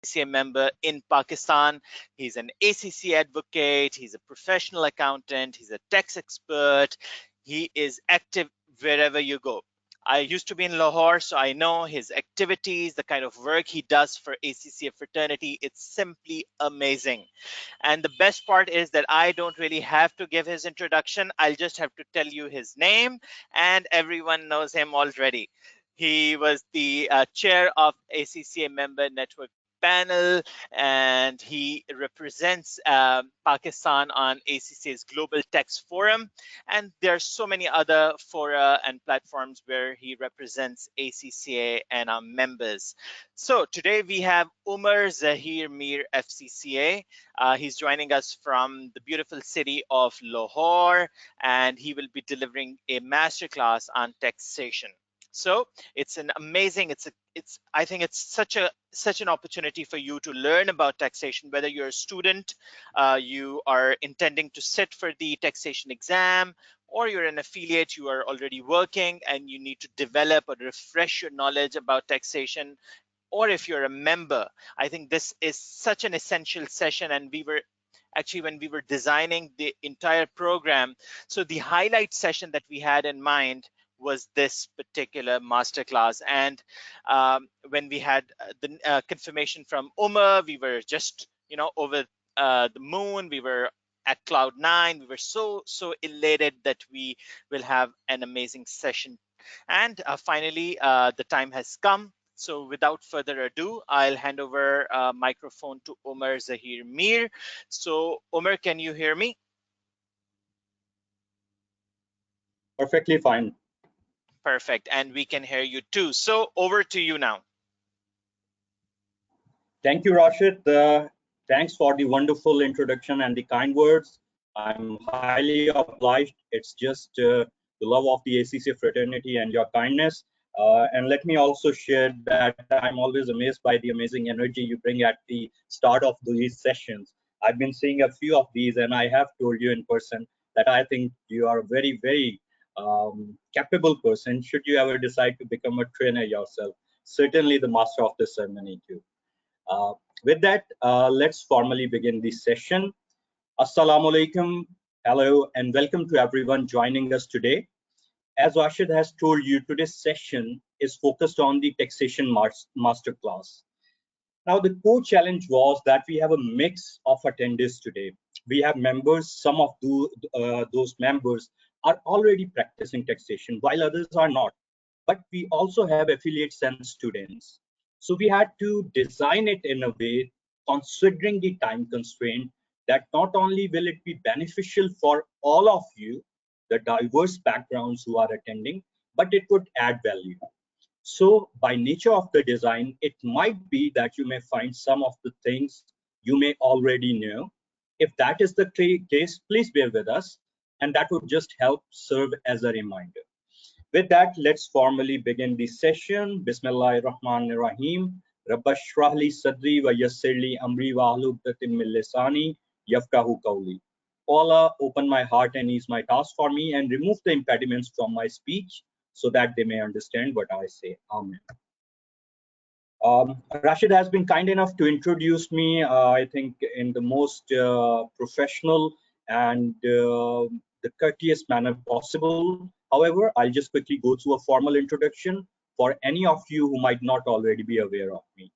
ACCA member in Pakistan. He's an ACCA advocate, he's a professional accountant, he's a tax expert. He is active wherever you go. I used to be in Lahore, so I know his activities, the kind of work he does for ACCA fraternity. It's simply amazing. And the best part is that I don't really have to give his introduction. I'll just have to tell you his name, and everyone knows him already. He was the chair of ACCA member network panel, and he represents Pakistan on ACCA's Global Tax Forum. And there are so many other fora and platforms where he represents ACCA and our members. So today we have Umar Zahir Mir FCCA. He's joining us from the beautiful city of Lahore, and he will be delivering a masterclass on taxation. So it's an amazing, I think it's such an opportunity for you to learn about taxation, whether you're a student, you are intending to sit for the taxation exam, or you're an affiliate, you are already working and you need to develop or refresh your knowledge about taxation, or if you're a member. I think this is such an essential session, and we were actually, when we were designing the entire program, so the highlight session that we had in mind was this particular masterclass. And when we had the confirmation from Umar, we were just, over the moon. We were at cloud nine. We were so elated that we will have an amazing session. And finally, the time has come. So without further ado, I'll hand over microphone to Umar Zahir Mir. So Umar, can you hear me? Perfectly fine. Perfect. And we can hear you too. So over to you now. Thank you, Rashid. Thanks for the wonderful introduction and the kind words. I'm highly obliged. It's just the love of the ACCA fraternity and your kindness. And let me also share that I'm always amazed by the amazing energy you bring at the start of these sessions. I've been seeing a few of these, and I have told you in person that I think you are a very, very capable person. Should you ever decide to become a trainer yourself, certainly the master of the ceremony too. With that, let's formally begin the session. Assalamu alaikum, hello, and welcome to everyone joining us today. As Rashid has told you, today's session is focused on the Taxation Masterclass. Now, the core challenge was that we have a mix of attendees today. We have members, some of those members are already practicing taxation, while others are not. But we also have affiliates and students. So we had to design it in a way, considering the time constraint, that not only will it be beneficial for all of you, the diverse backgrounds who are attending, but it would add value. So by nature of the design, it might be that you may find some of the things you may already know. If that is the case, please bear with us, and that would just help serve as a reminder. With that, let's formally begin the session. Bismillahir Rahmanir Rahim. Rabba shrah li sadri wa yassir li amri wa ahlul uqdatin min lisani yafqahu qawli. Allah, open my heart and ease my task for me, and remove the impediments from my speech so that they may understand what I say. Amen. Rashid has been kind enough to introduce me, I think, in the most professional and the courteous manner possible. However, I'll just quickly go through a formal introduction for any of you who might not already be aware of me.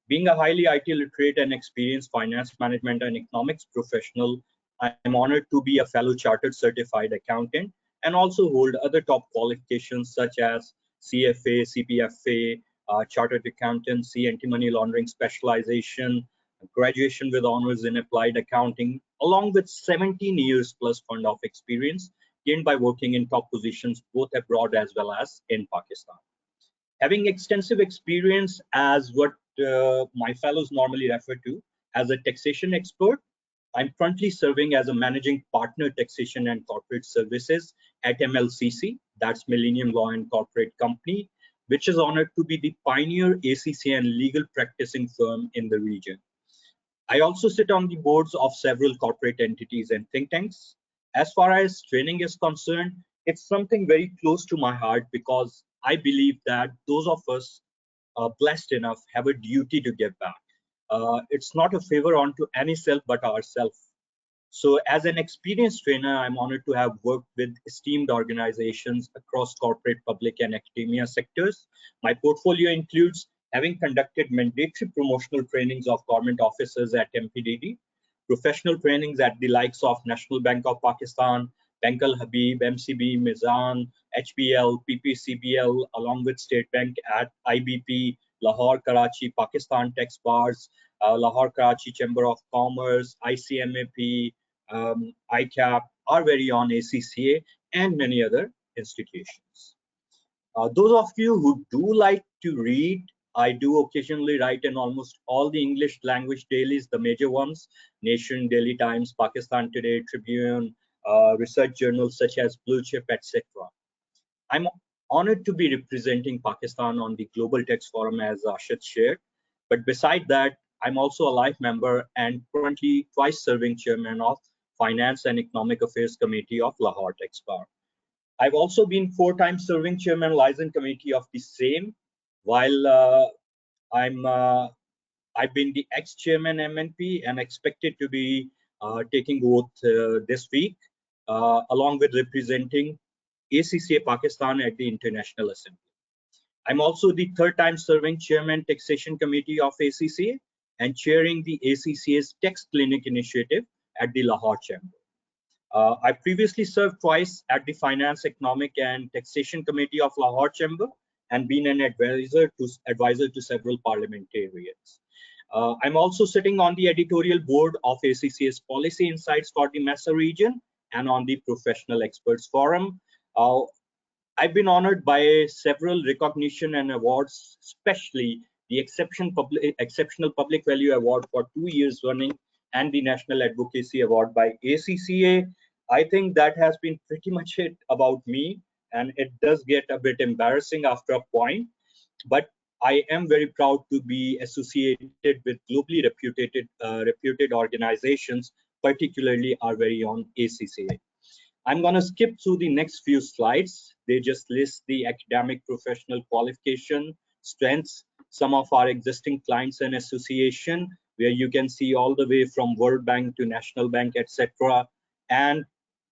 Being a highly IT literate and experienced finance management and economics professional, I'm honored to be a fellow chartered certified accountant and also hold other top qualifications such as CFA, CPFA, chartered accountancy, anti-money laundering specialization, graduation with honors in applied accounting, along with 17 years plus fund of experience gained by working in top positions both abroad as well as in Pakistan. Having extensive experience as what my fellows normally refer to as a taxation expert, I'm currently serving as a managing partner taxation and corporate services at MLCC, that's Millennium Law and Corporate Company, which is honored to be the pioneer ACCA and legal practicing firm in the region. I also sit on the boards of several corporate entities and think tanks. As far as training is concerned, it's something very close to my heart because I believe that those of us blessed enough have a duty to give back. It's not a favor onto any self but ourselves. So as an experienced trainer, I'm honored to have worked with esteemed organizations across corporate, public, and academia sectors. My portfolio includes having conducted mandatory promotional trainings of government officers at MPDD, professional trainings at the likes of National Bank of Pakistan, Bank Al Habib, MCB, Mizan, HBL, PPCBL, along with State Bank at IBP, Lahore, Karachi, Pakistan Tax Bars, Lahore Karachi Chamber of Commerce, ICMAP, ICAP, our very own ACCA, and many other institutions. Those of you who do like to read, I do occasionally write in almost all the English language dailies, the major ones, Nation, Daily Times, Pakistan Today, Tribune, research journals such as Blue Chip, etc. I'm honored to be representing Pakistan on the Global Tax Forum as Ashit shared. But beside that, I'm also a life member and currently twice serving chairman of Finance and Economic Affairs Committee of Lahore Tax Bar. I've also been 4 times serving chairman liaison committee of the same, while I'm I've been the ex-chairman MNP and expected to be taking oath this week, along with representing ACCA Pakistan at the International Assembly. I'm also the 3rd time serving chairman Taxation Committee of ACCA and chairing the ACCA's Tax Clinic initiative at the Lahore Chamber. I previously served twice at the Finance, Economic and Taxation Committee of Lahore Chamber and been an advisor to several parliamentarians. I'm also sitting on the editorial board of ACCA's Policy Insights for the MESA region and on the Professional Experts Forum. I've been honored by several recognition and awards, especially the Exceptional Public Value Award for 2 years running and the National Advocacy Award by ACCA. I think that has been pretty much it about me, and it does get a bit embarrassing after a point, but I am very proud to be associated with globally reputed organizations, particularly our very own ACCA. I'm going to skip through the next few slides. They just list the academic professional qualification, strengths, some of our existing clients and association, where you can see all the way from World Bank to National Bank, etc. And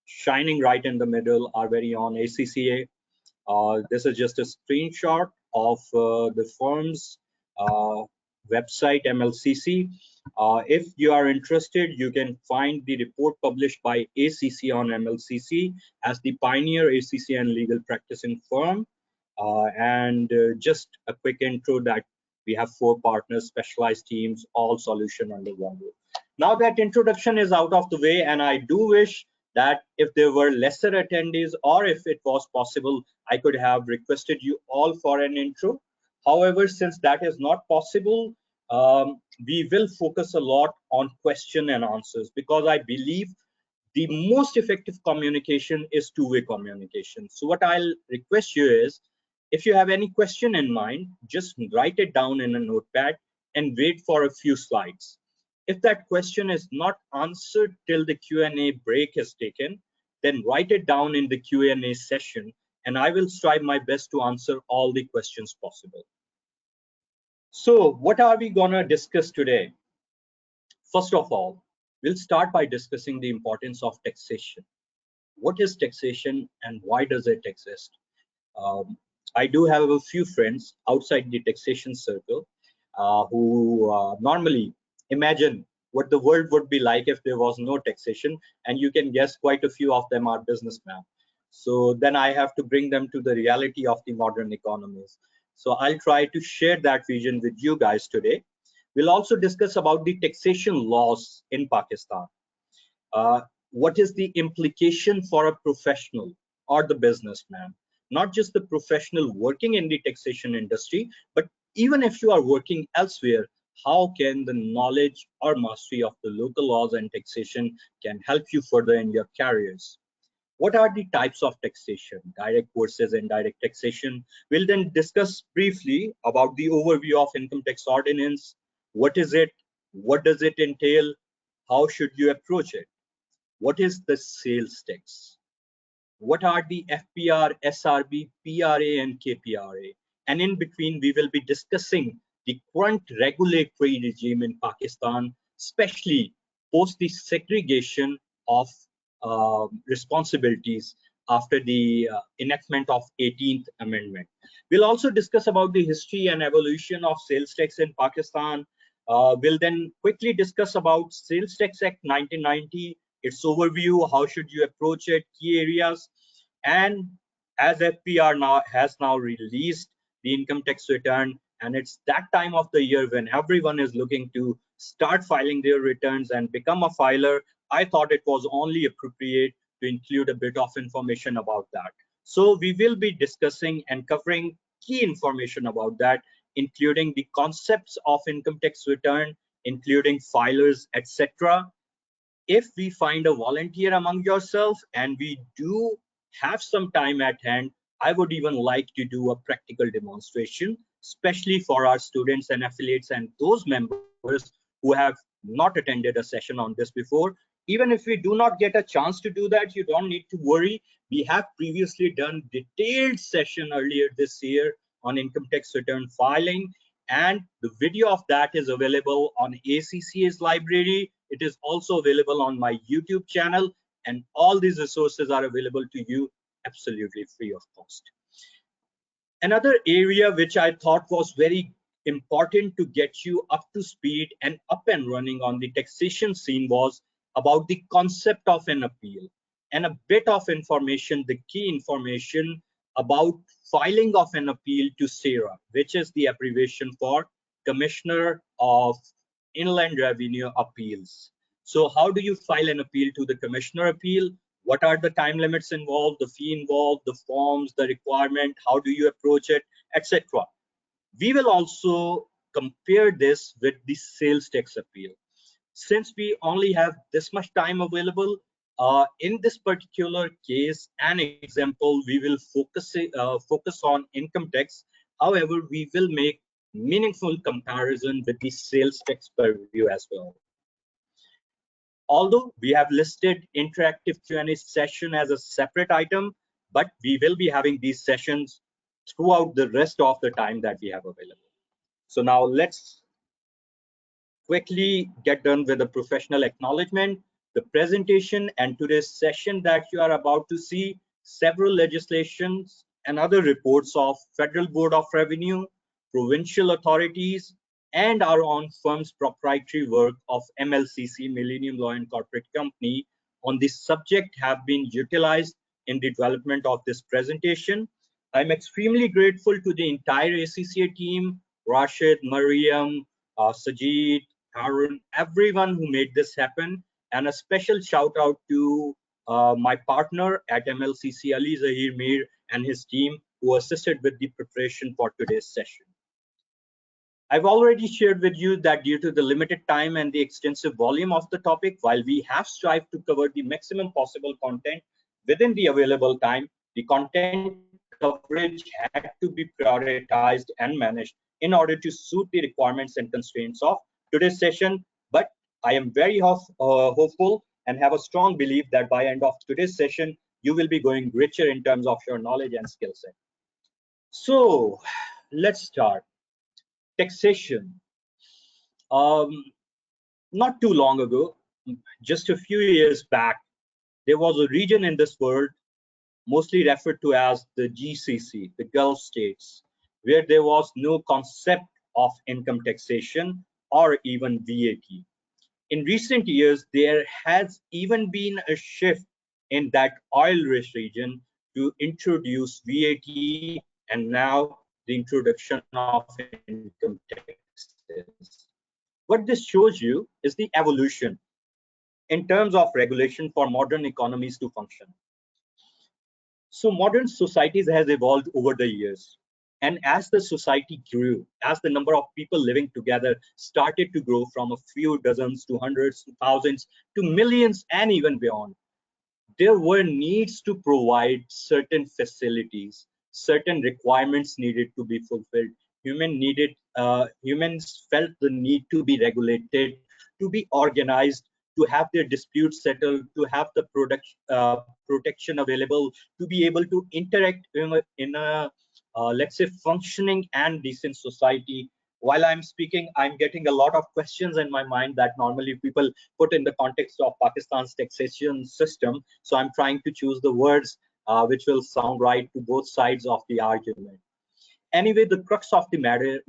shining right in the middle, our very own ACCA. This is just a screenshot of the firm's uh, website, MLCC. If you are interested, you can find the report published by ACC on MLCC as the pioneer ACC and legal practicing firm. And just a quick intro that we have 4 partners, specialized teams, all solution under one roof. Now that introduction is out of the way, and I do wish that if there were lesser attendees or if it was possible, I could have requested you all for an intro. However, since that is not possible, we will focus a lot on question and answers, because I believe the most effective communication is two-way communication. So what I'll request you is, if you have any question in mind, just write it down in a notepad and wait for a few slides. If that question is not answered till the Q&A break is taken, then write it down in the Q&A session, and I will strive my best to answer all the questions possible. So what are we gonna discuss today? First of all, we'll start by discussing the importance of taxation. What is taxation and why does it exist? I do have a few friends outside the taxation circle who normally imagine what the world would be like if there was no taxation, and you can guess quite a few of them are businessmen. So then I have to bring them to the reality of the modern economies. So I'll try to share that vision with you guys today. We'll also discuss about the taxation laws in Pakistan. What is the implication for a professional or the businessman? Not just the professional working in the taxation industry, but even if you are working elsewhere, how can the knowledge or mastery of the local laws and taxation can help you further in your careers? What are the types of taxation, direct versus indirect taxation? We'll then discuss briefly about the overview of income tax ordinance. What is it? What does it entail? How should you approach it? What is the sales tax? What are the FPR, SRB, PRA, and KPRA? And in between, we will be discussing the current regulatory regime in Pakistan, especially post the segregation of responsibilities after the enactment of 18th Amendment. We'll also discuss about the history and evolution of sales tax in Pakistan. We'll then quickly discuss about Sales Tax Act 1990, its overview, how should you approach it, key areas, and as FPR now has now released the income tax return, and it's that time of the year when everyone is looking to start filing their returns and become a filer, I thought it was only appropriate to include a bit of information about that. So we will be discussing and covering key information about that, including the concepts of income tax return, including filers, etc. If we find a volunteer among yourself and we do have some time at hand, I would even like to do a practical demonstration, especially for our students and affiliates and those members who have not attended a session on this before. Even if we do not get a chance to do that, you don't need to worry. We have previously done detailed session earlier this year on income tax return filing, and the video of that is available on ACCA's library. It is also available on my YouTube channel, and all these resources are available to you absolutely free of cost. Another area which I thought was very important to get you up to speed and up and running on the taxation scene was about the concept of an appeal and a bit of information, the key information about filing of an appeal to SARA, which is the abbreviation for Commissioner of Inland Revenue Appeals. So how do you file an appeal to the Commissioner appeal? What are the time limits involved, the fee involved, the forms, the requirement, how do you approach it, etc. We will also compare this with the sales tax appeal. Since we only have this much time available, in this particular case and example, we will focus on income tax. However, we will make meaningful comparison with the sales tax purview as well. Although we have listed interactive Q&A session as a separate item, but we will be having these sessions throughout the rest of the time that we have available. So now let's quickly get done with the professional acknowledgement, the presentation, and today's session that you are about to see, several legislations and other reports of Federal Board of Revenue, provincial authorities, and our own firm's proprietary work of MLCC, Millennium Law and Corporate Company, on this subject have been utilized in the development of this presentation. I'm extremely grateful to the entire ACCA team, Rashid, Mariam, Sajid, Harun, everyone who made this happen, and a special shout out to my partner at MLCC, Ali Zahir Mir, and his team who assisted with the preparation for today's session. I've already shared with you that due to the limited time and the extensive volume of the topic, while we have strived to cover the maximum possible content within the available time, the content coverage had to be prioritized and managed in order to suit the requirements and constraints of today's session. But I am very hopeful and have a strong belief that by end of today's session, you will be going richer in terms of your knowledge and skill set. So let's start. Taxation. Not too long ago, just a few years back, there was a region in this world mostly referred to as the GCC, the Gulf states, where there was no concept of income taxation or even VAT. In recent years, there has even been a shift in that oil-rich region to introduce VAT, and now the introduction of income taxes. What this shows you is the evolution in terms of regulation for modern economies to function. So modern societies has evolved over the years. And as the society grew, as the number of people living together started to grow from a few dozens to hundreds to thousands to millions and even beyond, there were needs to provide certain facilities, certain requirements needed to be fulfilled. Humans felt the need to be regulated, to be organized, to have their disputes settled, to have the protection available, to be able to interact in a let's say functioning and decent society while I'm speaking, I'm getting a lot of questions in my mind that normally people put in the context of Pakistan's taxation system. So I'm trying to choose the words which will sound right to both sides of the argument. Anyway, the crux of the matter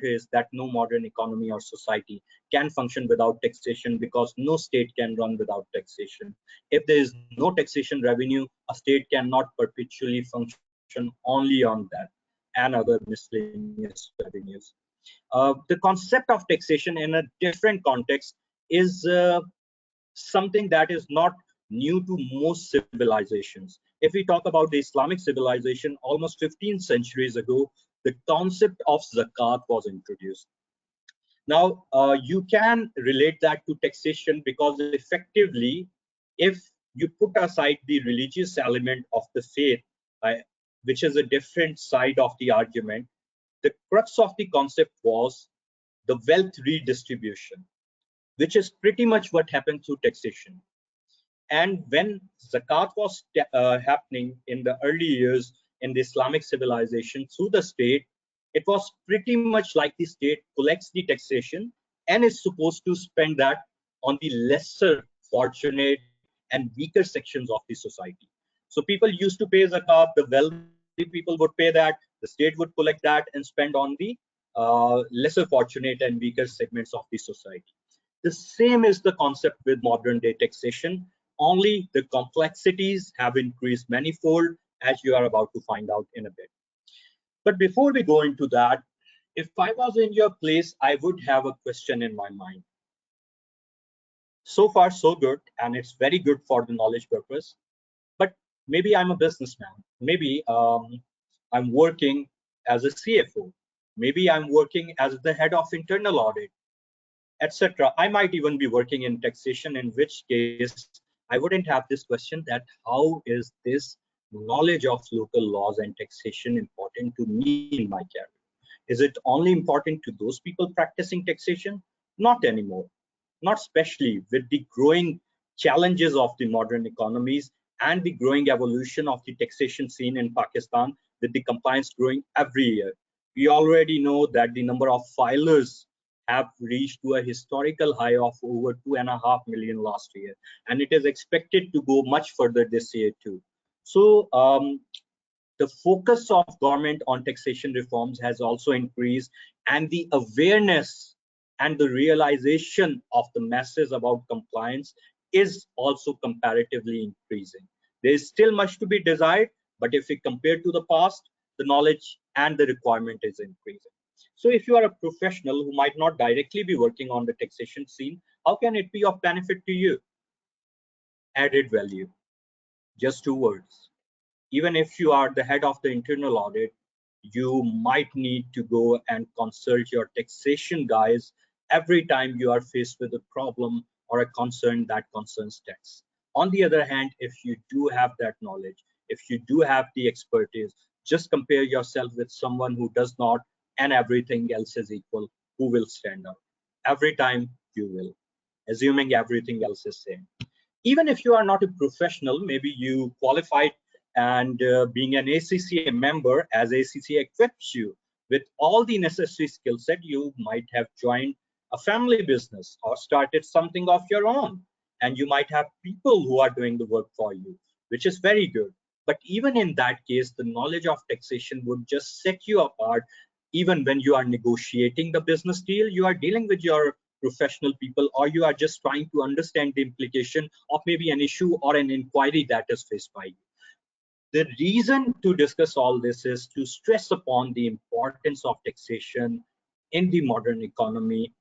is that no modern economy or society can function without taxation, because no state can run without taxation. If there is no taxation revenue, a state cannot perpetually function only on that and other miscellaneous revenues. The concept of taxation in a different context is something that is not new to most civilizations. If we talk about the Islamic civilization, almost 15 centuries ago, the concept of zakat was introduced. Now, you can relate that to taxation, because effectively, if you put aside the religious element of the faith, uh, which is a different side of the argument, the crux of the concept was the wealth redistribution, which is pretty much what happened through taxation. And when zakat was happening in the early years in the Islamic civilization through the state, it was pretty much like the state collects the taxation and is supposed to spend that on the lesser fortunate and weaker sections of the society. So people used to pay zakat, the wealthy people would pay that, the state would collect that and spend on the lesser fortunate and weaker segments of the society. The same is the concept with modern day taxation, only the complexities have increased manifold, as you are about to find out in a bit. But before we go into that, if I was in your place, I would have a question in my mind. So far, so good, and it's very good for the knowledge purpose. But maybe I'm a businessman. Maybe I'm working as a CFO. Maybe I'm working as the head of internal audit, etc. I might even be working in taxation, in which case I wouldn't have this question that how is this knowledge of local laws and taxation important to me in my career? Is it only important to those people practicing taxation? Not anymore. Not especially with the growing challenges of the modern economies and the growing evolution of the taxation scene in Pakistan, with the compliance growing every year. We already know that the number of filers have reached to a historical high of over 2.5 million last year, and it is expected to go much further this year too. So the focus of government on taxation reforms has also increased, and the awareness and the realization of the masses about compliance is also comparatively increasing. There is still much to be desired, but if we compare to the past, the knowledge and the requirement is increasing. So if you are a professional who might not directly be working on the taxation scene, how can it be of benefit to you? Added value. Just two words. Even if you are the head of the internal audit, you might need to go and consult your taxation guys every time you are faced with a problem or a concern that concerns tax. On the other hand, if you do have that knowledge, if you do have the expertise, just compare yourself with someone who does not, and everything else is equal, who will stand out? Every time you will, assuming everything else is same. Even if you are not a professional, maybe you qualified, and being an ACCA member, as ACCA equips you with all the necessary skill set, you might have joined a family business or started something of your own, and you might have people who are doing the work for you, which is very good. But even in that case, the knowledge of taxation would just set you apart. Even when you are negotiating the business deal, you are dealing with your professional people, or you are just trying to understand the implication of maybe an issue or an inquiry that is faced by you. The reason to discuss all this is to stress upon the importance of taxation in the modern economy,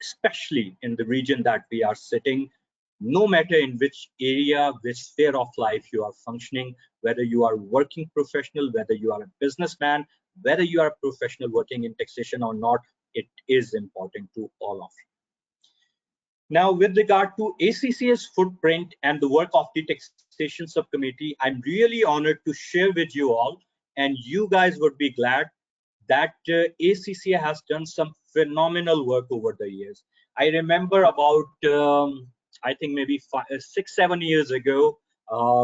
especially in the region that we are sitting. No matter in which area, which sphere of life you are functioning, whether you are working professional, whether you are a businessman, whether you are a professional working in taxation or not, it is important to all of you. Now, with regard to ACCA's footprint and the work of the Taxation Subcommittee, I'm really honored to share with you all, and you guys would be glad that ACCA has done some phenomenal work over the years. I remember about, I think maybe 6-7 years ago,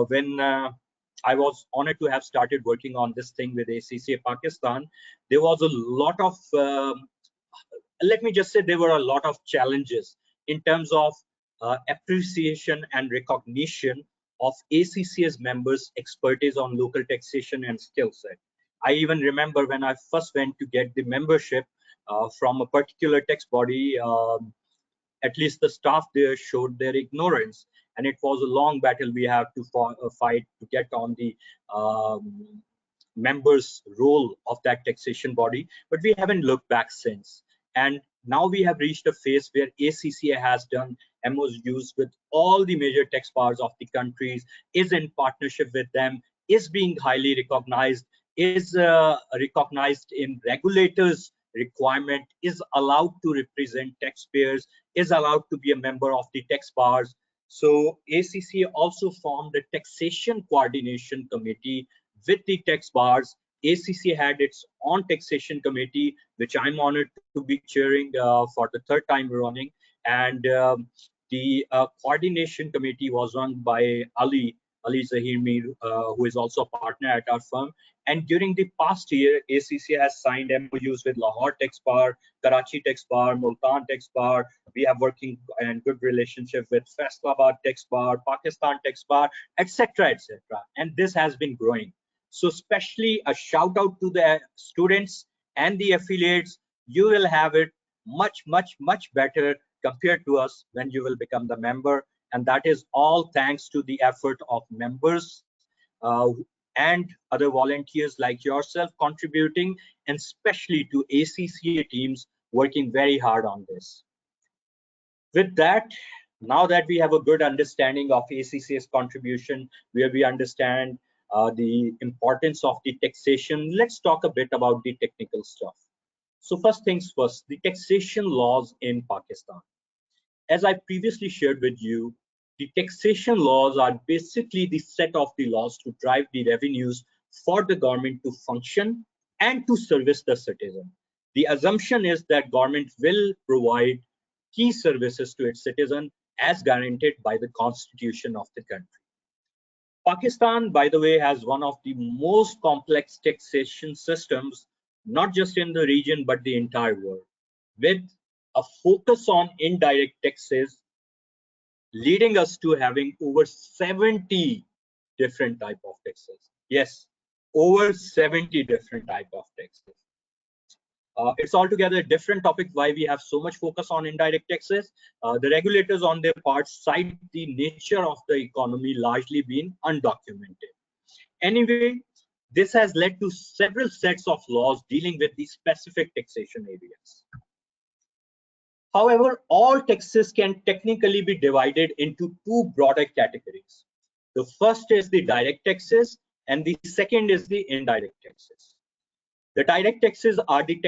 when I was honored to have started working on this thing with ACCA Pakistan, there was a lot of let me just say there were a lot of challenges in terms of appreciation and recognition of ACCS members' expertise on local taxation and skill set. I even remember when I first went to get the membership from a particular tax body, at least the staff there showed their ignorance, and it was a long battle we have to fight to get on the members role of that taxation body, but we haven't looked back since. And now we have reached a phase where ACCA has done MOUs with all the major tax powers of the countries, is in partnership with them, is being highly recognized, is recognized in regulators requirement, is allowed to represent taxpayers, is allowed to be a member of the tax bars. So ACCA also formed a taxation coordination committee with the tax bars. ACCA had its own taxation committee, which I'm honored to be chairing for the third time running. And the coordination committee was run by Ali Zahir Mir, who is also a partner at our firm. And during the past year, ACCA has signed MOUs with Lahore Tax Bar, Karachi Tax Bar, Multan Tax Bar. We have working and good relationship with Faisalabad Tax Bar, Pakistan Tax Bar, etc., etc. And this has been growing. So especially a shout out to the students and the affiliates. You will have it much, much, much better compared to us when you will become the member. And that is all thanks to the effort of members and other volunteers like yourself contributing, and especially to ACCA teams working very hard on this. With that, now that we have a good understanding of ACCA's contribution, where we understand the importance of the taxation, let's talk a bit about the technical stuff. So first things first, the taxation laws in Pakistan. As I previously shared with you, the taxation laws are basically the set of the laws to drive the revenues for the government to function and to service the citizen. The assumption is that government will provide key services to its citizen as guaranteed by the constitution of the country. Pakistan, by the way, has one of the most complex taxation systems, not just in the region, but the entire world, with a focus on indirect taxes, leading us to having over 70 different type of taxes. Yes, over 70 different type of taxes. It's altogether a different topic why we have so much focus on indirect taxes. The regulators on their part cite the nature of the economy largely being undocumented. Anyway, this has led to several sets of laws dealing with the specific taxation areas. However, all taxes can technically be divided into two broader categories. The first is the direct taxes, and the second is the indirect taxes. The direct taxes are the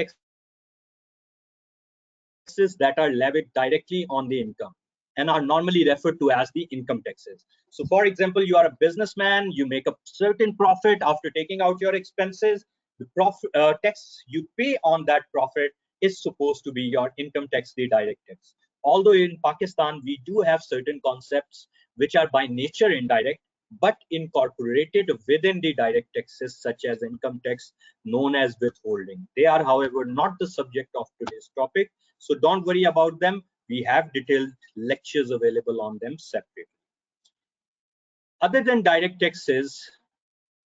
taxes that are levied directly on the income and are normally referred to as the income taxes. So for example, you are a businessman, you make a certain profit after taking out your expenses. The tax you pay on that profit is supposed to be your income tax, the direct tax. Although in Pakistan, we do have certain concepts which are by nature indirect, but incorporated within the direct taxes such as income tax known as withholding. They are, however, not the subject of today's topic, so don't worry about them. We have detailed lectures available on them separately. Other than direct taxes,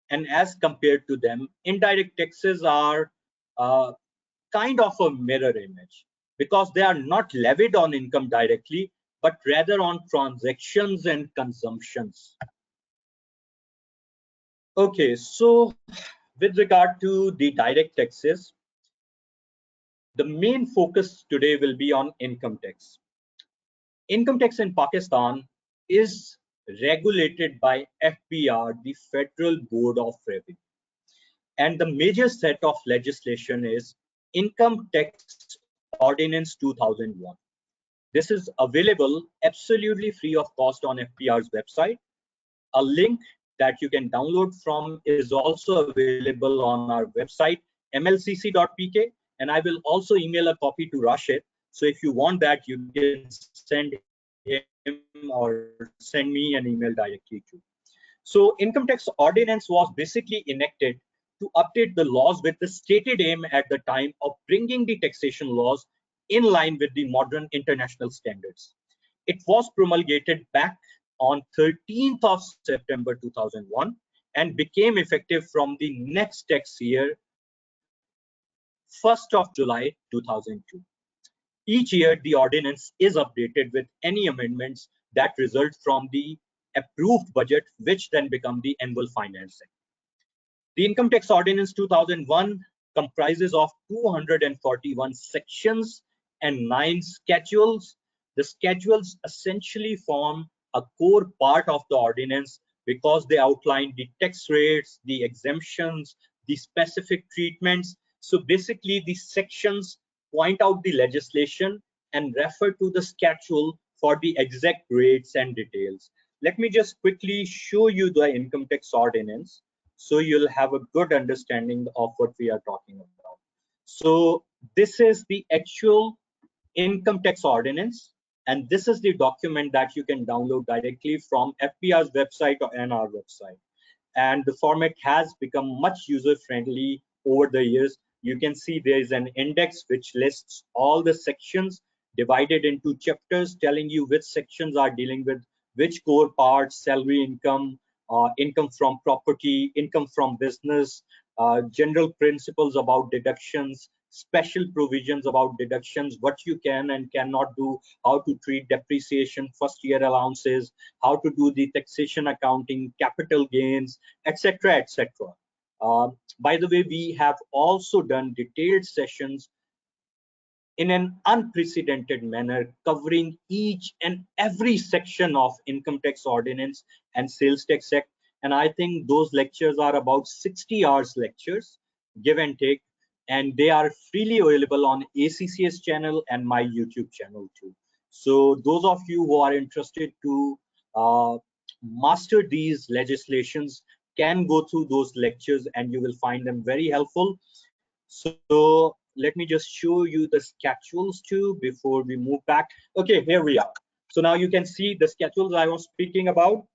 and as compared to them, indirect taxes are kind of a mirror image because they are not levied on income directly, but rather on transactions and consumptions. Okay, so with regard to the direct taxes, the main focus today will be on income tax. Income tax in Pakistan is regulated by FBR, the Federal Board of Revenue. And the major set of legislation is Income Tax Ordinance 2001. This is available absolutely free of cost on FBR's website. A link that you can download from is also available on our website, mlcc.pk, and I will also email a copy to Rashid. So if you want that, you can send him or send me an email directly too. So income tax ordinance was basically enacted to to update the laws with the stated aim at the time of bringing the taxation laws in line with the modern international standards. It was promulgated back on 13th of September 2001 and became effective from the next tax year, 1st of July 2002. Each year, the ordinance is updated with any amendments that result from the approved budget, which then become the annual financing. The Income Tax Ordinance 2001 comprises of 241 sections and 9 schedules. The schedules essentially form a core part of the ordinance because they outline the tax rates, the exemptions, the specific treatments. So basically, the sections point out the legislation and refer to the schedule for the exact rates and details. Let me just quickly show you the income tax ordinance so you'll have a good understanding of what we are talking about. So this is the actual income tax ordinance, and this is the document that you can download directly from FPR's website and our website. And the format has become much user friendly over the years. You can see there is an index which lists all the sections divided into chapters, telling you which sections are dealing with which core parts: salary income, income from property, income from business, general principles about deductions, special provisions about deductions, what you can and cannot do, how to treat depreciation, first year allowances, how to do the taxation accounting, capital gains, etc., etc. By the way, we have also done detailed sessions in an unprecedented manner, covering each and every section of income tax ordinance and sales tax act. And I think those lectures are about 60 hours lectures, give and take, and they are freely available on ACCS channel and my YouTube channel too. So those of you who are interested to master these legislations can go through those lectures and you will find them very helpful. So let me just show you the schedules too before we move back. Okay, here we are. So now you can see the schedules I was speaking about.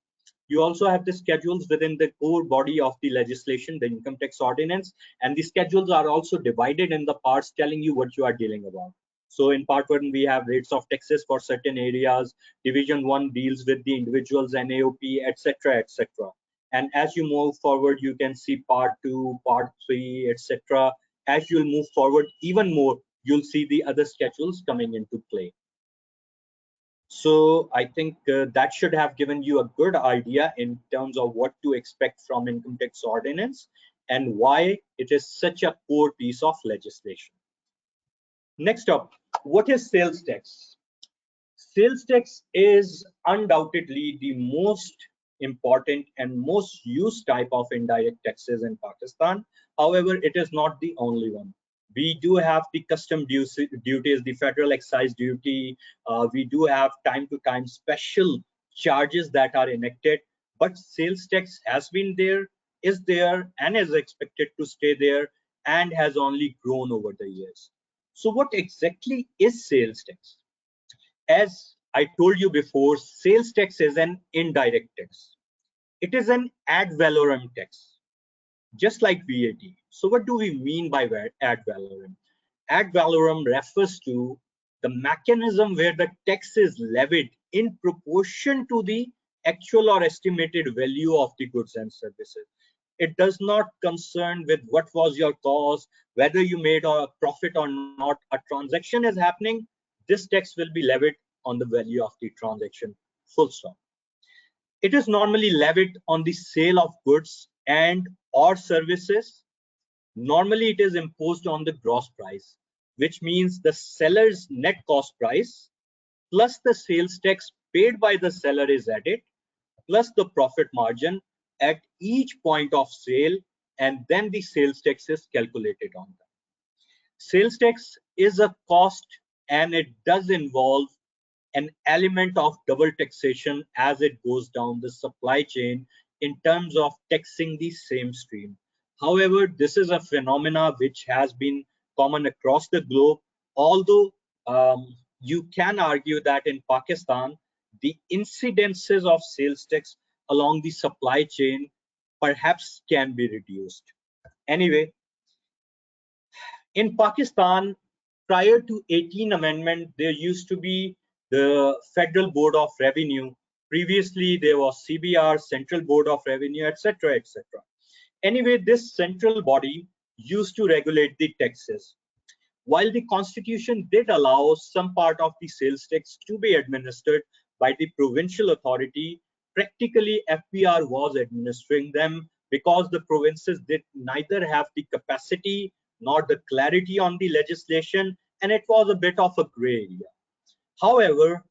You also have the schedules within the core body of the legislation, the income tax ordinance, and the schedules are also divided in the parts telling you what you are dealing about. So in part 1, we have rates of taxes for certain areas. Division 1 deals with the individuals and AOP, etc., etc. And as you move forward, you can see part 2, part 3, etc. As you'll move forward even more, you'll see the other schedules coming into play. So I think that should have given you a good idea in terms of what to expect from income tax ordinance and why it is such a core piece of legislation. Next up, what is sales tax? Sales tax is undoubtedly the most important and most used type of indirect taxes in Pakistan. However, it is not the only one. We do have the custom duties, the federal excise duty. We do have time to time special charges that are enacted. But sales tax has been there, is there, and is expected to stay there, and has only grown over the years. So what exactly is sales tax? As I told you before, sales tax is an indirect tax. It is an ad valorem tax, just like VAT. So what do we mean by ad valorem? Ad valorem refers to the mechanism where the tax is levied in proportion to the actual or estimated value of the goods and services. It does not concern with what was your cost, whether you made a profit or not. A transaction is happening, this tax will be levied on the value of the transaction, full stop. It is normally levied on the sale of goods and or services. Normally it is imposed on the gross price, which means the seller's net cost price plus the sales tax paid by the seller is added, plus the profit margin at each point of sale, and then the sales tax is calculated on that. Sales tax is a cost and it does involve an element of double taxation as it goes down the supply chain in terms of taxing the same stream. However, this is a phenomena which has been common across the globe, although you can argue that in Pakistan, the incidences of sales tax along the supply chain perhaps can be reduced. Anyway, in Pakistan, prior to 18 amendment, there used to be the Federal Board of Revenue. Previously, there was CBR, Central Board of Revenue, etc., etc. Anyway, this central body used to regulate the taxes. While the constitution did allow some part of the sales tax to be administered by the provincial authority, practically FPR was administering them because the provinces did neither have the capacity nor the clarity on the legislation, and it was a bit of a gray area. However,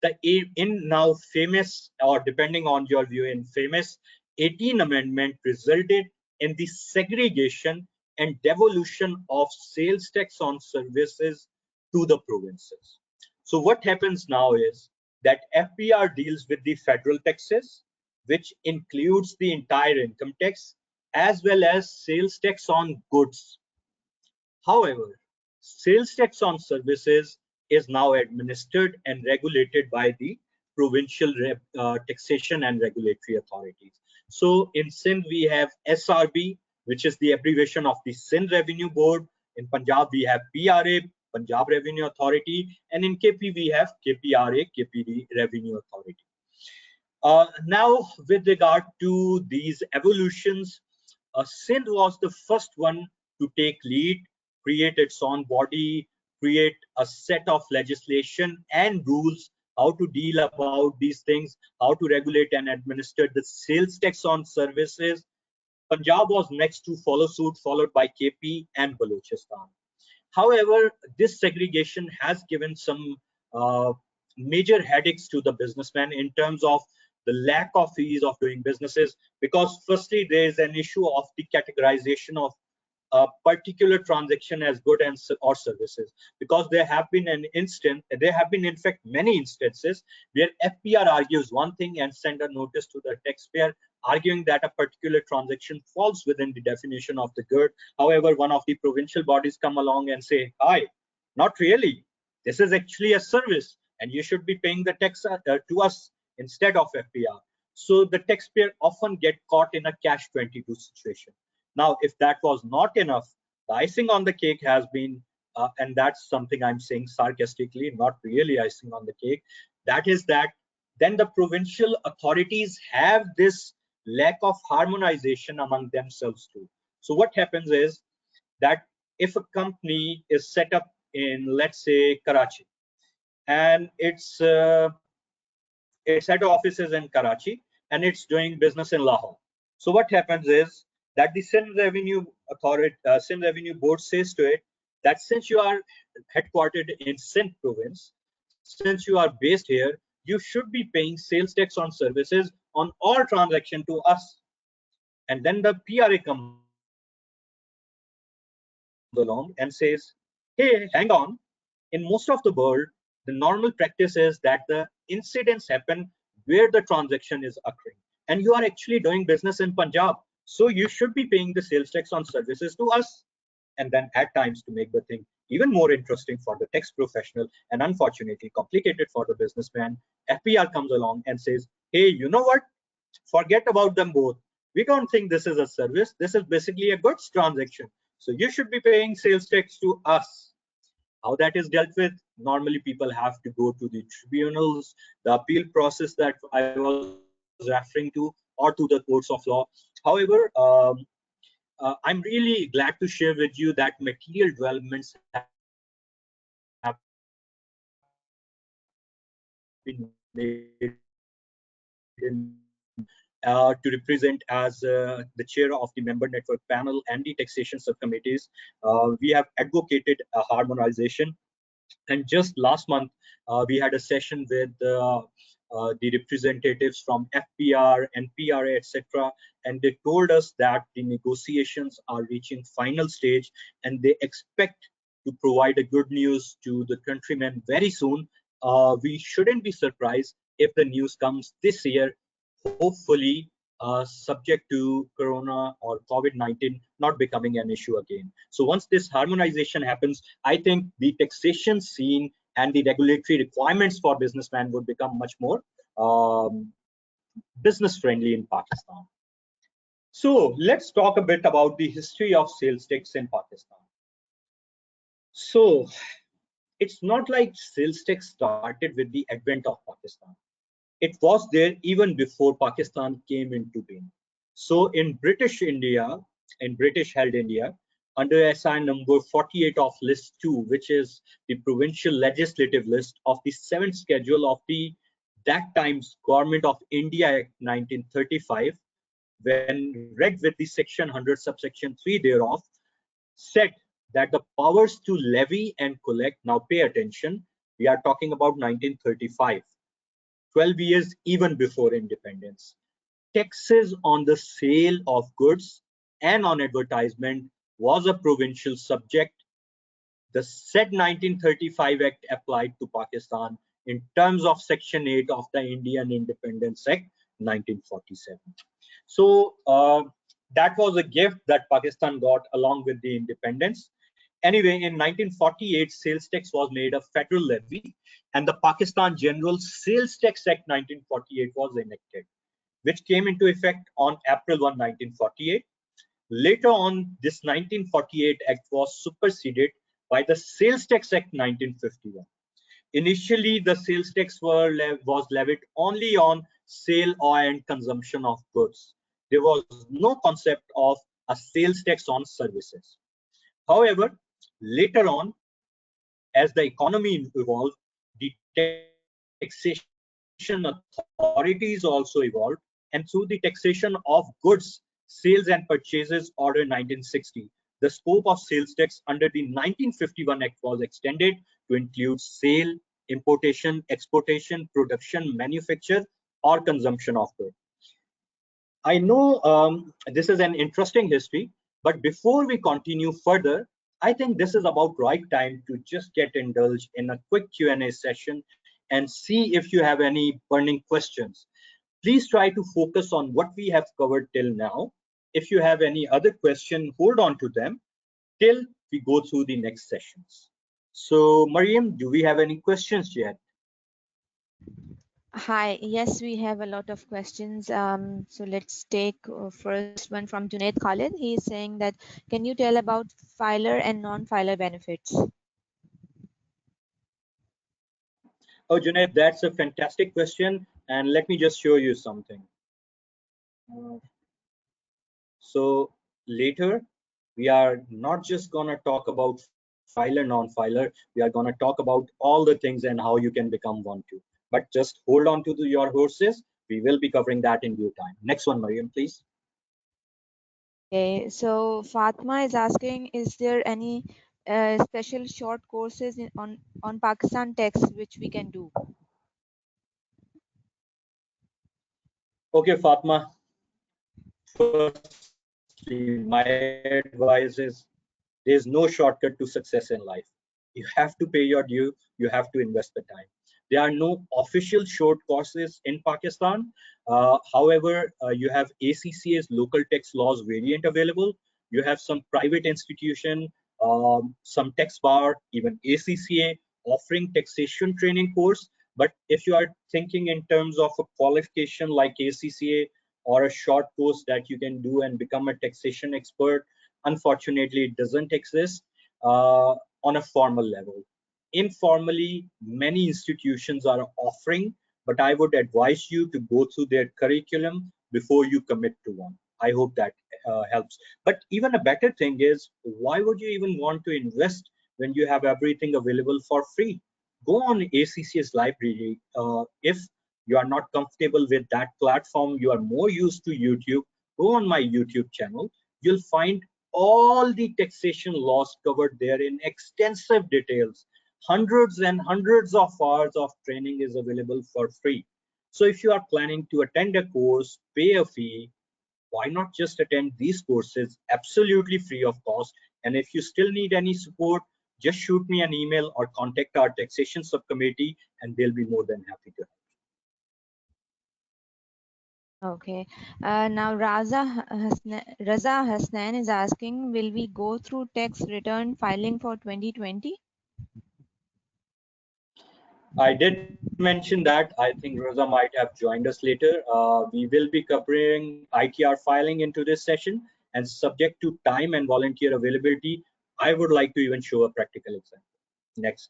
the in now famous, or depending on your view, in famous 18 amendment resulted in the segregation and devolution of sales tax on services to the provinces. So what happens now is that FPR deals with the federal taxes, which includes the entire income tax as well as sales tax on goods. However, sales tax on services is now administered and regulated by the provincial taxation and regulatory authorities. So in Sindh, we have SRB, which is the abbreviation of the Sindh Revenue Board. In Punjab, we have PRA, Punjab Revenue Authority, and in KP, we have KPRA, KPD Revenue Authority. Now, with regard to these evolutions, Sindh was the first one to take lead, create its own body, create a set of legislation and rules how to deal about these things, how to regulate and administer the sales tax on services. Punjab was next to follow suit, followed by KP and Balochistan. However, this segregation has given some major headaches to the businessman in terms of the lack of ease of doing businesses, because firstly, there is an issue of the categorization of a particular transaction as good and or services, because there have been in fact many instances where FPR argues one thing and send a notice to the taxpayer arguing that a particular transaction falls within the definition of the good. However, one of the provincial bodies come along and say, hi, not really, this is actually a service and you should be paying the tax to us instead of FPR. So the taxpayer often get caught in a catch-22 situation. Now, if that was not enough, the icing on the cake has been, and that's something I'm saying sarcastically, not really icing on the cake, that is that then the provincial authorities have this lack of harmonization among themselves too. So what happens is that if a company is set up in, let's say, Karachi, and its head office is in Karachi and it's doing business in Lahore. So what happens is that the Sindh Revenue Authority, Sindh Revenue Board says to it that since you are headquartered in Sindh province, since you are based here, you should be paying sales tax on services on all transaction to us. And then the PRA comes along and says, hey, hang on. In most of the world, the normal practice is that the incidents happen where the transaction is occurring. And you are actually doing business in Punjab. So you should be paying the sales tax on services to us. And then at times, to make the thing even more interesting for the tax professional and unfortunately complicated for the businessman, FPR comes along and says, hey, you know what? Forget about them both. We don't think this is a service. This is basically a goods transaction. So you should be paying sales tax to us. How that is dealt with? Normally, people have to go to the tribunals, the appeal process that I was referring to, or to the courts of law. However, I'm really glad to share with you that material developments have been made in Pakistan. I have been to represent as the chair of the member network panel and the taxation subcommittees. We have advocated a harmonization. And just last month, we had a session with the representatives from FPR and PRA, etc. And they told us that the negotiations are reaching final stage and they expect to provide a good news to the countrymen very soon. We shouldn't be surprised if the news comes this year, hopefully, subject to Corona or COVID-19 not becoming an issue again. So once this harmonization happens, I think the taxation scene and the regulatory requirements for businessmen would become much more business friendly in Pakistan. So let's talk a bit about the history of sales tax in Pakistan. So it's not like sales tax started with the advent of Pakistan. It was there even before Pakistan came into being. So in British India, in British held India, under SI number 48 of list 2, which is the provincial legislative list of the 7th schedule of the that time's Government of India Act 1935, when read with the section 100 subsection 3 thereof, said that the powers to levy and collect, now pay attention, we are talking about 1935, 12 years even before independence. Taxes on the sale of goods and on advertisement was a provincial subject. The said 1935 Act applied to Pakistan in terms of Section 8 of the Indian Independence Act 1947. So that was a gift that Pakistan got along with the independence. Anyway, in 1948, sales tax was made a federal levy, and the Pakistan General Sales Tax Act 1948 was enacted, which came into effect on April 1, 1948. Later on, this 1948 Act was superseded by the Sales Tax Act 1951. Initially, the sales tax was levied only on sale or and consumption of goods. There was no concept of a sales tax on services. However, later on, as the economy evolved, the taxation authorities also evolved, and through the Taxation of Goods, Sales and Purchases Order 1960, the scope of sales tax under the 1951 Act was extended to include sale, importation, exportation, production, manufacture, or consumption of goods. I know this is an interesting history, but before we continue further, I think this is about right time to just get indulged in a quick Q&A session and see if you have any burning questions. Please try to focus on what we have covered till now. If you have any other question, hold on to them till we go through the next sessions. So, Mariam, do we have any questions yet? Hi, yes, we have a lot of questions. So let's take first one from Junaid Khalid. He is saying that, can you tell about filer and non-filer benefits? Oh, Junaid, that's a fantastic question. And let me just show you something. So later, we are not just going to talk about filer, non-filer. We are going to talk about all the things and how you can become one too. But just hold on to your horses. We will be covering that in due time. Next one, Mariam, please. Okay, so Fatma is asking, is there any special short courses on Pakistan tax which we can do? Okay, Fatma. Firstly, my advice is there's no shortcut to success in life. You have to pay your due, you have to invest the time. There are no official short courses in Pakistan. However, you have ACCA's local tax laws variant available. You have some private institution, some tax bar, even ACCA offering taxation training course. But if you are thinking in terms of a qualification like ACCA or a short course that you can do and become a taxation expert, unfortunately, it doesn't exist on a formal level. Informally, many institutions are offering, but I would advise you to go through their curriculum before you commit to one. I hope that helps. But even a better thing is, why would you even want to invest when you have everything available for free? Go on ACCS library. If you are not comfortable with that platform, you are more used to YouTube, go on my YouTube channel. You'll find all the taxation laws covered there in extensive details. Hundreds and hundreds of hours of training is available for free. So if you are planning to attend a course, pay a fee, why not just attend these courses absolutely free of cost? And if you still need any support, just shoot me an email or contact our taxation subcommittee and they'll be more than happy to help. Okay. Now Raza Hasnan is asking, will we go through tax return filing for 2020? I did mention that. I think Rosa might have joined us later. We will be covering ITR filing into this session, and subject to time and volunteer availability, I would like to even show a practical example. Next.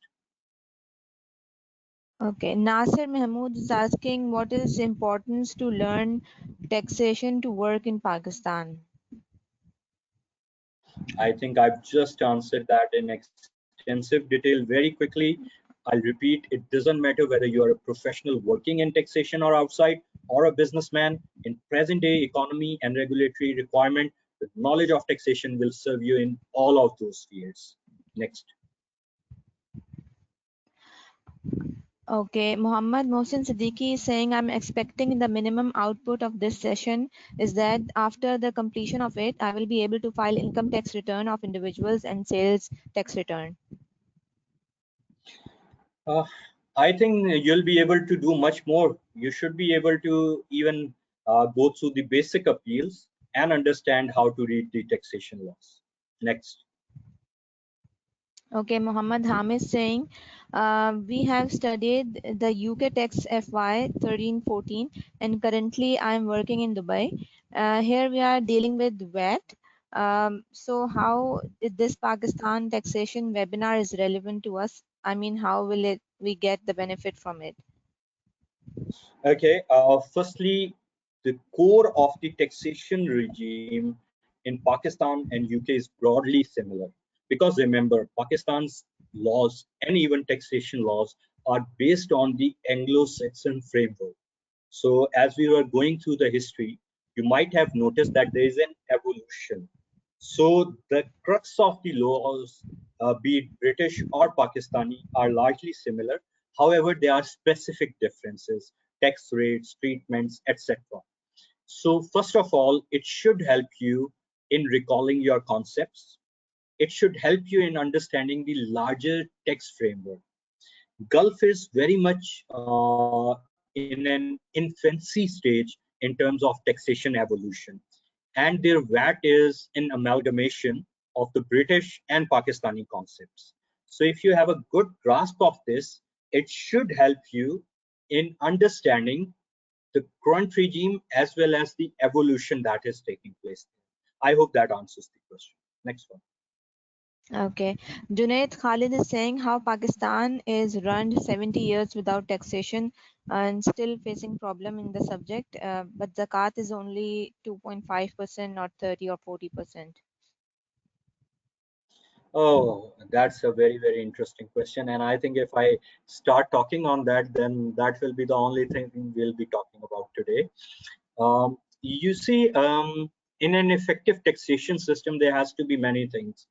Okay, Nasir Mahmood is asking what is importance to learn taxation to work in Pakistan? I think I've just answered that in extensive detail very quickly. I'll repeat, it doesn't matter whether you are a professional working in taxation or outside, or a businessman. In present day economy and regulatory requirement, the knowledge of taxation will serve you in all of those fields. Next. Okay, Muhammad Mohsin Siddiqui is saying I'm expecting the minimum output of this session is that after the completion of it, I will be able to file income tax return of individuals and sales tax return. Uh, I think you'll be able to do much more. You should be able to even go through the basic appeals and understand how to read the taxation laws. Next. Okay, Muhammad Hamis saying we have studied the UK tax FY 1314 and currently I am working in Dubai. Here we are dealing with VAT. So how this Pakistan taxation webinar is relevant to us? I mean, how will we get the benefit from it? Okay, firstly, the core of the taxation regime in Pakistan and UK is broadly similar. Because remember, Pakistan's laws and even taxation laws are based on the Anglo-Saxon framework. So as we were going through the history, you might have noticed that there is an evolution. So the crux of the laws, be it British or Pakistani, are largely similar. However, there are specific differences, tax rates, treatments, etc. So first of all, it should help you in recalling your concepts. It should help you in understanding the larger tax framework. Gulf is very much in an infancy stage in terms of taxation evolution, and their VAT is an amalgamation of the British and Pakistani concepts. So if you have a good grasp of this, it should help you in understanding the current regime as well as the evolution that is taking place. I hope that answers the question. Next one. Okay. Junaid Khalid is saying how Pakistan is run 70 years without taxation and still facing problem in the subject, but zakat is only 2.5%, not 30 or 40%. Oh, that's a very, very interesting question. And I think if I start talking on that, then that will be the only thing we'll be talking about today. You see, in an effective taxation system, there has to be many things.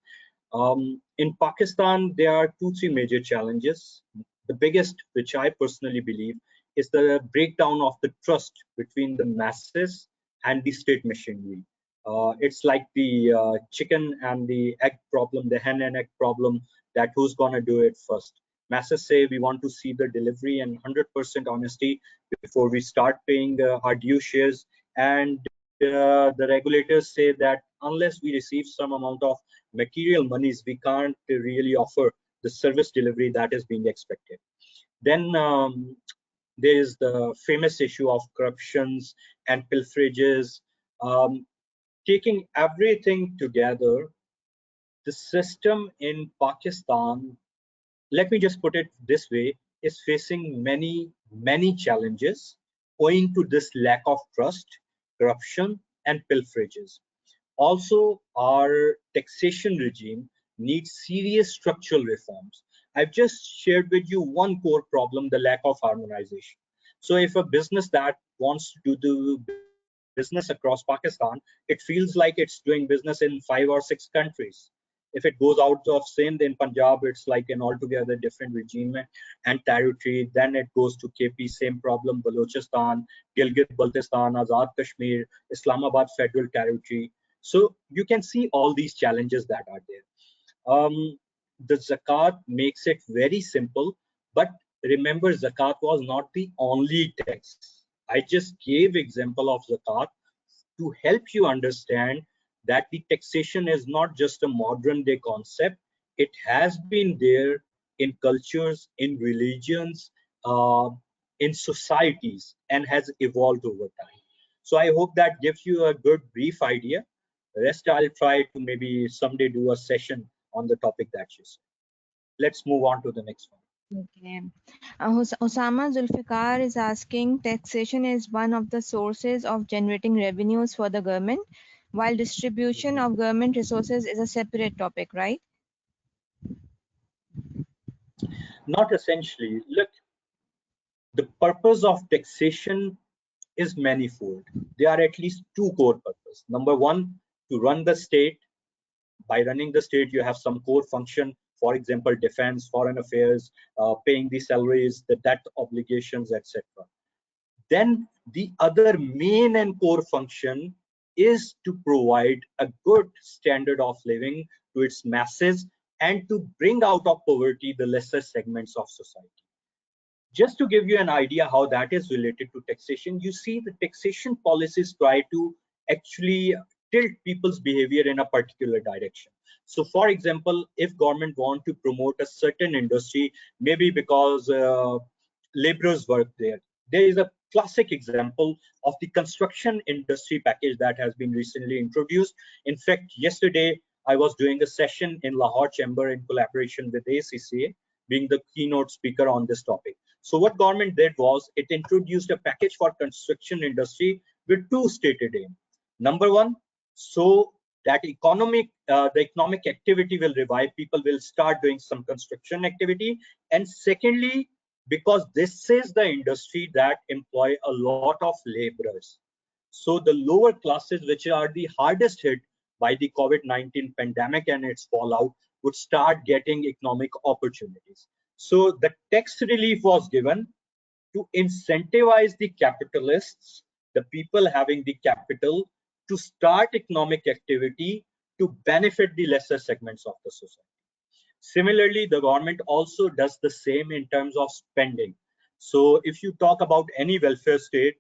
In Pakistan, there are two, three major challenges. The biggest, which I personally believe, is the breakdown of the trust between the masses and the state machinery. It's like the chicken and the egg problem, the hen and egg problem, that who's going to do it first. Masses say we want to see the delivery and 100% honesty before we start paying our due shares. And the regulators say that unless we receive some amount of material monies, we can't really offer the service delivery that is being expected. Then there is the famous issue of corruptions and pilferages. Taking everything together, the system in Pakistan, let me just put it this way, is facing many, many challenges owing to this lack of trust, corruption, and pilferages. Also, our taxation regime needs serious structural reforms. I've just shared with you one core problem, the lack of harmonization. So if a business that wants to do business across Pakistan, it feels like it's doing business in 5 or 6 countries. If it goes out of Sindh in Punjab, it's like an altogether different regime and territory. Then it goes to KP, same problem, Balochistan, Gilgit Baltistan, Azad Kashmir, Islamabad Federal Territory. So you can see all these challenges that are there. The zakat makes it very simple, but remember, zakat was not the only tax. I just gave example of zakat to help you understand that the taxation is not just a modern day concept. It has been there in cultures, in religions, in societies and has evolved over time. So I hope that gives you a good brief idea. The rest I'll try to maybe someday do a session on the topic that you said. Let's move on to the next one. Okay. Osama Zulfikar is asking, taxation is one of the sources of generating revenues for the government, while distribution of government resources is a separate topic, right? Not essentially. Look, the purpose of taxation is manifold. There are at least two core purposes. Number one, to run the state. By running the state, you have some core function, for example, defense, foreign affairs, paying the salaries, the debt obligations, etc. Then the other main and core function is to provide a good standard of living to its masses and to bring out of poverty the lesser segments of society. Just to give you an idea how that is related to taxation, you see the taxation policies try to actually tilt people's behavior in a particular direction. So for example, if government want to promote a certain industry, maybe because laborers work there is a classic example of the construction industry package that has been recently introduced. In fact, yesterday I was doing a session in Lahore Chamber in collaboration with ACCA, being the keynote speaker on this topic. So what government did was it introduced a package for construction industry with two stated aims. Number one, so that the economic activity will revive, people will start doing some construction activity. And secondly, because this is the industry that employ a lot of laborers. So the lower classes, which are the hardest hit by the COVID-19 pandemic and its fallout, would start getting economic opportunities. So the tax relief was given to incentivize the capitalists, the people having the capital, to start economic activity to benefit the lesser segments of the society. Similarly, the government also does the same in terms of spending. So if you talk about any welfare state,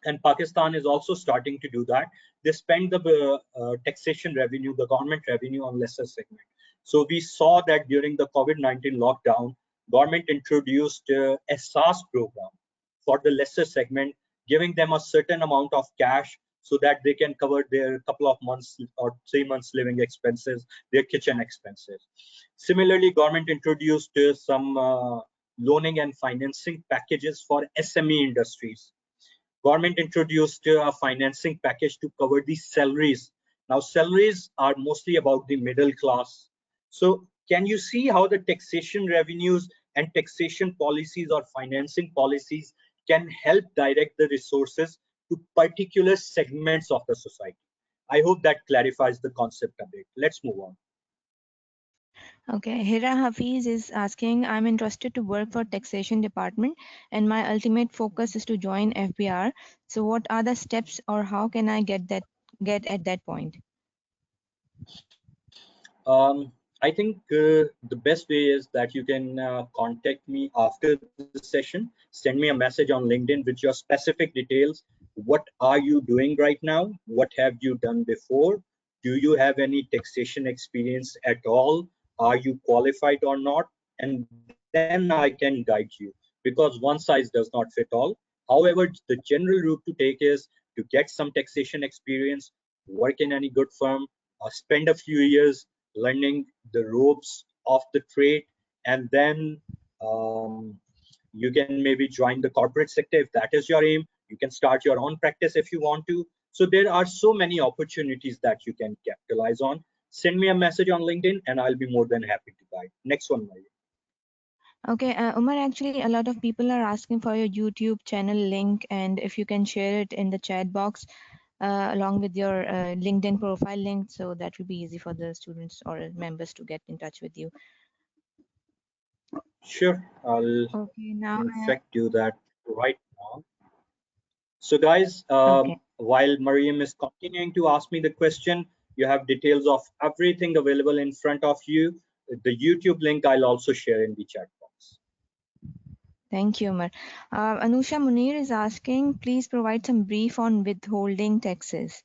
and Pakistan is also starting to do that, they spend the taxation revenue, the government revenue on lesser segment. So we saw that during the COVID-19 lockdown, government introduced a SaaS program for the lesser segment, giving them a certain amount of cash so that they can cover their couple of months or 3 months living expenses, their kitchen expenses. Similarly, government introduced some loaning and financing packages for SME industries. Government introduced a financing package to cover the salaries. Now salaries are mostly about the middle class. So can you see how the taxation revenues and taxation policies or financing policies can help direct the resources to particular segments of the society? I hope that clarifies the concept a bit. Let's move on. Okay, Hira Hafiz is asking, I'm interested to work for taxation department and my ultimate focus is to join FBR. So what are the steps or how can I get at that point? I think the best way is that you can contact me after the session. Send me a message on LinkedIn with your specific details. What are you doing right now? What have you done before? Do you have any taxation experience at all? Are you qualified or not? And then I can guide you, because one size does not fit all. However, the general route to take is to get some taxation experience, work in any good firm, spend a few years learning the ropes of the trade, and then you can maybe join the corporate sector if that is your aim. You can start your own practice if you want to. So there are so many opportunities that you can capitalize on. Send me a message on LinkedIn and I'll be more than happy to guide. Next one, Maya. Okay, Umar, actually, a lot of people are asking for your YouTube channel link, and if you can share it in the chat box along with your LinkedIn profile link, so that will be easy for the students or members to get in touch with you. Sure, I'll Okay, now in fact do that right now. So guys, okay. while Mariam is continuing to ask me the question, you have details of everything available in front of you. The YouTube link I'll also share in the chat box. Thank you, Umar. Anusha Munir is asking, please provide some brief on withholding taxes.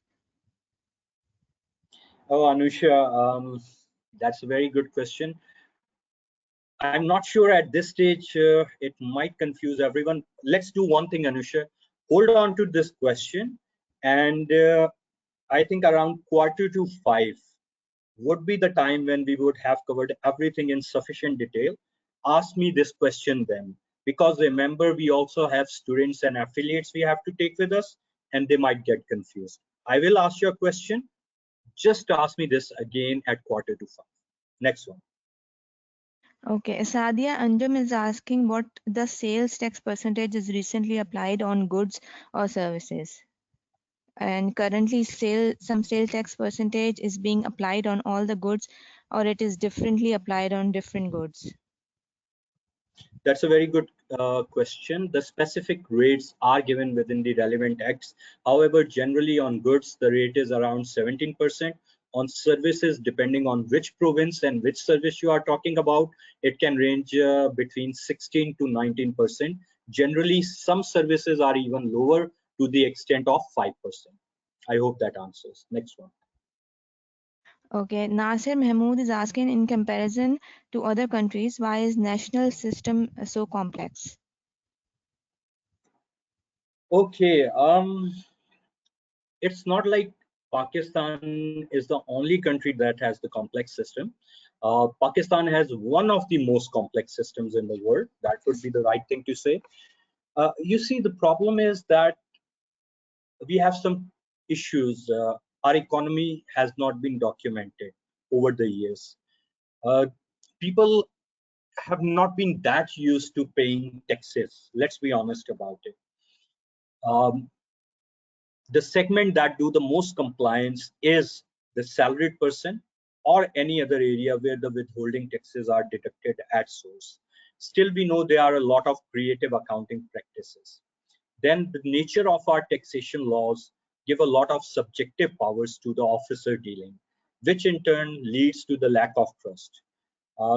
Oh, Anusha, that's a very good question. I'm not sure at this stage, it might confuse everyone. Let's do one thing, Anusha. Hold on to this question. And I think around 4:45 would be the time when we would have covered everything in sufficient detail. Ask me this question then. Because remember, we also have students and affiliates we have to take with us, and they might get confused. I will ask you a question. Just ask me this again at 4:45. Next one. Okay, Sadia Anjum is asking what the sales tax percentage is recently applied on goods or services. And currently some sales tax percentage is being applied on all the goods, or it is differently applied on different goods. That's a very good question. The specific rates are given within the relevant acts. However, generally on goods, the rate is around 17%. On services, depending on which province and which service you are talking about, it can range between 16 to 19%. Generally, some services are even lower to the extent of 5%. I hope that answers. Next one. Okay, Nasir Mahmood is asking, in comparison to other countries, why is national system so complex? Okay, it's not like Pakistan is the only country that has the complex system. Pakistan has one of the most complex systems in the world. That would be the right thing to say. You see, the problem is that we have some issues. Our economy has not been documented over the years. Uh, People have not been that used to paying taxes. Let's be honest about it. Um, the segment that do the most compliance is the salaried person or any other area where the withholding taxes are deducted at source. Still, we know there are a lot of creative accounting practices. Then the nature of our taxation laws give a lot of subjective powers to the officer dealing, which in turn leads to the lack of trust.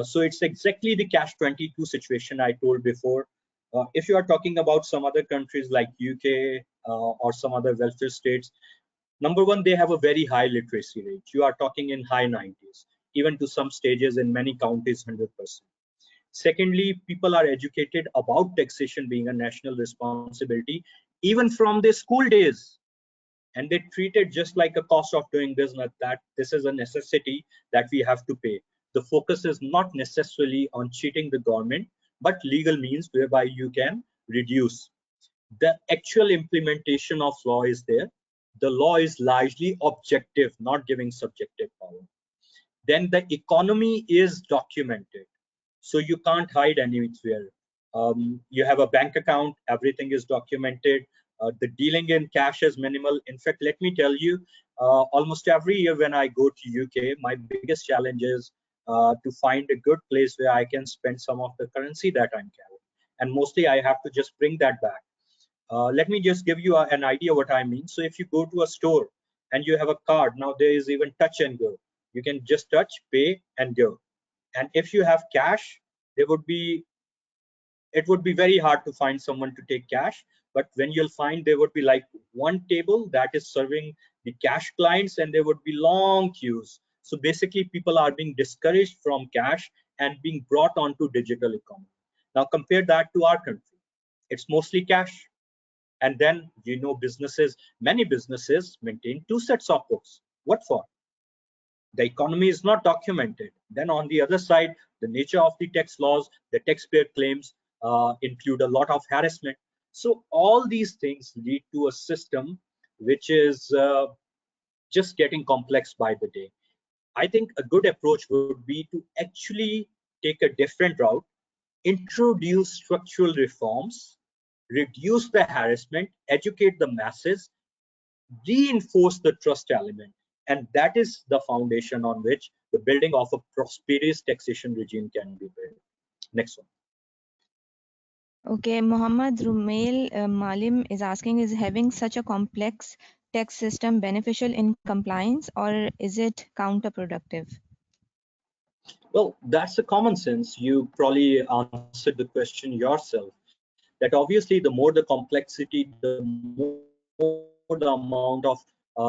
So it's exactly the catch 22 situation I told before. If you are talking about some other countries like UK or some other welfare states, number one, they have a very high literacy rate. You are talking in high 90s, even to some stages in many counties 100%. Secondly, people are educated about taxation being a national responsibility, even from their school days, and they treat it just like a cost of doing business, that this is a necessity that we have to pay. The focus is not necessarily on cheating the government, but legal means whereby you can reduce. The actual implementation of law is there. The law is largely objective, not giving subjective power. Then the economy is documented, so you can't hide anywhere. You have a bank account, everything is documented. The dealing in cash is minimal. In fact, let me tell you, almost every year when I go to UK, my biggest challenge is to find a good place where I can spend some of the currency that I'm carrying, and mostly I have to just bring that back. Let me just give you an idea what I mean. So if you go to a store and you have a card, now there is even touch and go. You can just touch, pay, and go. And if you have cash, there would be it would be very hard to find someone to take cash. But when you'll find, there would be like one table that is serving the cash clients, and there would be long queues. So basically, people are being discouraged from cash and being brought onto digital economy. Now compare that to our country. It's mostly cash. And then, businesses, many businesses maintain two sets of books. What for? The economy is not documented. Then on the other side, the nature of the tax laws, the taxpayer claims include a lot of harassment. So all these things lead to a system which is just getting complex by the day. I think a good approach would be to actually take a different route, introduce structural reforms, reduce the harassment, educate the masses, reinforce the trust element. And that is the foundation on which the building of a prosperous taxation regime can be built. Next one. Okay, Mohammad Rumail Malim is asking, is having such a complex tax system beneficial in compliance, or is it counterproductive? Well, that's a common sense. You probably answered the question yourself. That obviously, the more the complexity, the more the amount of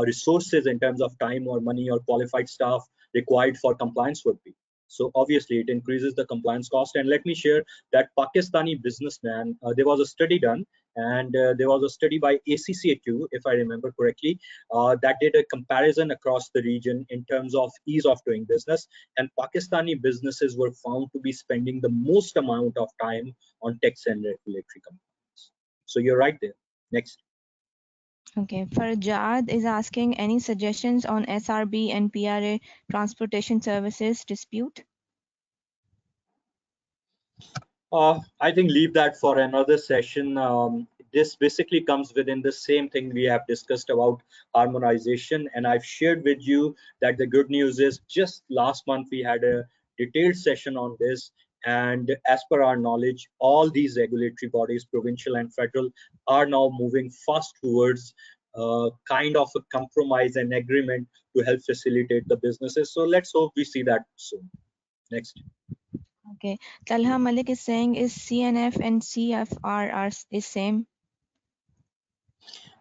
resources in terms of time or money or qualified staff required for compliance would be. So obviously it increases the compliance cost. And let me share that Pakistani businessman, there was a study done, and there was a study by ACCA too, if I remember correctly, that did a comparison across the region in terms of ease of doing business. And Pakistani businesses were found to be spending the most amount of time on tax and regulatory compliance. So you're right there. Next. Okay, Farjad is asking any suggestions on SRB and PRA transportation services dispute? I think leave that for another session. This basically comes within the same thing we have discussed about harmonization, and I've shared with you that the good news is just last month we had a detailed session on this, and as per our knowledge, all these regulatory bodies, provincial and federal, are now moving fast towards kind of a compromise and agreement to help facilitate the businesses. So let's hope we see that soon. Next. Okay, Talha Malik is saying is CNF and CFR is same?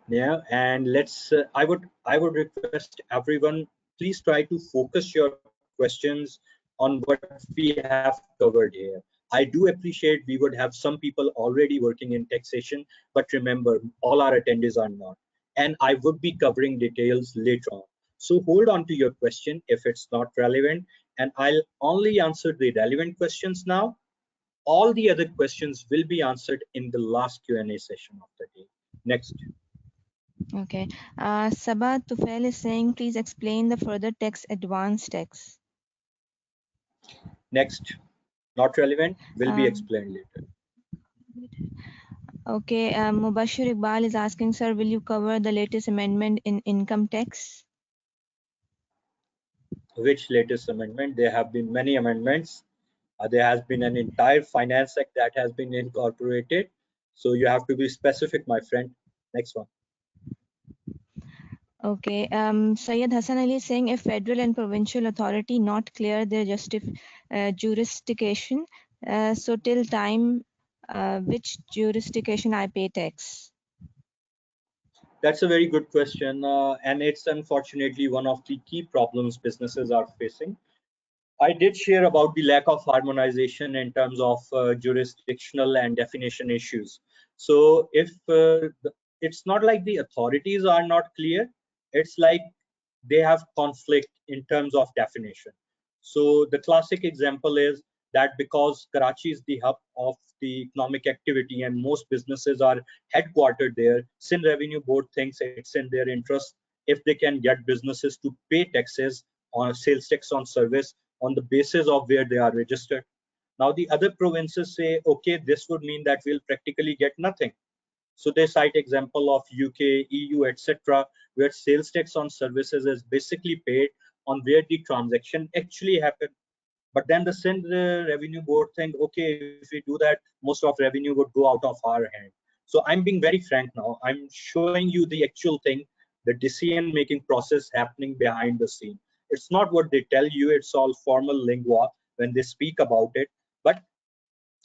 Yeah, and let's I would request everyone, please try to focus your questions on what we have covered here. I do appreciate we would have some people already working in taxation, but remember, all our attendees are not, and I would be covering details later on. So hold on to your question if it's not relevant, and I'll only answer the relevant questions now. All the other questions will be answered in the last Q&A session of the day. Next. Okay, Sabah Tufail is saying please explain the further tax advance tax. Next. Not relevant, will be Um, explained later. okay, Mubashir Iqbal is asking, sir, will you cover the latest amendment in income tax? Which latest amendment? There have been many amendments. There has been an entire finance act that has been incorporated. So you have to be specific, my friend. Next one. Okay, Syed Hassan Ali is saying if federal and provincial authority not clear their jurisdiction, so till time which jurisdiction I pay tax? That's a very good question. And it's unfortunately one of the key problems businesses are facing. I did share about the lack of harmonization in terms of jurisdictional and definition issues. So if it's not like the authorities are not clear, it's like they have conflict in terms of definition. So the classic example is that because Karachi is the hub of the economic activity and most businesses are headquartered there, Sindh Revenue Board thinks it's in their interest if they can get businesses to pay taxes on sales tax on service on the basis of where they are registered. Now the other provinces say, okay, this would mean that we'll practically get nothing. So they cite example of UK, EU, etc., where sales tax on services is basically paid on where the transaction actually happened. But then the Sindh Revenue Board think, okay, if we do that, most of revenue would go out of our hand. So I'm being very frank now. I'm showing you the actual thing, the decision-making process happening behind the scene. It's not what they tell you. It's all formal lingua when they speak about it. But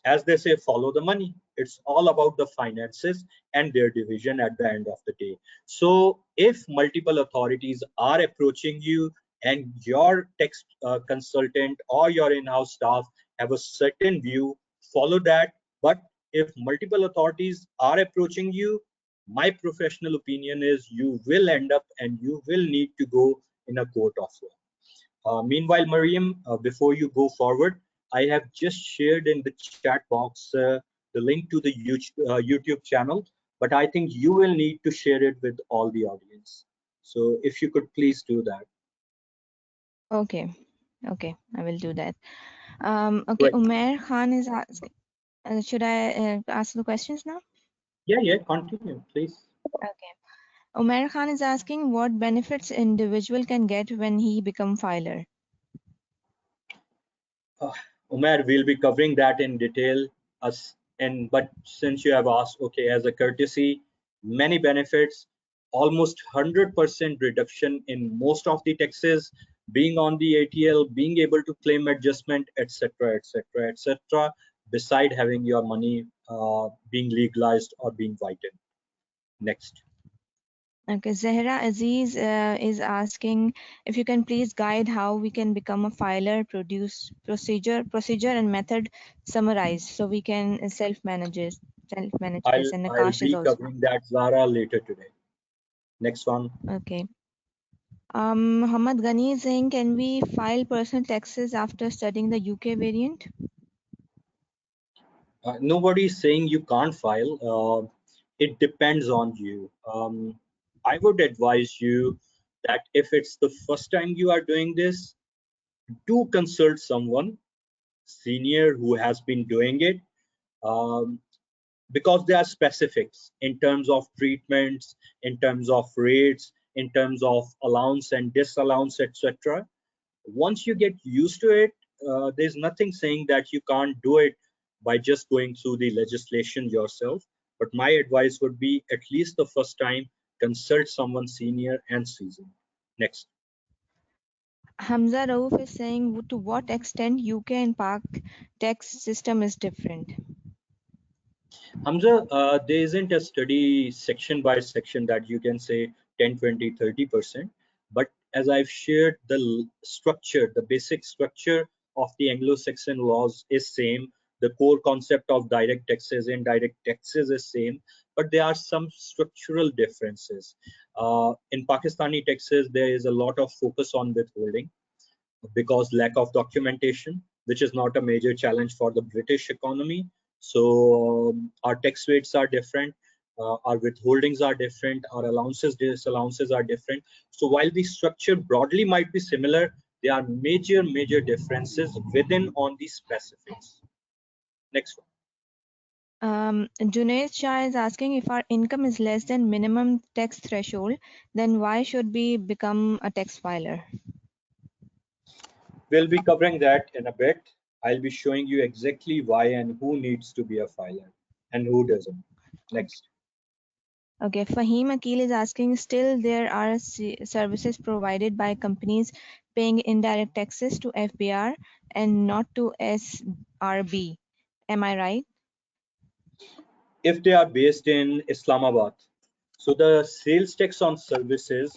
as they say, follow the money. It's all about the finances and their division at the end of the day. So if multiple authorities are approaching you and your tax consultant or your in-house staff have a certain view, follow that. But if multiple authorities are approaching you, my professional opinion is you will end up and you will need to go in a court of law. Meanwhile, Mariam, before you go forward, I have just shared in the chat box the link to the YouTube channel, but I think you will need to share it with all the audience. So if you could please do that. Okay, okay, I will do that. Okay, Great. Umair Khan is asking, should I ask the questions now? Yeah, continue, please. Okay. Umair Khan is asking what benefits individual can get when he become filer. Uh, Umair, we'll be covering that in detail. But since you have asked, okay, as a courtesy, many benefits, almost 100% reduction in most of the taxes, being on the ATL, being able to claim adjustment, etc., etc., etc. Beside having your money being legalized or being whitened. Next. Okay, Zahra Aziz is asking if you can please guide how we can become a filer, produce procedure and method summarize so we can self-manage this, and I'll Akash is be also. covering that, Zara, later today. Next one. Okay. Muhammad Ghani is saying, can we file personal taxes after studying the UK variant? Nobody is saying you can't file. It depends on you. I would advise you that if it's the first time you are doing this, do consult someone senior who has been doing it, um, because there are specifics in terms of treatments, in terms of rates, in terms of allowance and disallowance, etc. Once you get used to it, there's nothing saying that you can't do it by just going through the legislation yourself. But my advice would be, at least the first time, consult someone senior and seasoned. Next. Hamza Rauf is saying, to what extent UK and Pak tax system is different? Hamza, there isn't a study section by section that you can say 10, 20, 30%. But as I've shared, the structure, the basic structure of the Anglo-Saxon laws is same. The core concept of direct taxes and indirect taxes is same, but there are some structural differences. In Pakistani taxes, there is a lot of focus on withholding because lack of documentation, which is not a major challenge for the British economy. So our tax rates are different, our withholdings are different, our allowances, disallowances are different. So while the structure broadly might be similar, there are major differences within on the specifics. Next one. Junaid Shah is asking, if our income is less than minimum tax threshold, then why should we become a tax filer? We'll be covering that in a bit. I'll be showing you exactly why and who needs to be a filer and who doesn't. Next. Okay, Fahim Akil is asking, still there are services provided by companies paying indirect taxes to FBR and not to SRB. Am I right? If they are based in Islamabad. So the sales tax on services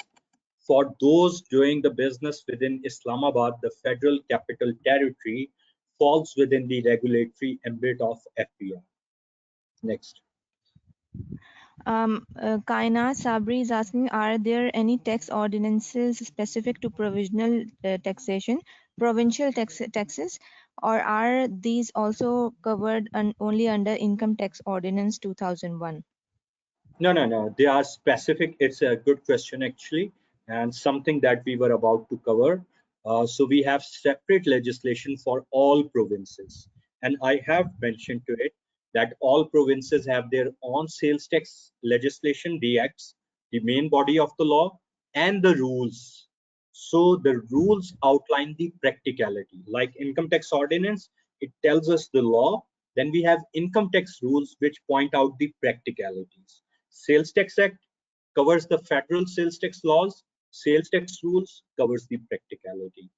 for those doing the business within Islamabad, the Federal Capital Territory, falls within the regulatory ambit of FPR. Next. Kaina Sabri is asking, are there any tax ordinances specific to provisional taxation, provincial taxes, or are these also covered only under Income Tax Ordinance 2001? No. They are specific. It's a good question, actually, and something that we were about to cover. So we have separate legislation for all provinces. And I have mentioned to it that all provinces have their own sales tax legislation, the acts, the main body of the law, and the rules. So the rules outline the practicality. Like income tax ordinance, it tells us the law. Then we have income tax rules, which point out the practicalities. Sales Tax Act covers the federal sales tax laws. Sales tax rules covers the practicality.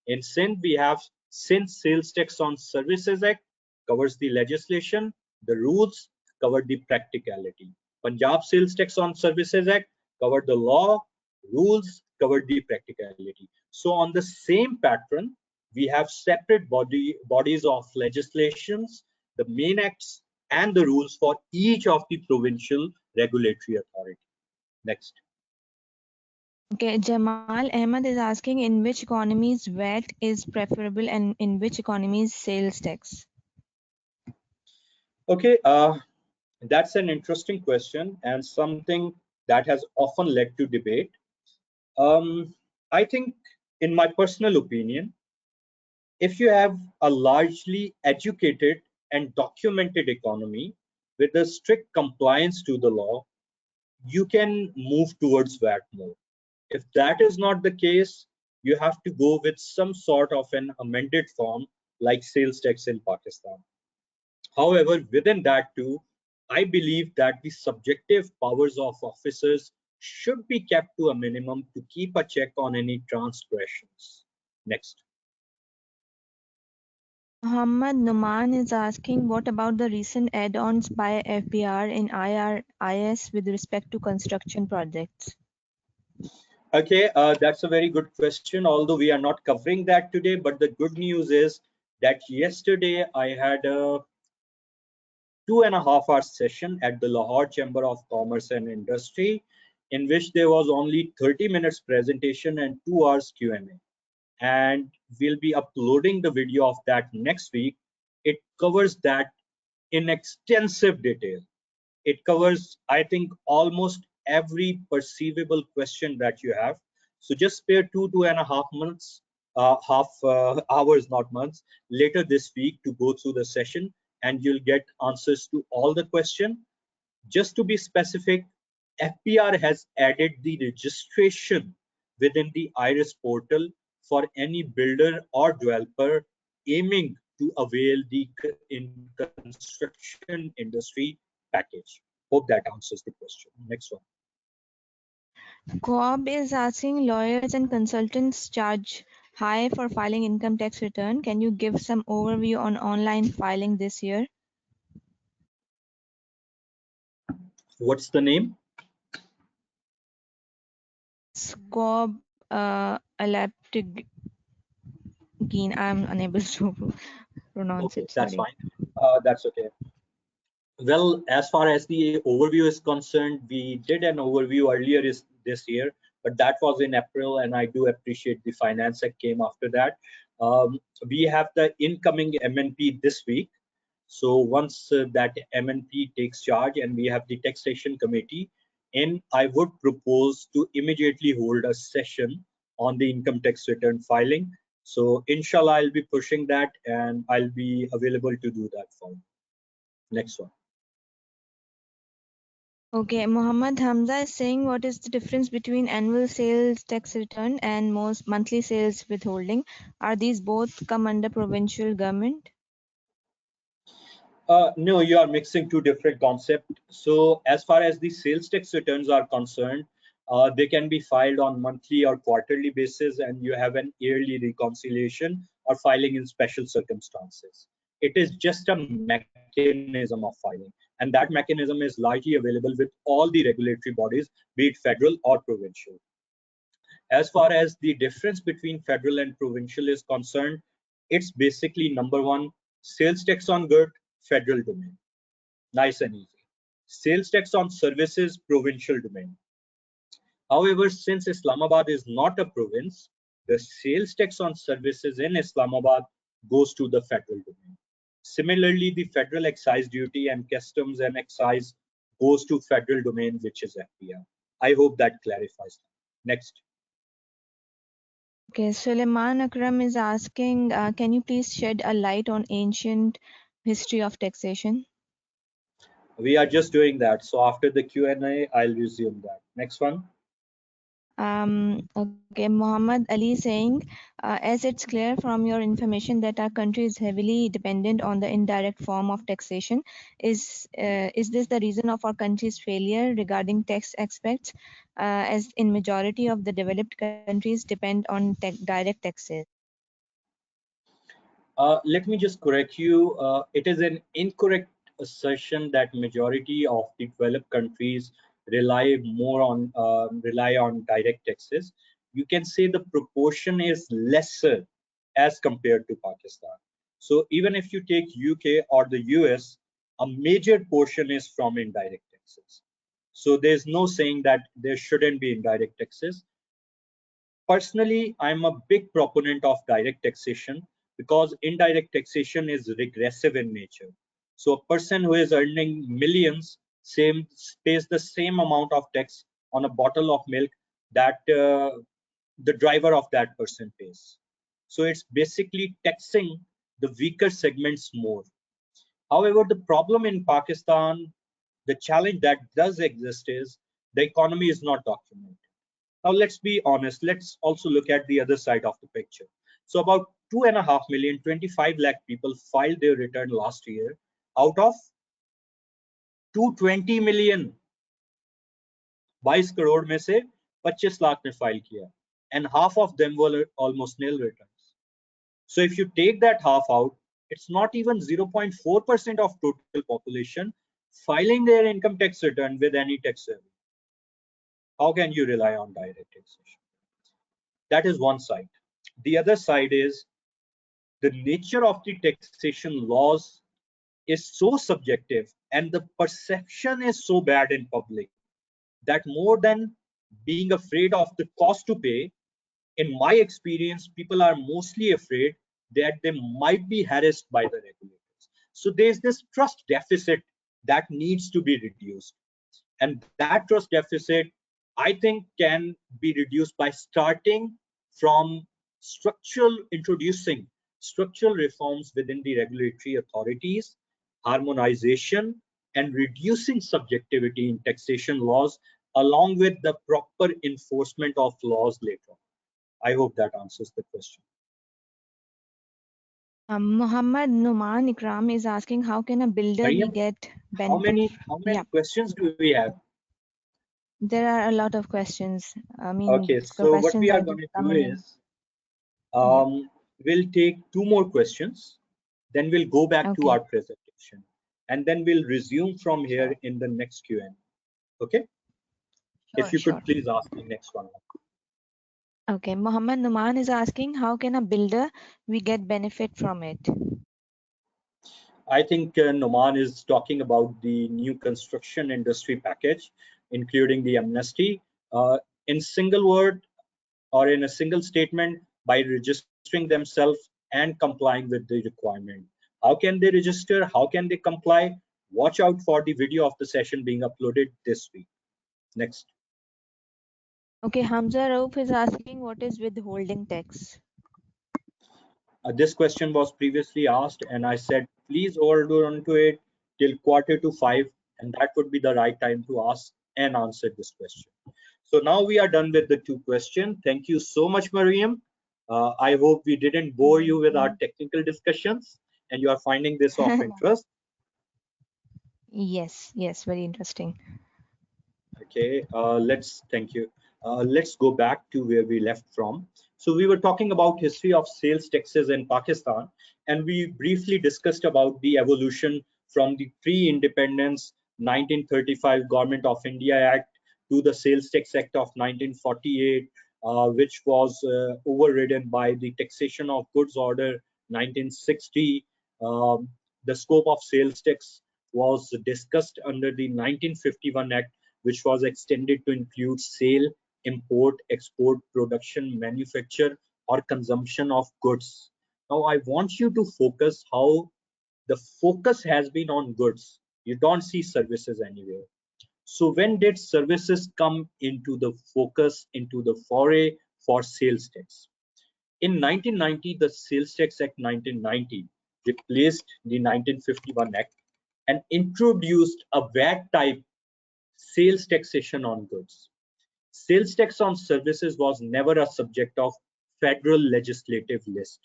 In Sindh, we have Sindh Sales Tax on Services Act covers the legislation. The rules cover the practicality. Punjab Sales Tax on Services Act covered the law. Rules covered the practicality. So on the same pattern, we have separate bodies of legislations, the main acts, and the rules for each of the provincial regulatory authority. Next. Okay, Jamal Ahmed is asking, in which economies VAT is preferable and in which economies sales tax? Okay, that's an interesting question and something that has often led to debate. I think, in my personal opinion, if you have a largely educated and documented economy with a strict compliance to the law, you can move towards VAT more. If that is not the case, you have to go with some sort of an amended form like sales tax in Pakistan. However, within that too, I believe that the subjective powers of officers should be kept to a minimum to keep a check on any transgressions. Next. Muhammad Numan is asking, what about the recent add-ons by FBR in IRIS with respect to construction projects? Okay, that's a very good question, although we are not covering that today. But the good news is that yesterday I had a 2.5 hour session at the Lahore Chamber of Commerce and Industry, in which there was only 30 minutes presentation and 2 hours Q&A. And we'll be uploading the video of that next week. It covers that in extensive detail. It covers, I think, almost every perceivable question that you have. So just spare 2.5 months, half hours, not months, later this week to go through the session, and you'll get answers to all the question. Just to be specific, FPR has added the registration within the IRIS portal for any builder or developer aiming to avail the in construction industry package. Hope that answers the question. Next one. Cobb is asking, lawyers and consultants charge high for filing income tax return. Can you give some overview on online filing this year? What's the name? Cobb Alaptigine. I'm unable to pronounce Okay, it. that's Sorry. fine. That's okay. Well, as far as the overview is concerned, we did an overview earlier this year, but that was in April, and I do appreciate the Finance Act came after that. We have the incoming MNP this week. So once that MNP takes charge and we have the taxation committee in, I would propose to immediately hold a session on the income tax return filing. So inshallah, I'll be pushing that and I'll be available to do that for you. Next one. Okay, Muhammad Hamza is saying, what is the difference between annual sales tax return and most monthly sales withholding? Are these both come under provincial government? No, you are mixing two different concepts. So as far as the sales tax returns are concerned, they can be filed on monthly or quarterly basis, and you have an yearly reconciliation or filing in special circumstances. It is just a mechanism of filing, and that mechanism is largely available with all the regulatory bodies, be it federal or provincial. As far as the difference between federal and provincial is concerned, it's basically number one, sales tax on good, federal domain. Nice and easy. Sales tax on services, provincial domain. However, since Islamabad is not a province, the sales tax on services in Islamabad goes to the federal domain. Similarly, the federal excise duty and customs and excise goes to federal domain, which is FPR. I hope that clarifies. Next. Okay, Suleiman Akram is asking, can you please shed a light on ancient history of taxation? We are just doing that. So after the Q&A, I'll resume that. Next one. Okay, Muhammad Ali saying, as it's clear from your information that our country is heavily dependent on the indirect form of taxation, is this the reason of our country's failure regarding tax aspects, as in majority of the developed countries depend on direct taxes? Let me just correct you. It is an incorrect assertion that majority of the developed countries rely on direct taxes. You can say the proportion is lesser as compared to Pakistan. So even if you take UK or the US, a major portion is from indirect taxes. So there's no saying that there shouldn't be indirect taxes. Personally, I'm a big proponent of direct taxation because indirect taxation is regressive in nature. So a person who is earning millions pays the same amount of tax on a bottle of milk that the driver of that person pays. So it's basically taxing the weaker segments more. However, the problem in Pakistan, the challenge that does exist is the economy is not documented. Now, let's be honest. Let's also look at the other side of the picture. So about 2.5 million, 25 lakh people filed their return last year. Out of 220 million, 22 crore में से 25 लाख ने file किया, and half of them were almost nil returns. So if you take that half out, it's not even 0.4% of total population filing their income tax return with any tax service. How can you rely on direct taxation? That is one side. The other side is the nature of the taxation laws is so subjective and the perception is so bad in public that more than being afraid of the cost to pay, in my experience, people are mostly afraid that they might be harassed by the regulators. So there's this trust deficit that needs to be reduced. And that trust deficit, I think, can be reduced by starting from introducing structural reforms within the regulatory authorities, harmonization, and reducing subjectivity in taxation laws, along with the proper enforcement of laws later on. I hope that answers the question. Muhammad Numan Ikram is asking, how can a builder we Mariam, get how benefit? many Yeah, questions do we have? there are a lot of questions. I mean, Okay, so what questions we are are just going to do coming in. is Yeah. we'll take two more questions, then we'll go back to Okay. our presentation, and then we'll resume from here Sure. in the next Q&A. Okay, if Sure. you Sure. could please ask the next one. Okay. Muhammad Numan is asking, how can a builder we get benefit from it? I think Noman is talking about the new construction industry package, including the amnesty. In single word, or in a single statement, by registering themselves and complying with the requirement. How can they register? How can they comply? Watch out for the video of the session being uploaded this week. Next. Okay. Hamza Rauf is asking, what is withholding tax? This question was previously asked, and I said, please hold on to it till 4:45, and that would be the right time to ask and answer this question. So now we are done with the two questions. Thank you so much, Mariam. I hope we didn't bore you with our technical discussions and you are finding this of interest. Yes. Yes. Very interesting. Okay, thank you. Let's go back to where we left from. So we were talking about history of sales taxes in Pakistan, and we briefly discussed about the evolution from the pre-independence 1935 Government of India Act to the Sales Tax Act of 1948, which was overridden by the Taxation of Goods Order 1960. Um, the scope of sales tax was discussed under the 1951 Act, which was extended to include sale, import, export, production, manufacture, or consumption of goods. Now, I want you to focus how the focus has been on goods. You don't see services anywhere. So when did services come into the focus, into the foray for sales tax? In 1990, the Sales Tax Act 1990 replaced the 1951 Act and introduced a VAT type sales taxation on goods. Sales tax on services was never a subject of federal legislative list,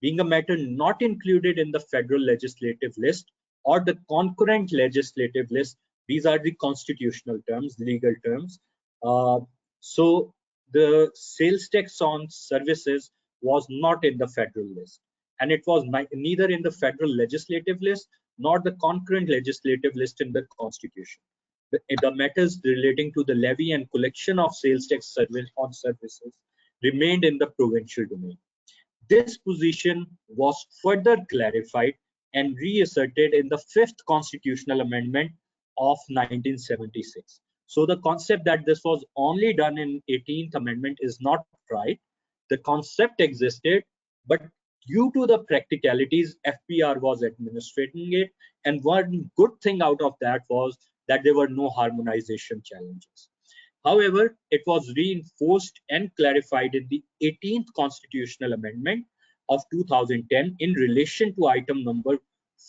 being a matter not included in the federal legislative list or the concurrent legislative list. These are the constitutional terms, legal terms. Uh, so the sales tax on services was not in the federal list, and it was neither in the federal legislative list nor the concurrent legislative list in the constitution. The matters relating to the levy and collection of sales tax on services remained in the provincial domain. This position was further clarified and reasserted in the fifth constitutional amendment of 1976. So the concept that this was only done in 18th amendment is not right. The concept existed, but due to the practicalities, FPR was administrating it. And one good thing out of that was that there were no harmonization challenges. However, it was reinforced and clarified in the 18th Constitutional Amendment of 2010 in relation to item number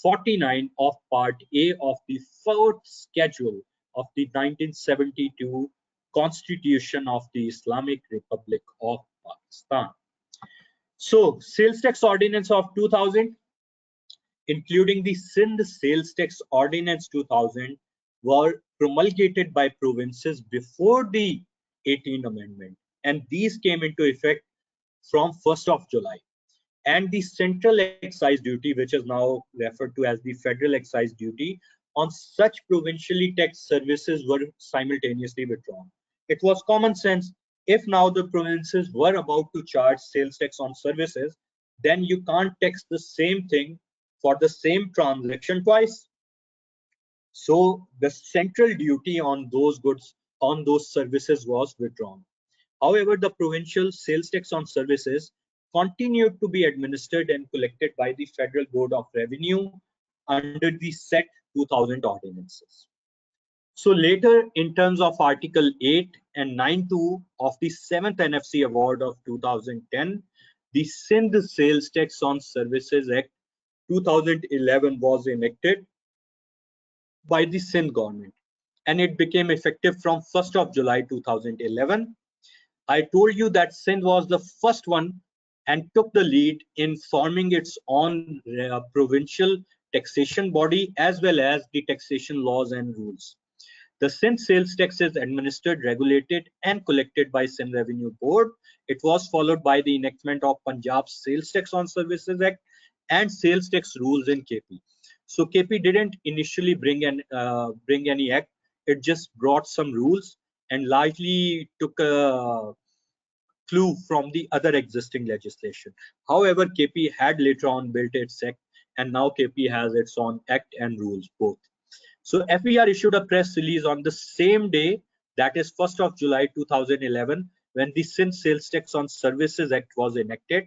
49 of Part A of the fourth schedule of the 1972 Constitution of the Islamic Republic of Pakistan. So, Sales Tax Ordinance of 2000, including the Sindh Sales Tax Ordinance 2000, were promulgated by provinces before the 18th Amendment, and these came into effect from 1st of July. And the central excise duty, which is now referred to as the federal excise duty, on such provincially taxed services were simultaneously withdrawn. It was common sense. If now the provinces were about to charge sales tax on services, then you can't tax the same thing for the same transaction twice. So the central duty on those goods, on those services was withdrawn. However, the provincial sales tax on services continued to be administered and collected by the Federal Board of Revenue under the set 2000 ordinances. So later, in terms of Article 8 and 9.2 of the 7th NFC Award of 2010, the Sindh Sales Tax on Services Act 2011 was enacted by the Sindh government, and it became effective from 1st of July 2011. I told you that Sindh was the first one and took the lead in forming its own provincial taxation body as well as the taxation laws and rules. The Sindh sales tax is administered, regulated and collected by Sindh Revenue Board. It was followed by the enactment of Punjab Sales Tax on Services Act and sales tax rules in KP. So KP didn't initially bring any act. It just brought some rules and largely took a clue from the other existing legislation. However, KP had later on built its act, and now KP has its own act and rules both. So FBR issued a press release on the same day, that is 1st of July 2011, when the Sindh Sales Tax on Services Act was enacted,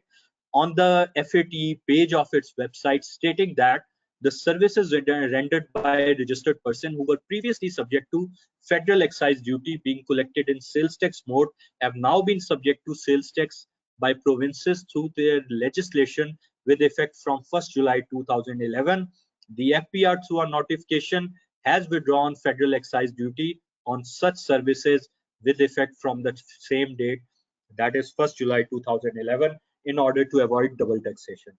on the FAT page of its website, stating that the services rendered by a registered person who were previously subject to federal excise duty being collected in sales tax mode have now been subject to sales tax by provinces through their legislation with effect from 1st July 2011. The FPR, through a notification, has withdrawn federal excise duty on such services with effect from the same date, that is 1st July 2011, in order to avoid double taxation.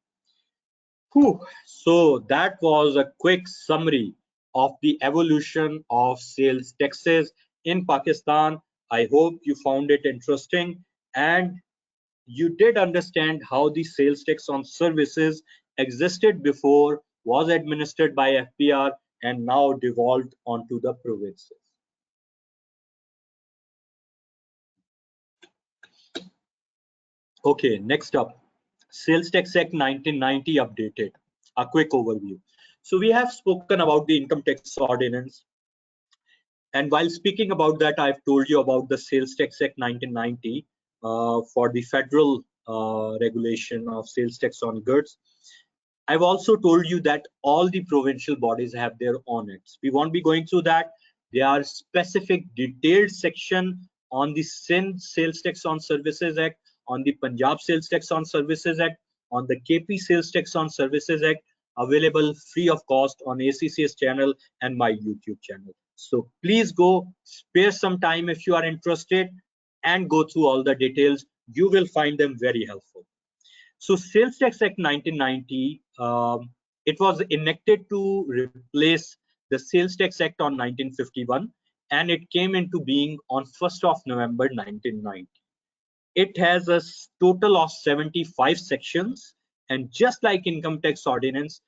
Whew. So that was a quick summary of the evolution of sales taxes in Pakistan. I hope you found it interesting and you did understand how the sales tax on services existed before, was administered by FPR, and now devolved onto the provinces. Okay, next up, Sales Tax Act 1990 updated. A quick overview. So we have spoken about the income tax ordinance, and while speaking about that, I've told you about the Sales Tax Act 1990 for the federal regulation of sales tax on goods. I've also told you that all the provincial bodies have their own acts. We won't be going through that. There are specific detailed section on the Sindh Sales Tax on Services Act, on the Punjab Sales Tax on Services Act, on the KP Sales Tax on Services Act, available free of cost on ACCS channel and my YouTube channel. So please go, spare some time if you are interested and go through all the details. You will find them very helpful. So Sales Tax Act 1990, it was enacted to replace the Sales Tax Act on 1951, and it came into being on 1st of November 1990. It has a total of 75 sections, and just like income tax ordinance,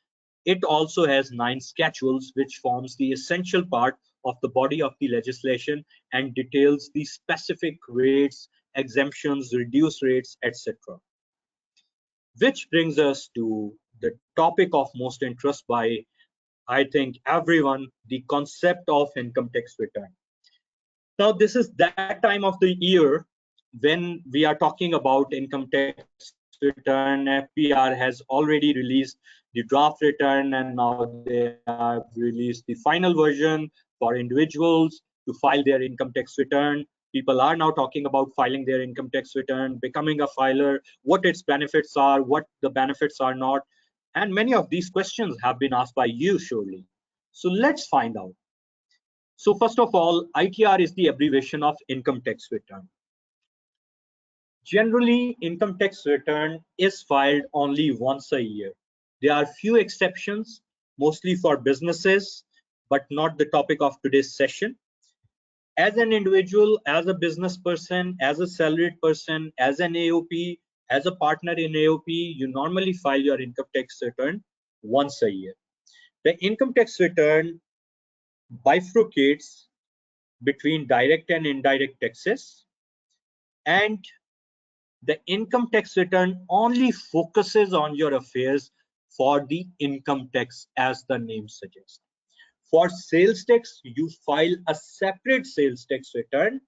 it also has 9 schedules, which forms the essential part of the body of the legislation and details the specific rates, exemptions, reduced rates, etc. Which brings us to the topic of most interest by, I think, everyone, the concept of income tax return. Now, this is that time of the year when we are talking about income tax return. FPR has already released the draft return, and now they have released the final version for individuals to file their income tax return. People are now talking about filing their income tax return, becoming a filer, what its benefits are, what the benefits are not. And many of these questions have been asked by you, surely. So let's find out. So first of all, ITR is the abbreviation of income tax return. Generally, income tax return is filed only once a year. There are few exceptions, mostly for businesses, but not the topic of today's session. As an individual, as a business person, as a salaried person, as an AOP, as a partner in AOP, you normally file your income tax return once a year. The income tax return bifurcates between direct and indirect taxes, and the income tax return only focuses on your affairs for the income tax, as the name suggests. For sales tax, you file a separate sales tax return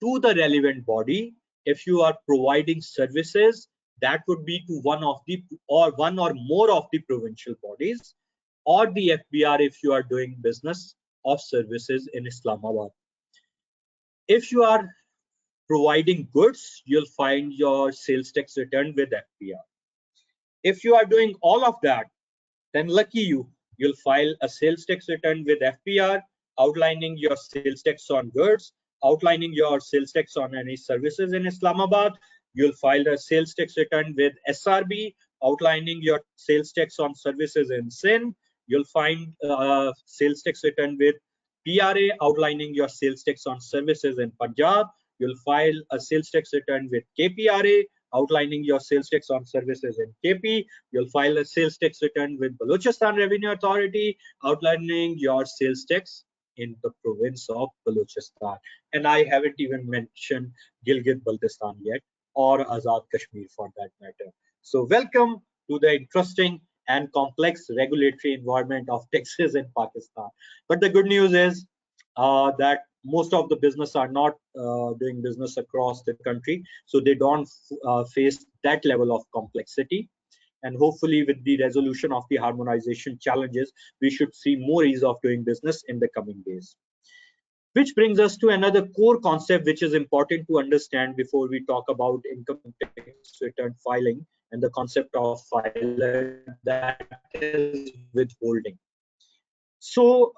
to the relevant body. If you are providing services, that would be to one or more of the provincial bodies, or the FBR if you are doing business of services in Islamabad. If you are providing goods, you'll find your sales tax return with FBR. If you are doing all of that, then lucky you, you'll file a sales tax return with FBR, outlining your sales tax on goods, outlining your sales tax on any services in Islamabad. You'll file a sales tax return with SRB, outlining your sales tax on services in Sindh. You'll find a sales tax return with PRA, outlining your sales tax on services in Punjab. You'll file a sales tax return with KPRA, outlining your sales tax on services in KP. You'll file a sales tax return with Balochistan Revenue Authority, outlining your sales tax in the province of Balochistan. And I haven't even mentioned Gilgit-Baltistan yet, or Azad Kashmir for that matter. So welcome to the interesting and complex regulatory environment of taxes in Pakistan. But the good news is that most of the business are not doing business across the country, so they don't face that level of complexity. And hopefully with the resolution of the harmonization challenges, we should see more ease of doing business in the coming days. Which brings us to another core concept which is important to understand before we talk about income tax return filing and the concept of filer, that is withholding. So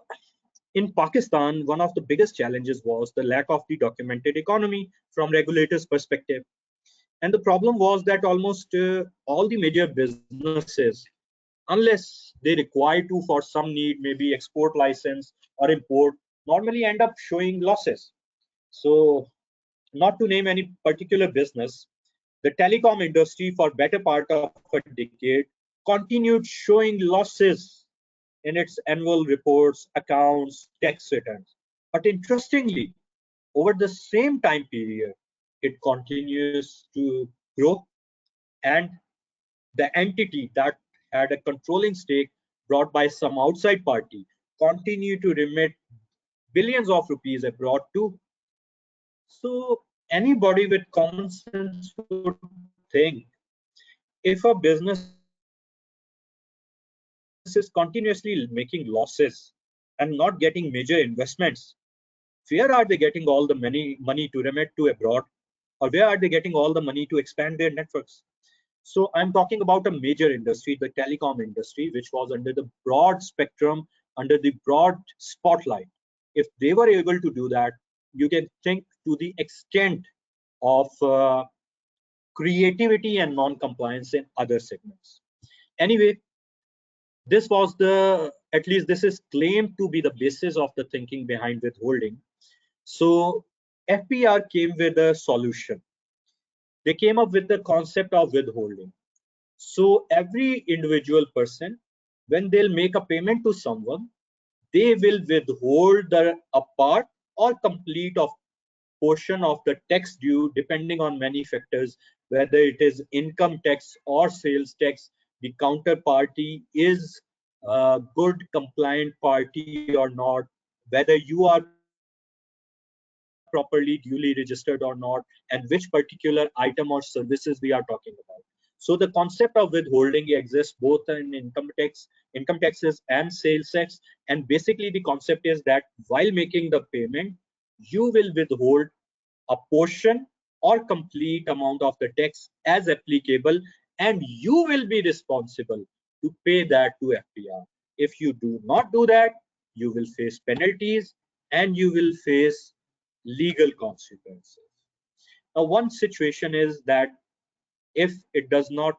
in Pakistan, one of the biggest challenges was the lack of the documented economy from regulators' perspective. And the problem was that almost all the major businesses, unless they require to for some need, maybe export license or import, normally end up showing losses. So not to name any particular business, the telecom industry for better part of a decade continued showing losses in its annual reports, accounts, tax returns. But interestingly, over the same time period, it continues to grow, and the entity that had a controlling stake brought by some outside party continue to remit billions of rupees abroad too. So anybody with common sense would think, if a business is continuously making losses and not getting major investments, where are they getting all the money to remit to abroad? Or where are they getting all the money to expand their networks? So I'm talking about a major industry, the telecom industry, which was under the broad spectrum, under the broad spotlight. If they were able to do that, you can think to the extent of creativity and non-compliance in other segments. Anyway, this was at least this is claimed to be the basis of the thinking behind withholding. So FPR came with a solution. They came up with the concept of withholding. So every individual person, when they'll make a payment to someone, they will withhold a part or complete of portion of the tax due, depending on many factors, whether it is income tax or sales tax, the counterparty is a good compliant party or not, whether you are properly duly registered or not, and which particular item or services we are talking about. So the concept of withholding exists both in income taxes and sales tax. And basically the concept is that while making the payment, you will withhold a portion or complete amount of the tax as applicable, and you will be responsible to pay that to FPR. If you do not do that, you will face penalties and you will face legal consequences. Now, one situation is that if it does not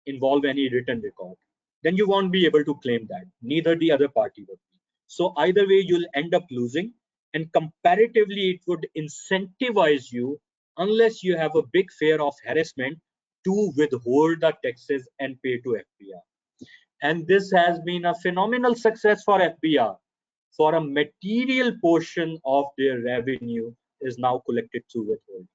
involve any written record, then you won't be able to claim that. Neither the other party would be. So either way, you'll end up losing, and comparatively, it would incentivize you, unless you have a big fear of harassment, to withhold the taxes and pay to FBR. And this has been a phenomenal success for FBR. for a material portion of their revenue is now collected through withholding.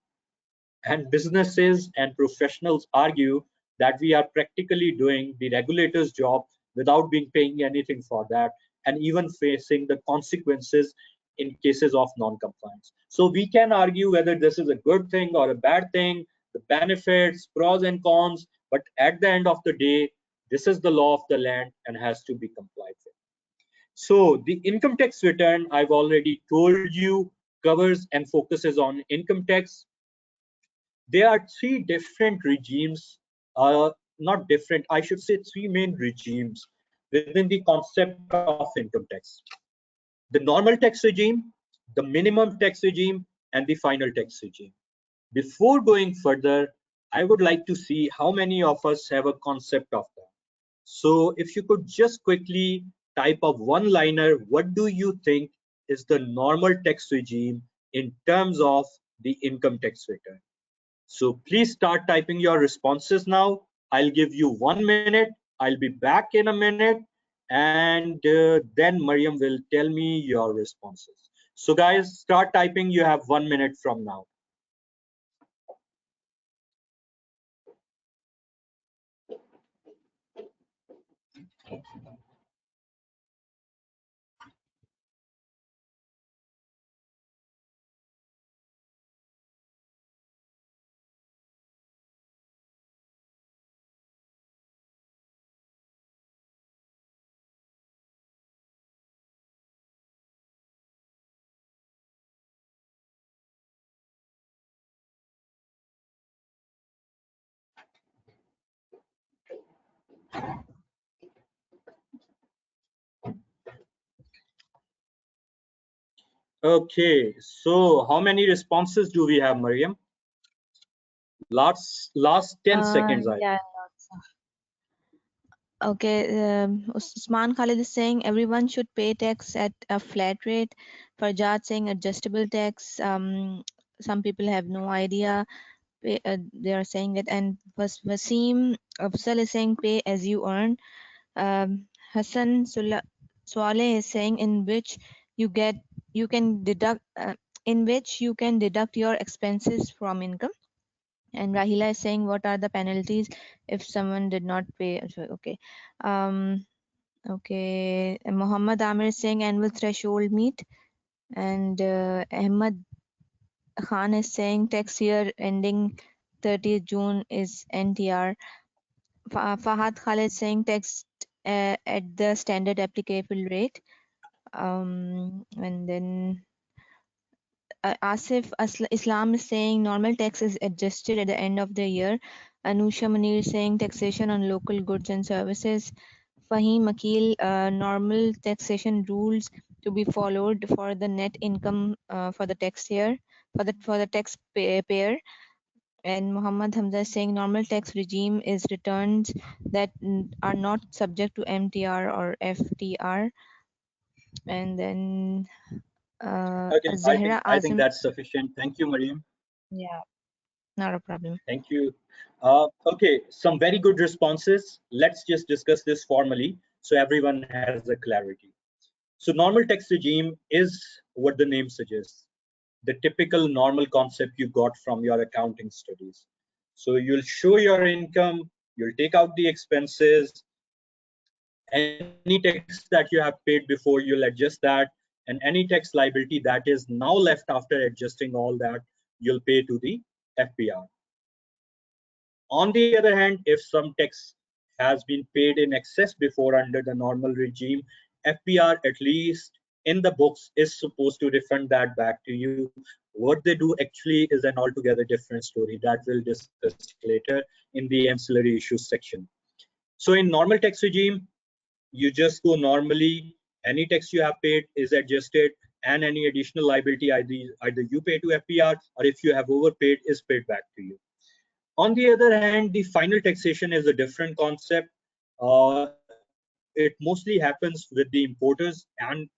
And businesses and professionals argue that we are practically doing the regulator's job without being paying anything for that, and even facing the consequences in cases of non-compliance. So we can argue whether this is a good thing or a bad thing, the benefits, pros and cons, but at the end of the day, this is the law of the land and has to be complied with. So the income tax return, I've already told you, covers and focuses on income tax. There are three different regimes, not different, I should say three main regimes within the concept of income tax. The normal tax regime, the minimum tax regime, and the final tax regime. Before going further, I would like to see how many of us have a concept of that. So if you could just quickly type a one-liner, what do you think is the normal tax regime in terms of the income tax return? So please start typing your responses now. I'll give you 1 minute. I'll be back in a minute, and then Mariam will tell me your responses. So guys, start typing. You have 1 minute from now. Okay, so how many responses do we have, Mariam? Last 10 seconds, I Yeah, lots of. Okay, Usman Khalid is saying everyone should pay tax at a flat rate. Farjad saying adjustable tax. Some people have no idea. They are saying it. And Wasim Afzal is saying pay as you earn. Hassan Swaleh is saying you can deduct in which you can deduct your expenses from income. And Rahila is saying, what are the penalties if someone did not pay? Okay. Okay. And Muhammad Amir is saying annual threshold meet. And Ahmad Khan is saying tax year ending 30th June is NTR. Fahad Khalid saying tax at the standard applicable rate. And then Asif Islam is saying normal tax is adjusted at the end of the year. Anusha Munir is saying taxation on local goods and services. Fahim Akil, normal taxation rules to be followed for the net income for the tax year, for the tax payer. And Muhammad Hamza is saying normal tax regime is returns that are not subject to MTR or FTR. And then Okay, Zahra I think Azim, that's sufficient. Thank you, Mariam. yeah, not a problem. Thank you. Okay, some very good responses. Let's just discuss this formally so everyone has a clarity. So normal tax regime is what the name suggests, the typical normal concept you got from your accounting studies. So you'll show your income, you'll take out the expenses, any tax that you have paid before, you'll adjust that, and any tax liability that is now left after adjusting all that, you'll pay to the FPR. On the other hand, if some tax has been paid in excess before under the normal regime, FPR, at least in the books, is supposed to refund that back to you. What they do actually is an altogether different story that we'll discuss later in the ancillary issues section. So in normal tax regime, you just go normally, any tax you have paid is adjusted, and any additional liability either you pay to FPR, or if you have overpaid, is paid back to you. On the other hand, the final taxation is a different concept. It mostly happens with the importers, and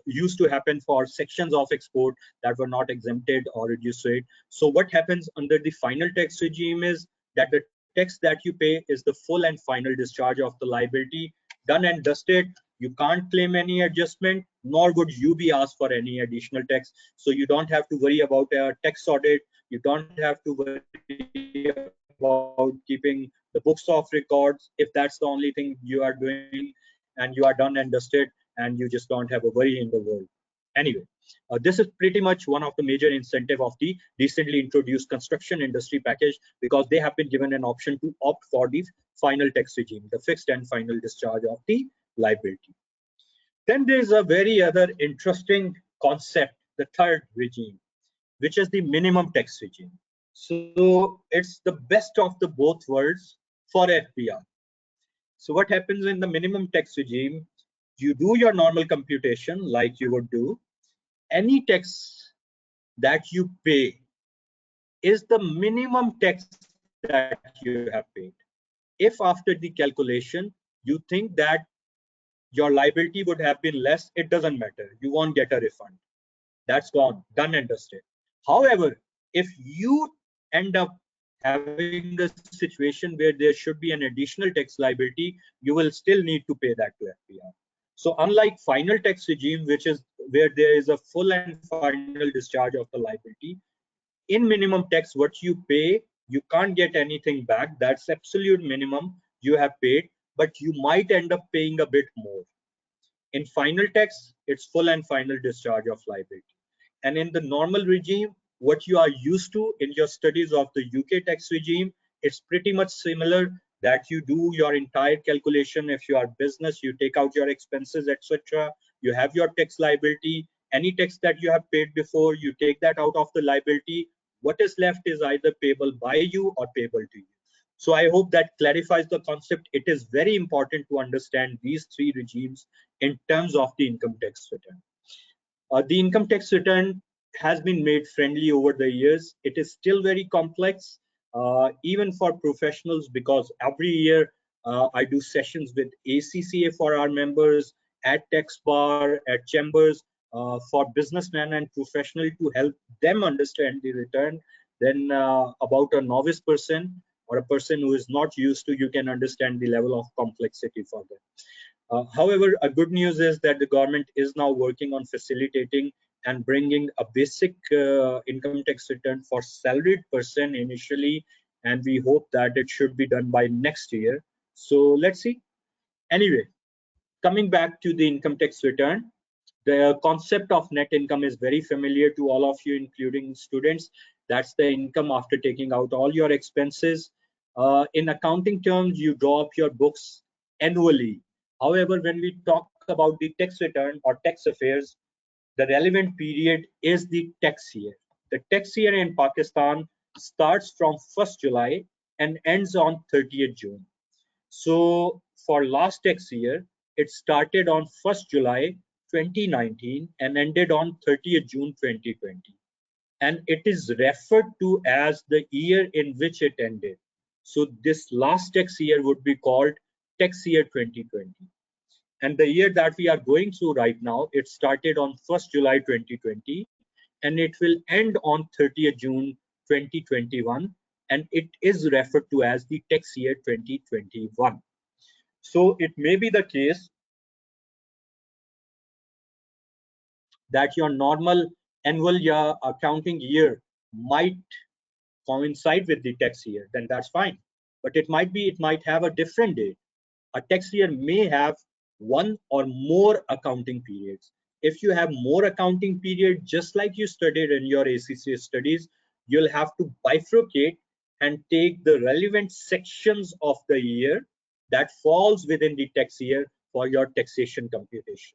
used to happen for sections of export that were not exempted or reduced rate. So what happens under the final tax regime is that the tax that you pay is the full and final discharge of the liability, done and dusted. You can't claim any adjustment, nor would you be asked for any additional tax. So you don't have to worry about a tax audit. You don't have to worry about keeping the books of records if that's the only thing you are doing and you are done and dusted and you just don't have a worry in the world. Anyway, this is pretty much one of the major incentive of the recently introduced construction industry package, because they have been given an option to opt for the final tax regime, the fixed and final discharge of the liability. Then there is a very other interesting concept, the third regime, which is the minimum tax regime. So it's the best of the both worlds for FBR. So what happens in the minimum tax regime? You do your normal computation like you would do. Any tax that you pay is the minimum tax that you have paid. If after the calculation you think that your liability would have been less, it doesn't matter. You won't get a refund. That's gone, done and dusted. However, if you end up having a situation where there should be an additional tax liability, you will still need to pay that to FPR. So unlike final tax regime, which is where there is a full and final discharge of the liability, in minimum tax, what you pay, you can't get anything back. That's absolute minimum you have paid, but you might end up paying a bit more. In final tax, it's full and final discharge of liability. And in the normal regime, what you are used to in your studies of the UK tax regime, it's pretty much similar, that you do your entire calculation. If you are business, you take out your expenses, etc. You have your tax liability. Any tax that you have paid before, you take that out of the liability. What is left is either payable by you or payable to you. So I hope that clarifies the concept. It is very important to understand these three regimes in terms of the income tax return. The income tax return has been made friendly over the years. It is still very complex, even for professionals, because every year I do sessions with ACCA for our members, at Tax Bar, at Chambers, for businessmen and professionals, to help them understand the return. Then about a novice person or a person who is not used to, you can understand the level of complexity for them. However, a good news is that the government is now working on facilitating and bringing a basic income tax return for salaried person initially, and we hope that it should be done by next year. So let's see. Anyway, coming back to the income tax return, the concept of net income is very familiar to all of you, including students. That's the income after taking out all your expenses. In accounting terms, you draw up your books annually. However, when we talk about the tax return or tax affairs, the relevant period is the tax year. The tax year in Pakistan starts from 1st July and ends on 30th June. So for last tax year, it started on 1st July 2019 and ended on 30th June 2020. And it is referred to as the year in which it ended. So this last tax year would be called tax year 2020. And the year that we are going through right now, it started on 1st July 2020 and it will end on 30th June 2021. And it is referred to as the tax year 2021. So it may be the case that your normal annual year accounting year might coincide with the tax year, then that's fine. But it might have a different date. A tax year may have one or more accounting periods. If you have more accounting period, just like you studied in your ACCA studies, you'll have to bifurcate and take the relevant sections of the year that falls within the tax year for your taxation computation.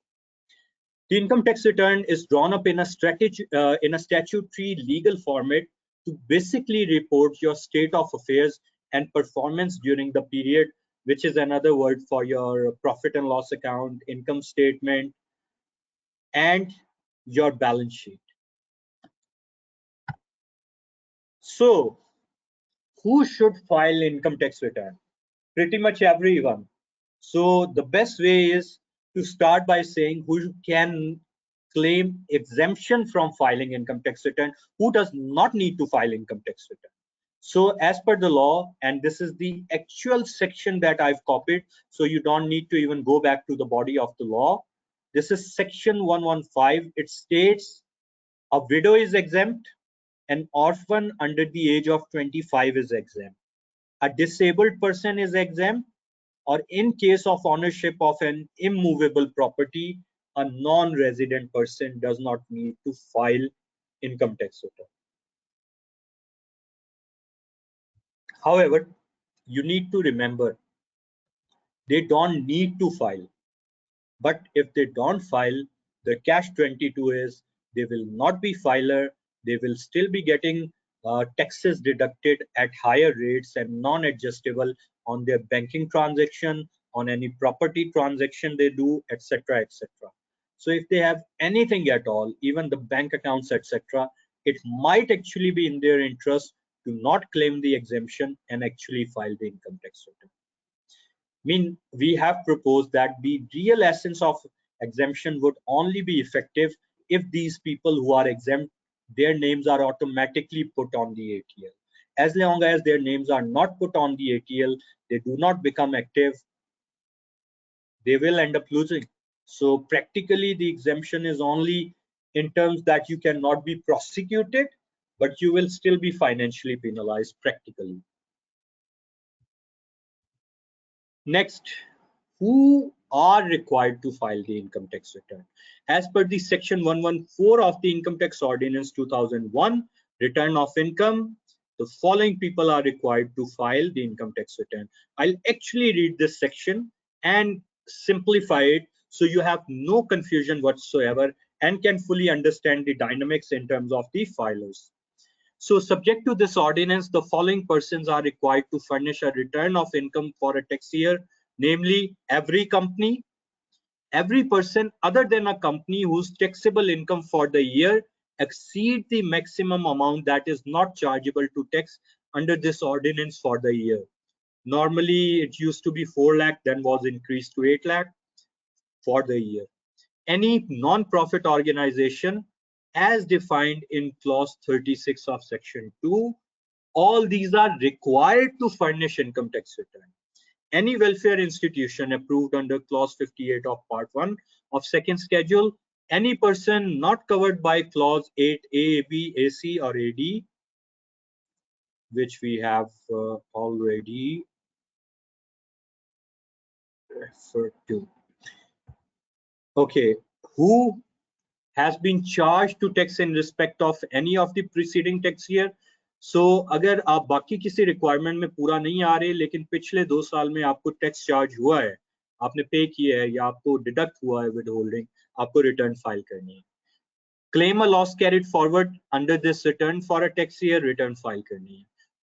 The income tax return is drawn up in a statutory legal format to basically report your state of affairs and performance during the period, which is another word for your profit and loss account, income statement, and your balance sheet. So, who should file income tax return? Pretty much everyone. So the best way is to start by saying who can claim exemption from filing income tax return, who does not need to file income tax return. So as per the law, and this is the actual section that I've copied, so you don't need to even go back to the body of the law. This is section 115. It states a widow is exempt, an orphan under the age of 25 is exempt, a disabled person is exempt, or in case of ownership of an immovable property, a non-resident person does not need to file income tax return. However, you need to remember they don't need to file. But if they don't file, the catch 22 is they will not be filer. They will still be getting taxes deducted at higher rates and non-adjustable on their banking transaction, on any property transaction they do, etc., etc. So if they have anything at all, even the bank accounts, etc., it might actually be in their interest to not claim the exemption and actually file the income tax return. Mean we have proposed that the real essence of exemption would only be effective if these people who are exempt, their names are automatically put on the ATL. As long as their names are not put on the ATL, they do not become active, they will end up losing. So practically the exemption is only in terms that you cannot be prosecuted, but you will still be financially penalized practically. Next, who are required to file the income tax return? As per the section 114 of the Income Tax Ordinance 2001, return of income, the following people are required to file the income tax return. I'll actually read this section and simplify it so you have no confusion whatsoever and can fully understand the dynamics in terms of the filers. So subject to this ordinance, the following persons are required to furnish a return of income for a tax year, namely every company, every person other than a company whose taxable income for the year exceed the maximum amount that is not chargeable to tax under this ordinance for the year. Normally it used to be 4 lakh, then was increased to 8 lakh for the year. Any non-profit organization as defined in clause 36 of section 2, all these are required to furnish income tax return. Any welfare institution approved under clause 58 of part 1 of second schedule, any person not covered by clause 8a, b, ac or ad, which we have already referred to. Okay, who has been charged to tax in respect of any of the preceding tax year. So अगर आप बाकी किसी requirement में पूरा नहीं आ रहे लेकिन पिछले 2 साल में आपको टैक्स चार्ज हुआ है, आपने पे किया है या आपको डिडक्ट हुआ है विद होल्डिंग, आपको रिटर्न फाइल करनी है. Claim a loss carried forward under this return for a tax year, return file करनी है.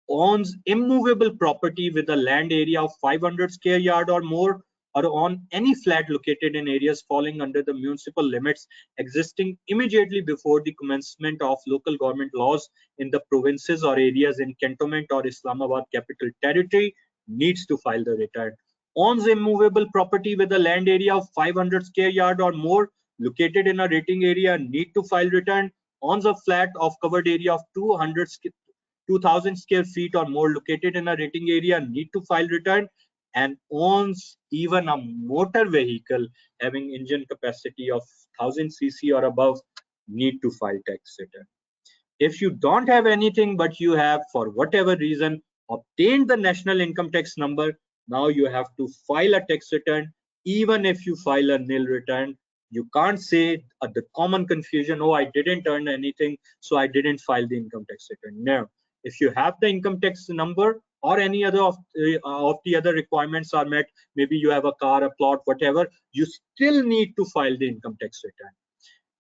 Owns immovable property with a land area of 500 square yard or more, or on any flat located in areas falling under the municipal limits existing immediately before the commencement of local government laws in the provinces or areas in Cantonment or Islamabad Capital Territory, needs to file the return. Owns immovable property with a land area of 500 square yard or more located in a rating area, need to file return. Owns a flat of covered area of 2,000 square feet or more located in a rating area, need to file return. And owns even a motor vehicle having engine capacity of 1000 cc or above, need to file tax return. If you don't have anything but you have for whatever reason obtained the national income tax number, now you have to file a tax return. Even if you file a nil return, you can't say the common confusion, oh, I didn't earn anything, so I didn't file the income tax return. No, if you have the income tax number or any other of the other requirements are met, maybe you have a car, a plot, whatever, you still need to file the income tax return.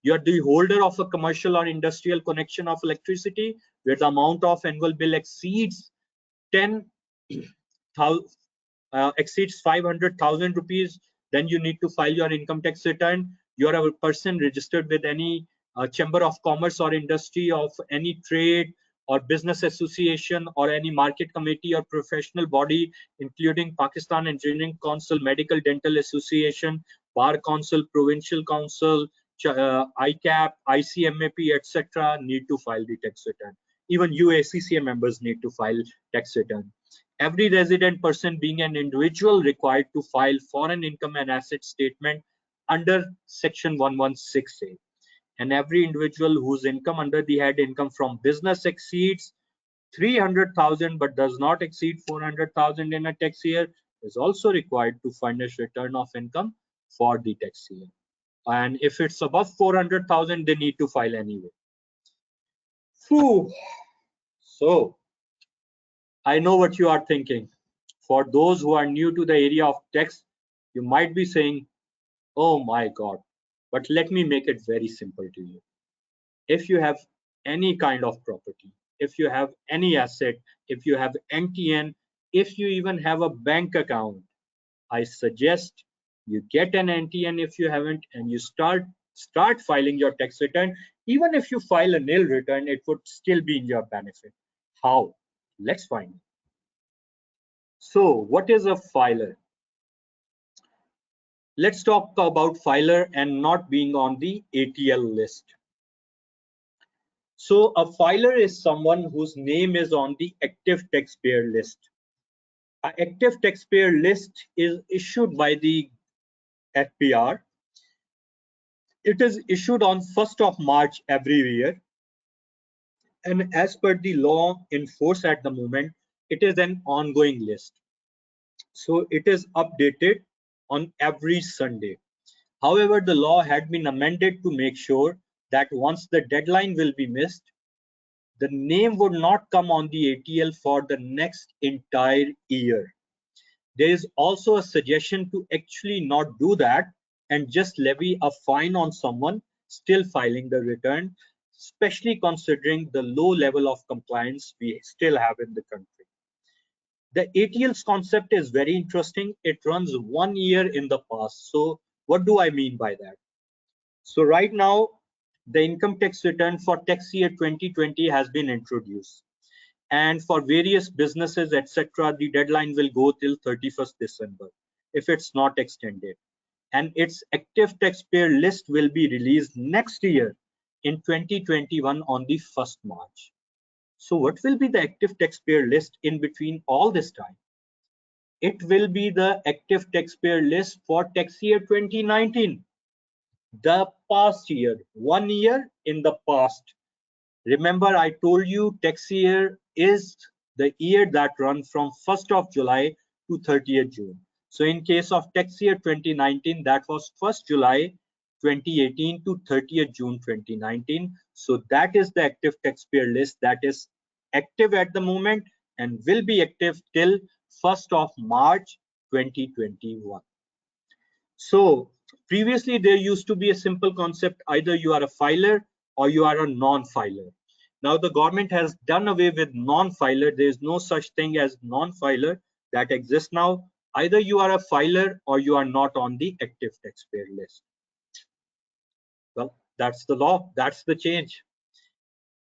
You are the holder of a commercial or industrial connection of electricity where the amount of annual bill exceeds 500,000 rupees, then you need to file your income tax return. You are a person registered with any chamber of commerce or industry of any trade or business association or any market committee or professional body, including Pakistan Engineering Council, Medical Dental Association, Bar Council, Provincial Council, ICAP, ICMAP, etc., need to file the tax return. Even you ACCA members need to file tax return. Every resident person being an individual required to file foreign income and asset statement under section 116A. And every individual whose income under the head income from business exceeds 300,000 but does not exceed 400,000 in a tax year is also required to furnish return of income for the tax year. And if it's above 400,000, they need to file anyway. Whew. So I know what you are thinking. For those who are new to the area of tax, you might be saying, oh my God, but let me make it very simple to you. If you have any kind of property, if you have any asset, if you have NTN, if you even have a bank account, I suggest you get an NTN if you haven't, and you start filing your tax return. Even if you file a nil return, it would still be in your benefit. How? Let's find it. So what is a filer? Let's talk about filer and not being on the ATL list. So a filer is someone whose name is on the active taxpayer list. An active taxpayer list is issued by the FPR. It is issued on 1st of March every year. And as per the law in force at the moment, it is an ongoing list. So it is updated on every Sunday. However, the law had been amended to make sure that once the deadline will be missed, the name would not come on the ATL for the next entire year. There is also a suggestion to actually not do that and just levy a fine on someone still filing the return, especially considering the low level of compliance we still have in the country. The ATL's concept is very interesting. It runs 1 year in the past. So what do I mean by that? So right now, the income tax return for tax year 2020 has been introduced. And for various businesses, etc., the deadline will go till 31st December if it's not extended. And its active taxpayer list will be released next year in 2021 on the 1st March. So what will be the active taxpayer list in between all this time? It will be the active taxpayer list for tax year 2019, the past year, 1 year in the past. Remember, I told you tax year is the year that runs from 1st of July to 30th June. So in case of tax year 2019, that was 1st July 2018 to 30th June 2019. So that is the active taxpayer list that is active at the moment and will be active till 1st of March 2021. So previously there used to be a simple concept, either you are a filer or you are a non-filer. Now the government has done away with non-filer. There is no such thing as non-filer that exists now. Either you are a filer or you are not on the active taxpayer list. Well, that's the law. That's the change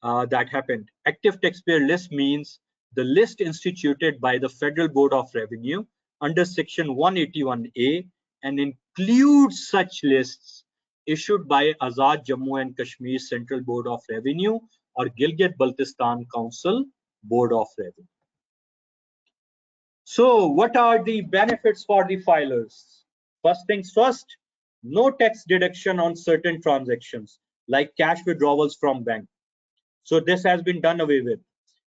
that happened. Active taxpayer list means the list instituted by the Federal Board of Revenue under Section 181A and includes such lists issued by Azad Jammu and Kashmir Central Board of Revenue or Gilgit-Baltistan Council Board of Revenue. So what are the benefits for the filers? First things first, no tax deduction on certain transactions like cash withdrawals from bank. So this has been done away with.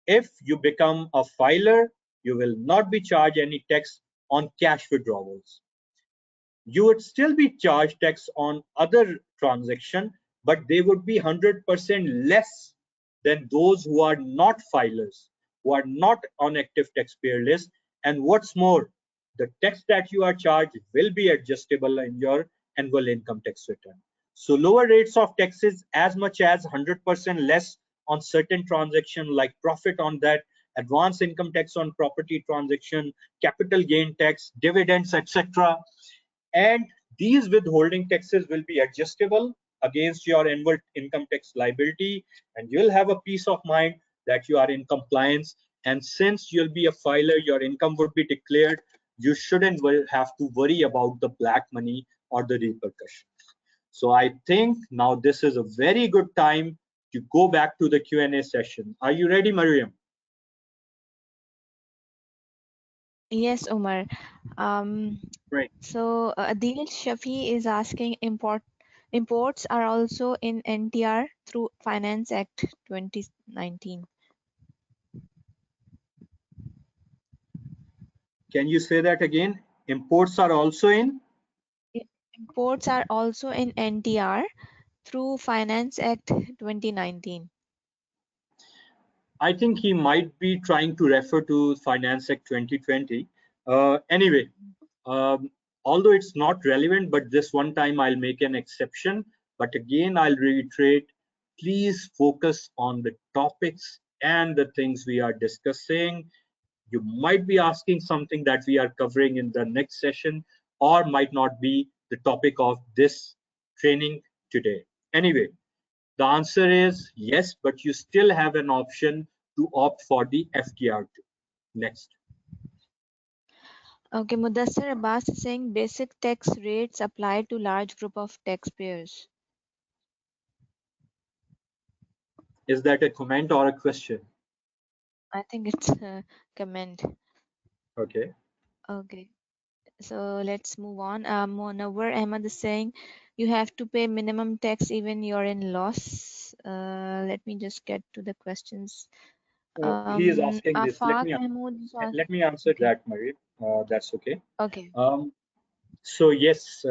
If you become a filer, you will not be charged any tax on cash withdrawals. You would still be charged tax on other transactions, but they would be 100% less than those who are not filers, who are not on active taxpayer list. And what's more, the tax that you are charged will be adjustable in your annual income tax return. So lower rates of taxes as much as 100% less on certain transactions like profit on that, advance income tax on property transaction, capital gain tax, dividends, etc. And these withholding taxes will be adjustable against your annual income tax liability, and you'll have a peace of mind that you are in compliance. And since you'll be a filer, your income would be declared. You shouldn't have to worry about the black money or the repercussions. So I think now this is a very good time to go back to the Q&A session. Are you ready, Mariam? Yes, Omar. Um, Great. so Adil Shafi is asking imports are also in NTR through Finance Act 2019. Can you say that again? Imports are also in? Imports are also in NTR through Finance Act 2019. I think he might be trying to refer to Finance Act 2020. Anyway, um, although it's not relevant, but this one time I'll make an exception. But again, I'll reiterate, please focus on the topics and the things we are discussing. You might be asking something that we are covering in the next session, or might not be the topic of this training today. Anyway, the answer is yes, but you still have an option to opt for the FTR2. Next. Okay, Mudassar Abbas is saying basic tax rates apply to large group of taxpayers. Is that a comment or a question? I think it's a comment. Okay. Okay, so let's move on. Munawar Ahmad is saying you have to pay minimum tax even you're in loss. Let me just get to the questions. He is asking this. Afaq Mahmood is Let me answer okay. that, Marie. That's okay. Okay. So yes,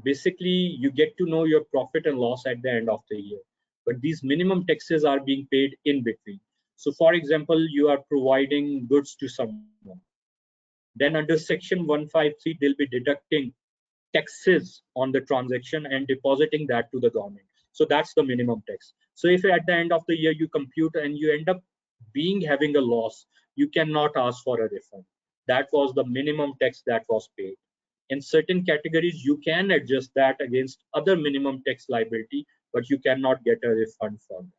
basically you get to know your profit and loss at the end of the year, but these minimum taxes are being paid in between. So for example, you are providing goods to someone. Then under section 153, they'll be deducting taxes on the transaction and depositing that to the government. So that's the minimum tax. So if at the end of the year you compute and you end up being having a loss, you cannot ask for a refund. That was the minimum tax that was paid. In certain categories, you can adjust that against other minimum tax liability, but you cannot get a refund for that.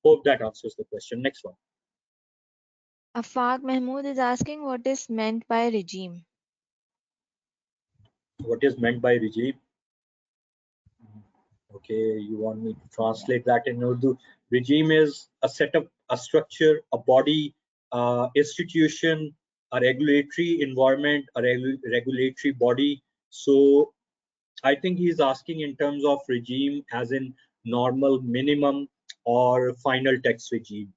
Hope that answers the question. Next one. Afaq Mahmood is asking what is meant by regime. What is meant by regime? Okay, you want me to translate that in Urdu? Regime is a setup, a structure, a body, institution, a regulatory environment, a regulatory body. So I think he's asking in terms of regime as in normal, minimum, or final tax regime.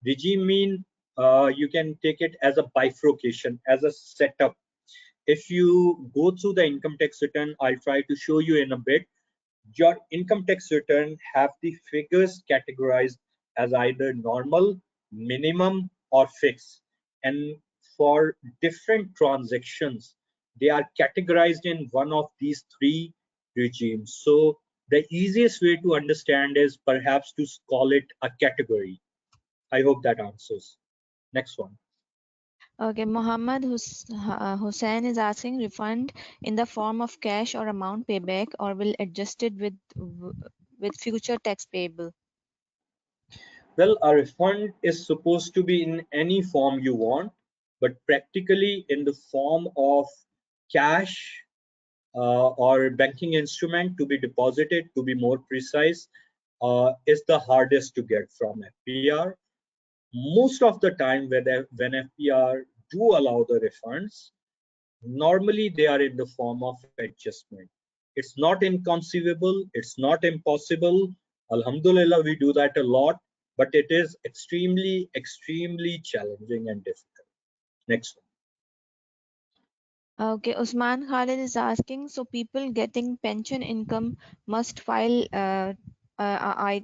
Regime mean you can take it as a bifurcation, as a setup. If you go through the income tax return, I'll try to show you in a bit. Your income tax return have the figures categorized as either normal, minimum, or fixed. And for different transactions, they are categorized in one of these three regimes. So the easiest way to understand is perhaps to call it a category. I hope that answers. Next one. Okay, Muhammad Hussain is asking refund in the form of cash or amount payback or will adjusted with future tax payable. Well, a refund is supposed to be in any form you want, but practically in the form of cash or banking instrument to be deposited, to be more precise, is the hardest to get from FPR. Most of the time when FPR do allow the refunds, normally they are in the form of adjustment. It's not inconceivable, it's not impossible. Alhamdulillah, we do that a lot, but it is extremely challenging and difficult. Next one. Okay, Usman Khalid is asking, so people getting pension income must file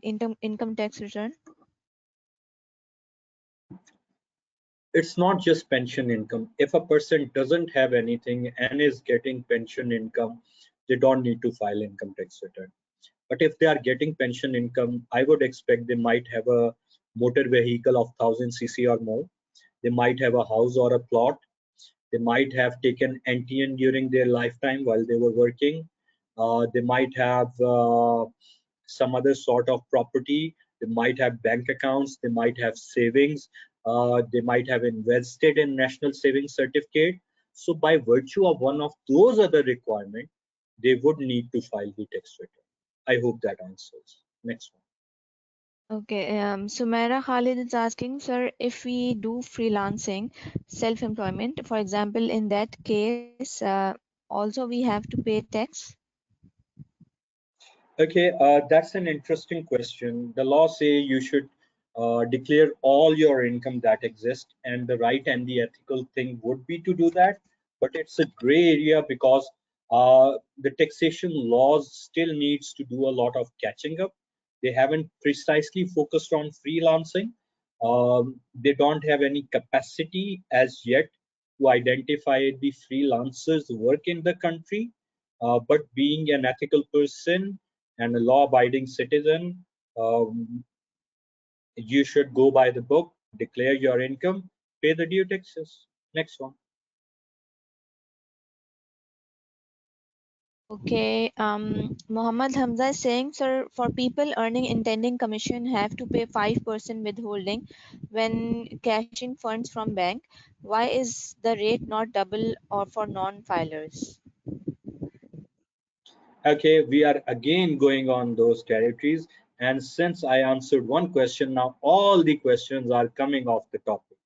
income tax return? It's not just pension income. If a person doesn't have anything and is getting pension income, they don't need to file income tax return. But if they are getting pension income, I would expect they might have a motor vehicle of 1000 cc or more. They might have a house or a plot. They might have taken NTN during their lifetime while they were working. They might have some other sort of property. They might have bank accounts. They might have savings. They might have invested in national savings certificate. So by virtue of one of those other requirements, they would need to file the tax return. I hope that answers. Next one. Okay, Sumaira Khalid is asking, sir, if we do freelancing, self-employment, for example, in that case, also we have to pay tax? Okay, that's an interesting question. The law say you should declare all your income that exists, and the right and the ethical thing would be to do that. But it's a gray area because the taxation laws still needs to do a lot of catching up. They haven't precisely focused on freelancing. They don't have any capacity as yet to identify the freelancers work in the country. But being an ethical person and a law-abiding citizen, um, you should go by the book, declare your income, pay the due taxes. Next one. Okay, Muhammad Hamza is saying, sir, for people earning intending commission have to pay 5% withholding when cashing funds from bank. Why is the rate not double or for non-filers? Okay, we are again going on those territories. And since I answered one question, now all the questions are coming off the topic.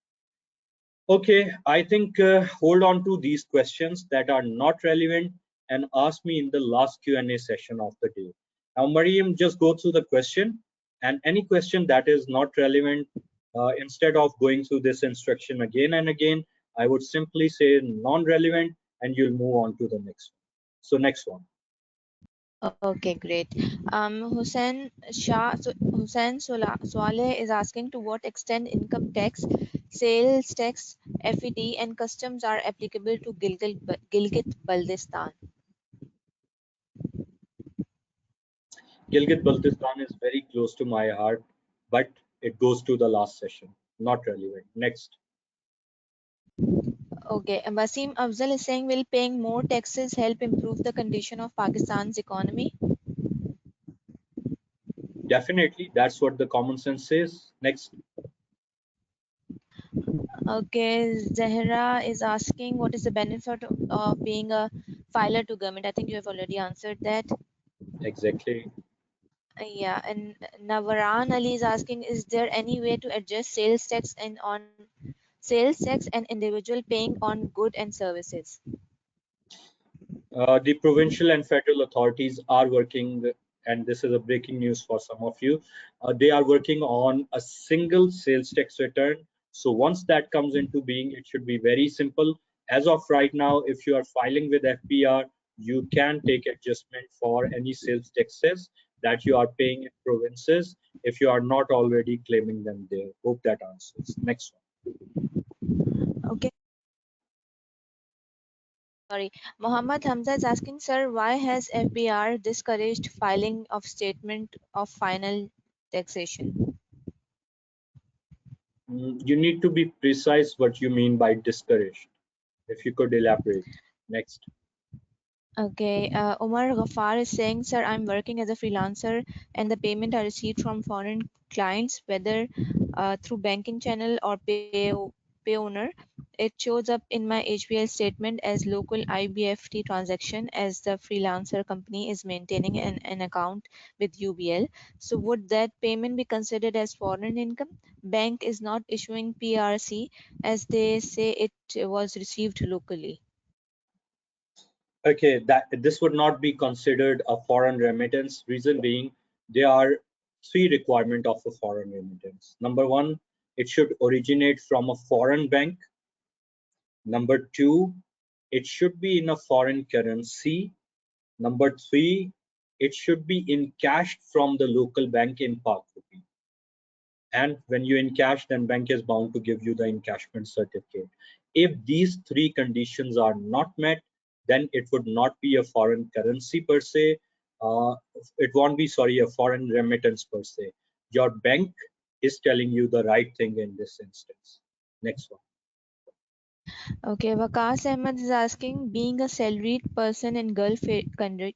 Okay, I think hold on to these questions that are not relevant and ask me in the last Q&A session of the day. Now, Mariam, just go through the question and any question that is not relevant, instead of going through this instruction again and again, I would simply say non-relevant and you'll move on to the next one. So next one. Okay, great. Hussein Swaleh is asking to what extent income tax, sales tax, FET, and customs are applicable to Gilgit-Baltistan. Gilgit-Baltistan is very close to my heart, but it goes to the last session. Not relevant. Next. Okay, and Wasim Afzal is saying, will paying more taxes help improve the condition of Pakistan's economy? Definitely, that's what the common sense says. Next. Okay, Zahra is asking, what is the benefit of being a filer to government? I think you have already answered that. Exactly. Yeah, and Navaran Ali is asking, is there any way to adjust sales tax and on sales tax and individual paying on good and services? The provincial and federal authorities are working, and this is a breaking news for some of you. They are working on a single sales tax return. So once that comes into being, it should be very simple. As of right now, if you are filing with FBR, you can take adjustment for any sales taxes that you are paying in provinces if you are not already claiming them there. Hope that answers. Next one. Okay, sorry. Muhammad Hamza is asking, sir, why has FBR discouraged filing of statement of final taxation? You need to be precise what you mean by discouraged. If you could elaborate. Next. Okay, Omar Ghaffar is saying, sir, I'm working as a freelancer and the payment I received from foreign clients, whether through banking channel or pay owner, it shows up in my HBL statement as local IBFT transaction as the freelancer company is maintaining an account with UBL. So would that payment be considered as foreign income? Bank is not issuing PRC as they say it was received locally. Okay, that this would not be considered a foreign remittance. Reason being, there are three requirements of a foreign remittance. Number one, it should originate from a foreign bank. Number two, it should be in a foreign currency. Number three, it should be encashed from the local bank in Pak rupee. And when you encash, then bank is bound to give you the encashment certificate. If these three conditions are not met, then it would not be a foreign currency per se. uh, it won't be, sorry, a foreign remittance per se. Your bank is telling you the right thing in this instance. Next one. Okay, Vakas Ahmed is asking, being a salaried person in Gulf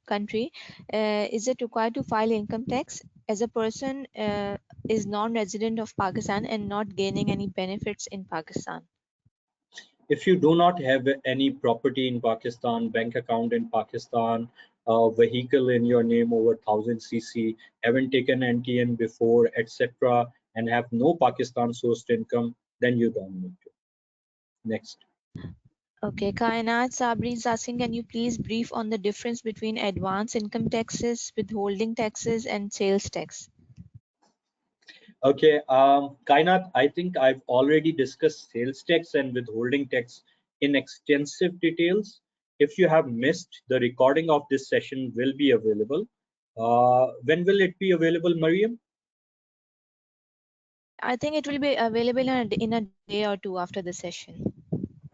country, is it required to file income tax as a person is non-resident of Pakistan and not gaining any benefits in Pakistan? If you do not have any property in Pakistan, bank account in Pakistan, a vehicle in your name over 1000 cc, haven't taken NTN before, etc., and have no Pakistan sourced income, then you don't need to. Next. Okay, Kainat Sabri is asking, can you please brief on the difference between advance income taxes, withholding taxes, and sales tax? Okay, Kainat, I think I've already discussed sales tax and withholding tax in extensive details. If you have missed, the recording of this session will be available. When will it be available, Mariam? I think it will be available in a day or two after the session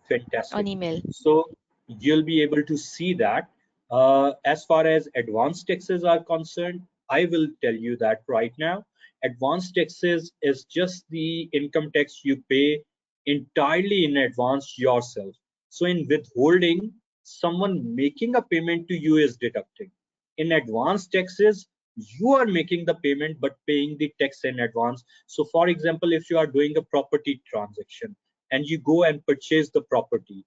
on Fantastic. email. So you'll be able to see that. As far as advanced taxes are concerned, I will tell you that right now. Advanced taxes is just the income tax you pay entirely in advance yourself. So in withholding, someone making a payment to you is deducting. In advanced taxes, you are making the payment but paying the tax in advance. So for example, if you are doing a property transaction, and you go and purchase the property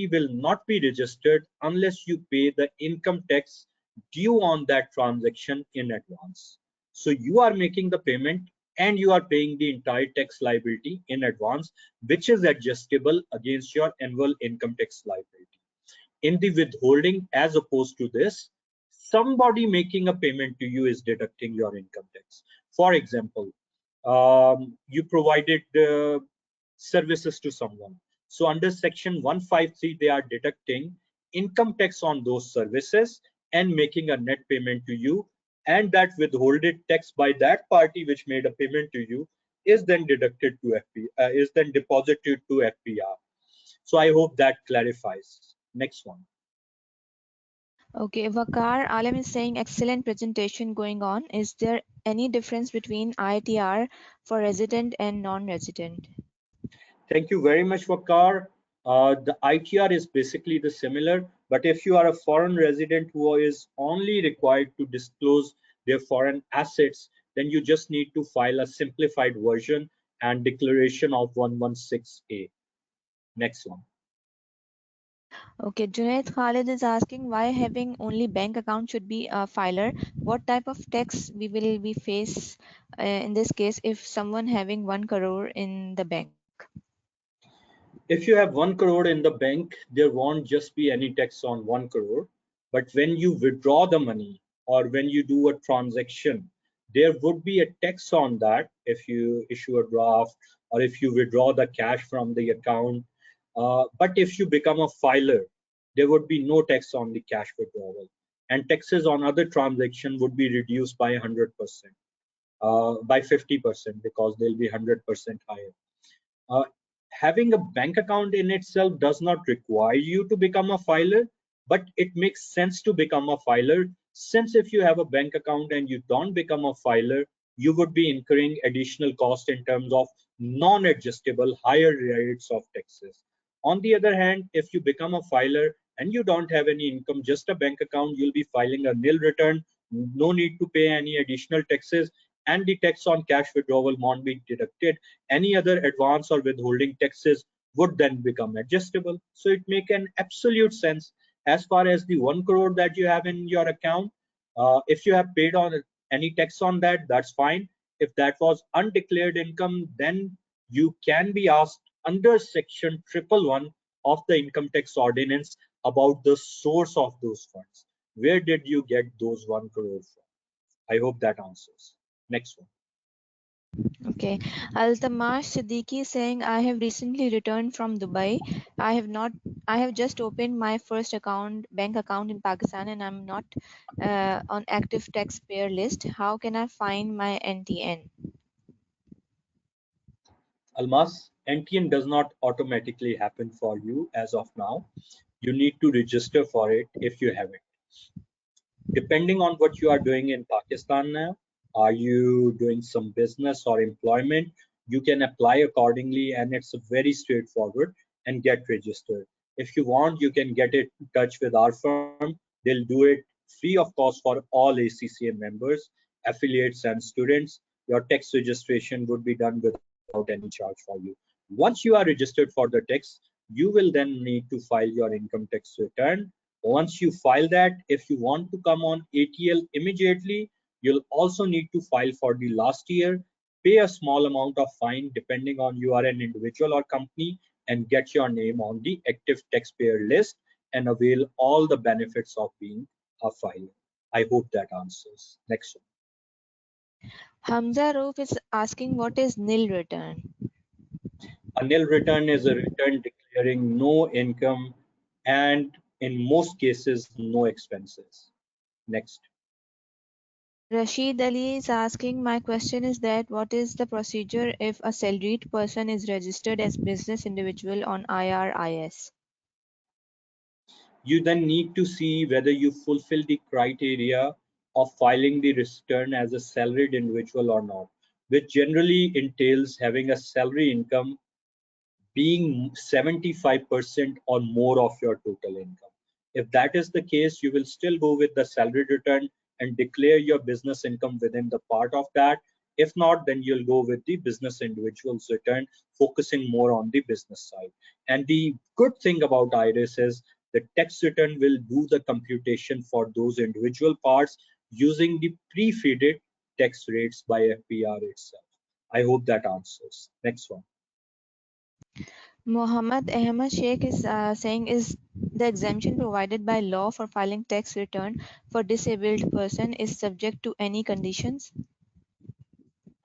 will not be registered unless you pay the income tax due on that transaction in advance. So you are making the payment and you are paying the entire tax liability in advance, which is adjustable against your annual income tax liability. In the withholding, as opposed to this, somebody making a payment to you is deducting your income tax. For example, you provided services to someone. So under section 153, they are deducting income tax on those services and making a net payment to you. And that withholded tax by that party which made a payment to you is then deducted to is then deposited to FPR. So I hope that clarifies. Next one. Okay, Vakar Alam is saying, excellent presentation going on. Is there any difference between ITR for resident and non-resident? Thank you very much, Wakar. The ITR is basically the similar, but if you are a foreign resident who is only required to disclose their foreign assets, then you just need to file a simplified version and declaration of 116A. Next one. Okay, Junaid Khalid is asking why having only bank account should be a filer. What type of tax we face in this case if someone having 1 crore in the bank? If you have 1 crore in the bank, there won't just be any tax on 1 crore, but when you withdraw the money or when you do a transaction, there would be a tax on that if you issue a draft or if you withdraw the cash from the account. But if you become a filer, there would be no tax on the cash withdrawal. And taxes on other transactions would be reduced by 100%, by 50% because they'll be 100% higher. Uh, Having a bank account in itself does not require you to become a filer, but it makes sense to become a filer since if you have a bank account and you don't become a filer, you would be incurring additional cost in terms of non-adjustable higher rates of taxes. On the other hand, if you become a filer and you don't have any income, just a bank account, you'll be filing a nil return, no need to pay any additional taxes, and the tax on cash withdrawal won't be deducted. Any other advance or withholding taxes would then become adjustable. So it makes an absolute sense. As far as the 1 crore that you have in your account, if you have paid on any tax on that, that's fine. If that was undeclared income, then you can be asked under section 111 of the income tax ordinance about the source of those funds. Where did you get those 1 crore from? I hope that answers. Next one. Okay, Altamash Siddiqui is saying, I have recently returned from Dubai. I have just opened my first bank account in Pakistan, and I'm not on active taxpayer list. How can I find my NTN? Almas, NTN does not automatically happen for you as of now. You need to register for it if you have it. Depending on what you are doing in Pakistan now, are you doing some business or employment? You can apply accordingly, and it's very straightforward and get registered. If you want, you can get in touch with our firm. They'll do it free of cost for all ACCA members, affiliates, and students. Your tax registration would be done without any charge for you. Once you are registered for the tax, you will then need to file your income tax return. Once you file that, if you want to come on ATL immediately, you'll also need to file for the last year, pay a small amount of fine depending on you are an individual or company, and get your name on the active taxpayer list and avail all the benefits of being a filer. I hope that answers. Next one. Hamza Roof is asking what is nil return. A nil return is a return declaring no income and in most cases no expenses. Next. Rashid Ali is asking, my question is that what is the procedure if a salaried person is registered as business individual on IRIS? You then need to see whether you fulfill the criteria of filing the return as a salaried individual or not, which generally entails having a salary income being 75% or more of your total income. If that is the case, you will still go with the salary return and declare your business income within the part of that. If not, then you'll go with the business individual's return, focusing more on the business side. And the good thing about IRIS is the tax return will do the computation for those individual parts using the pre-fed tax rates by FBR itself. I hope that answers. Next one. Mohammad Ahmad Sheikh is saying, is the exemption provided by law for filing tax return for disabled person is subject to any conditions?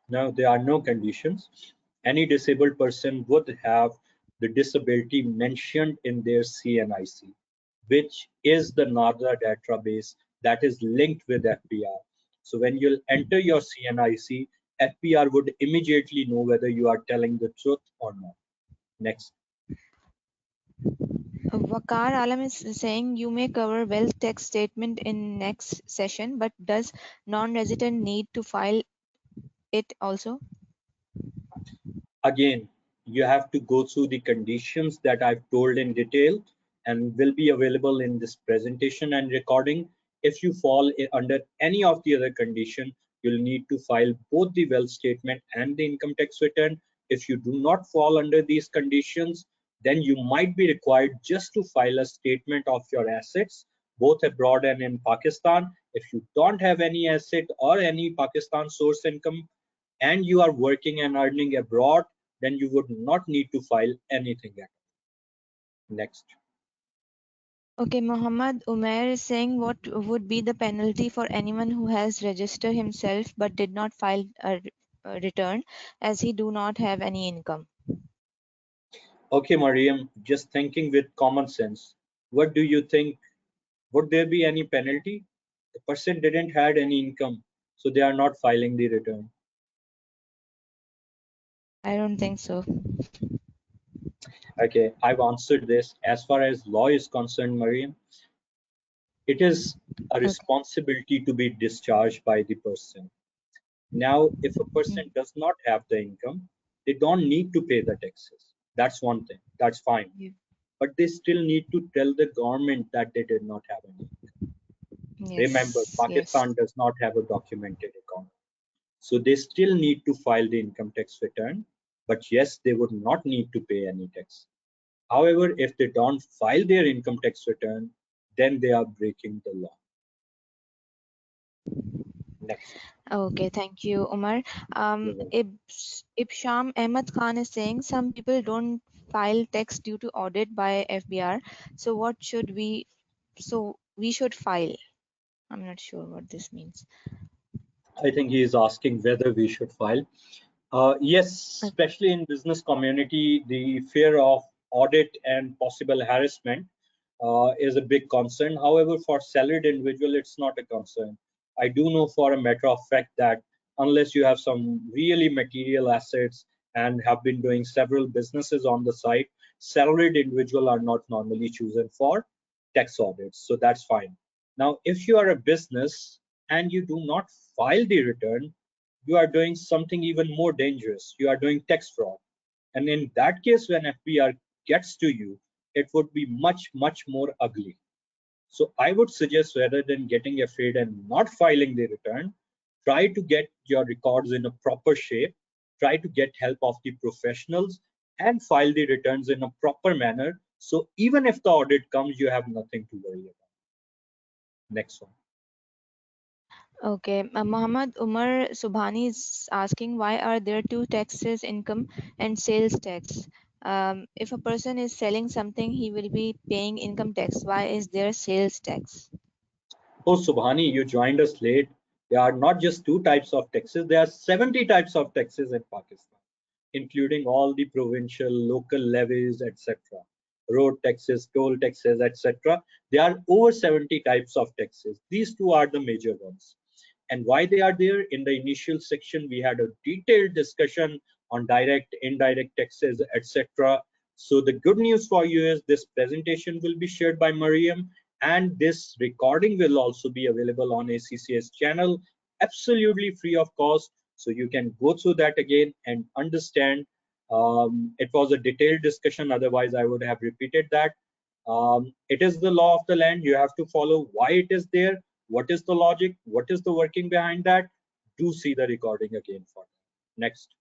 Now, there are no conditions. Any disabled person would have the disability mentioned in their CNIC, which is the NADA database that is linked with FPR. So when you'll enter your CNIC, FPR would immediately know whether you are telling the truth or not. Next. Wakar Alam is saying you may cover wealth tax statement in next session, but does non-resident need to file it also? Again, you have to go through the conditions that I've told in detail and will be available in this presentation and recording. If you fall under any of the other condition, you'll need to file both the wealth statement and the income tax return. If you do not fall under these conditions, then you might be required just to file a statement of your assets, both abroad and in Pakistan. If you don't have any asset or any Pakistan source income, and you are working and earning abroad, then you would not need to file anything at all. Next. Okay, Muhammad Umair is saying what would be the penalty for anyone who has registered himself but did not file a return as he do not have any income? Okay, Mariam, just thinking with common sense, what do you think? Would there be any penalty? The person didn't had any income, so they are not filing the return. I don't think so. Okay, I've answered this. As far as law is concerned, Mariam, it is a Okay. responsibility to be discharged by the person. Now, if a person Mm, does not have the income, they don't need to pay the taxes. That's one thing. That's fine. yeah. But they still need to tell the government that they did not have any. Remember, Yes, yes. Pakistan does not have a documented account. So they still need to file the income tax return. But yes, they would not need to pay any tax. However, if they don't file their income tax return, then they are breaking the law. Next. Okay, thank you, Umar. You're welcome. Ibsham Ahmed Khan is saying some people don't file tax due to audit by FBR. So what should we? So we should file. I'm not sure what this means. I think he is asking whether we should file. Yes, Okay. especially in business community, the fear of audit and possible harassment is a big concern. However, for salaried individual, it's not a concern. I do know for a matter of fact that unless you have some really material assets and have been doing several businesses on the side, salaried individual are not normally chosen for tax audits. So that's fine. Now, if you are a business and you do not file the return, you are doing something even more dangerous. You are doing tax fraud. And in that case, when FBR gets to you, it would be much, much more ugly. So I would suggest rather than getting afraid and not filing the return, try to get your records in a proper shape, try to get help of the professionals and file the returns in a proper manner. So even if the audit comes, you have nothing to worry about. Next one. Okay, Muhammad Umar Subhani is asking, why are there two taxes, income and sales tax? If a person is selling something, he will be paying income tax. Why is there sales tax? Oh, Subhani, you joined us late. There are not just two types of taxes, there are 70 types of taxes in Pakistan, including all the provincial, local levies, etc. Road taxes, toll taxes, etc. There are over 70 types of taxes. These two are the major ones. And why they are there? In the initial section, we had a detailed discussion on direct, indirect taxes, etc. So the good news for you is this presentation will be shared by Mariam, and this recording will also be available on ACCS channel, absolutely free of cost. So you can go through that again and understand. It was a detailed discussion, otherwise I would have repeated that. It is the law of the land. You have to follow why it is there, what is the logic, what is the working behind that. Do see the recording again for that. Next.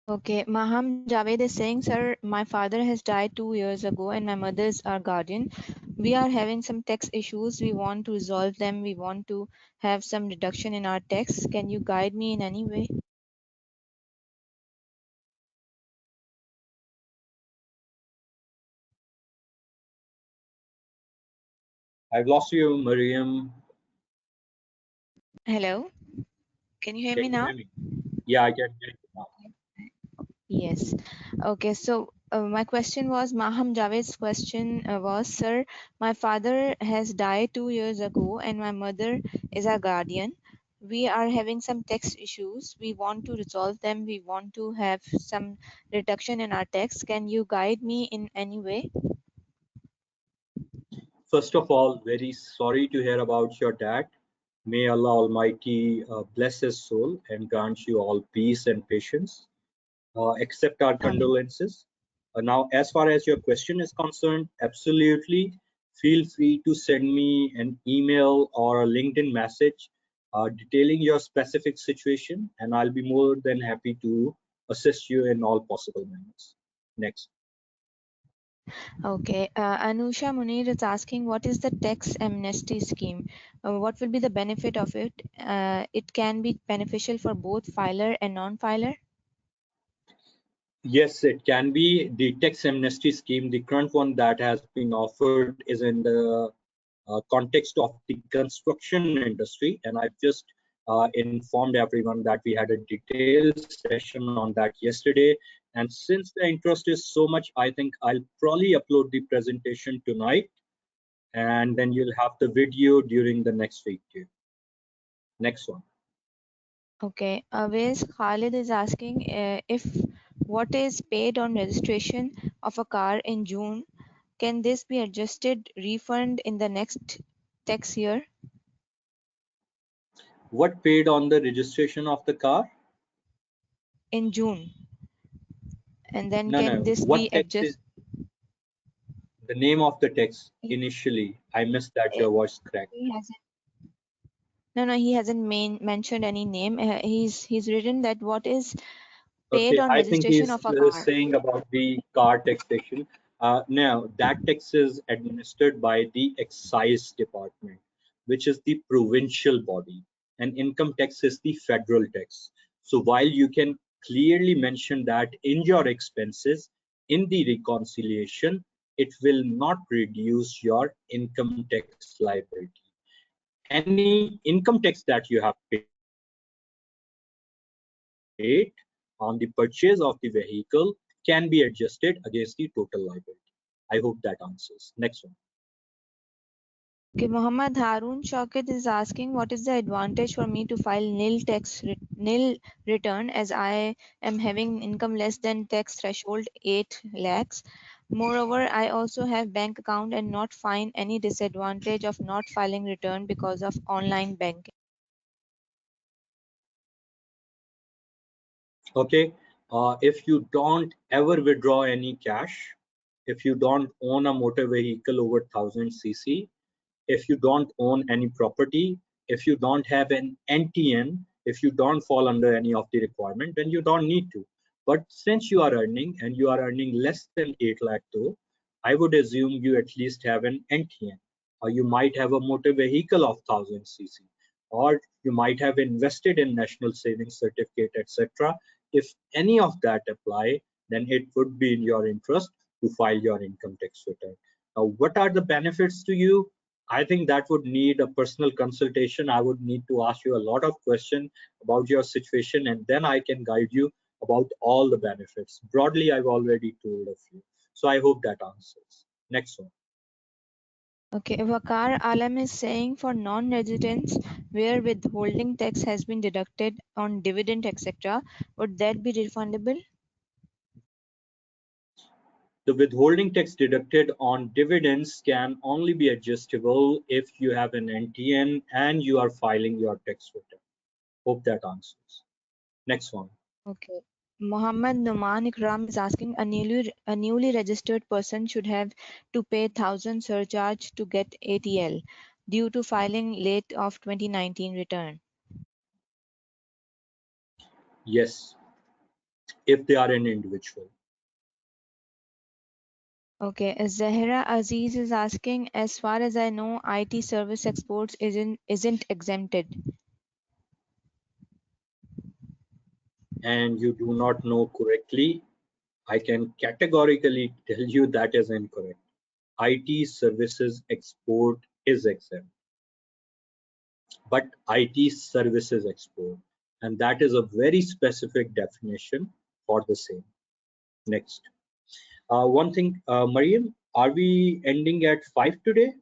Okay, Maham Javed is saying, sir, my father has died 2 years ago and my mother is our guardian. We are having some tax issues. We want to resolve them. We want to have some reduction in our tax. Can you guide me in any way? I've lost you, Mariam. Hello, can you hear Can me you now? hear me? Yeah, I can hear you now. Yes. Okay, so my question was, Maham Javed's question was, sir, my father has died 2 years ago and my mother is our guardian. We are having some tax issues. We want to resolve them. We want to have some reduction in our tax. Can you guide me in any way? First of all, very sorry to hear about your dad. May Allah Almighty bless his soul and grant you all peace and patience. Accept our Amen. condolences. Now, as far as your question is concerned, absolutely feel free to send me an email or a LinkedIn message detailing your specific situation, and I'll be more than happy to assist you in all possible manners. Next. Okay, Anusha Munir is asking, what is the tax amnesty scheme? What will be the benefit of it? It can be beneficial for both filer and non-filer. Yes, it can be. The tax amnesty scheme, the current one that has been offered, is in the context of the construction industry. And I've just informed everyone that we had a detailed session on that yesterday. And since the interest is so much, I think I'll probably upload the presentation tonight, and then you'll have the video during the next week too. Next one. Okay, Awais Khalid is asking if what is paid on registration of a car in June, can this be adjusted refund in the next tax year What paid on the registration of the car? in June? And then No, can no. this What be tax is adjusted? the name of the text initially? I missed that your voice cracked. He hasn't. No, no, he hasn't mentioned any name. He's written that what is paid Okay, on I think registration he's of a car. saying about the car taxation. Now, that tax is administered by the excise department, which is the provincial body, and income tax is the federal tax. So while you can clearly mention that in your expenses in the reconciliation, it will not reduce your income tax liability. Any income tax that you have paid on the purchase of the vehicle can be adjusted against the total liability. I hope that answers. Next one. Okay, Muhammad Harun Shaukat is asking, what is the advantage for me to file nil return as I am having income less than tax threshold 8 lakhs. Moreover, I also have bank account and not find any disadvantage of not filing return because of online banking. Okay. If you don't ever withdraw any cash, if you don't own a motor vehicle over 1000 cc, if you don't own any property, if you don't have an NTN, if you don't fall under any of the requirement, then you don't need to. But since you are earning and you are earning less than 8 lakh though, I would assume you at least have an NTN. or you might have a motor vehicle of 1000 cc, or you might have invested in national savings certificate, etc. If any of that apply, then it would be in your interest to file your income tax return. Now, what are the benefits to you? I think that would need a personal consultation. I would need to ask you a lot of questions about your situation, and then I can guide you about all the benefits. Broadly, I've already told a few. So I hope that answers. Next one. Okay, Vakar Alam is saying for non-residents where withholding tax has been deducted on dividend, etc., would that be refundable? The withholding tax deducted on dividends can only be adjustable if you have an NTN and you are filing your tax return. Hope that answers. Next one. Okay. Muhammad Numan Ikram is asking a newly registered person should have to pay 1,000 surcharge to get ATL due to filing late of 2019 return. Yes, if they are an individual. Okay, Zahira Aziz is asking, as far as I know, IT service exports isn't exempted. And you do not know correctly, I can categorically tell you that is incorrect. IT services export is exempt, but IT services export, and that is a very specific definition for the same. Next. One thing, Mariam, are we ending at 5 today?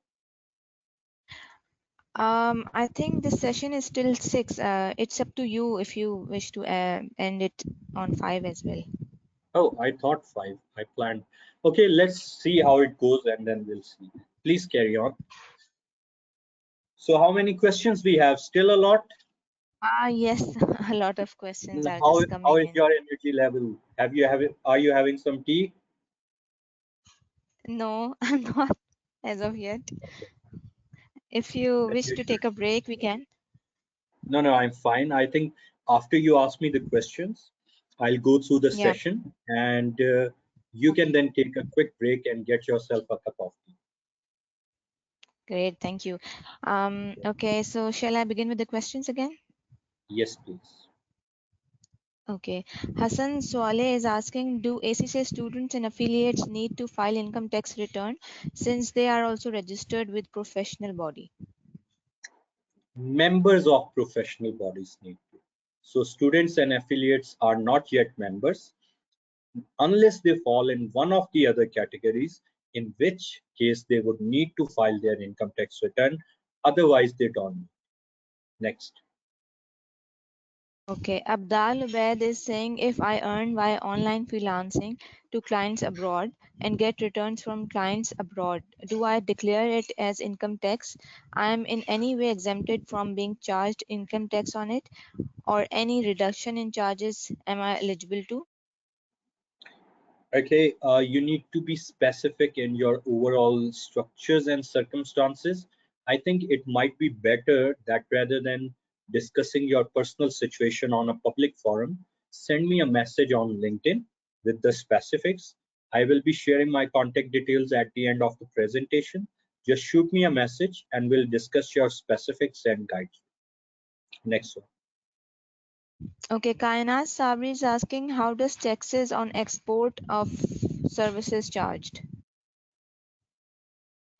I think this session is still 6. It's up to you if you wish to end it on 5 as well. Oh, I thought 5. I planned. Okay, let's see how it goes and then we'll see. Please carry on. So how many questions we have? Still a lot? Yes, a lot of questions And are how just how coming is in. your energy level? Are you having some tea? No, I'm not as of yet. If you Then wish you to should. take a break, we can. No, I'm fine. I think after you ask me the questions, I'll go through the Yeah, session and you can okay, then take a quick break and get yourself a cup of tea. great, thank you. Okay, so shall I begin with the questions again? Yes, please. Okay, Hassan Swale is asking, do ACCA students and affiliates need to file income tax return since they are also registered with professional body? Members of professional bodies need to. So students and affiliates are not yet members unless they fall in one of the other categories, in which case they would need to file their income tax return. Otherwise, they don't. Next. Okay, Abdal Ubaid is saying, if I earn via online freelancing to clients abroad and get returns from clients abroad, do I declare it as income tax? I am in any way exempted from being charged income tax on it, or any reduction in charges am I eligible to? Okay, you need to be specific in your overall structures and circumstances. I think it might be better that rather than discussing your personal situation on a public forum, send me a message on LinkedIn with the specifics. I will be sharing my contact details at the end of the presentation. Just shoot me a message and we'll discuss your specifics and guide you. Next one. Okay, Kainaz Sabri is asking, how does taxes on export of services charged?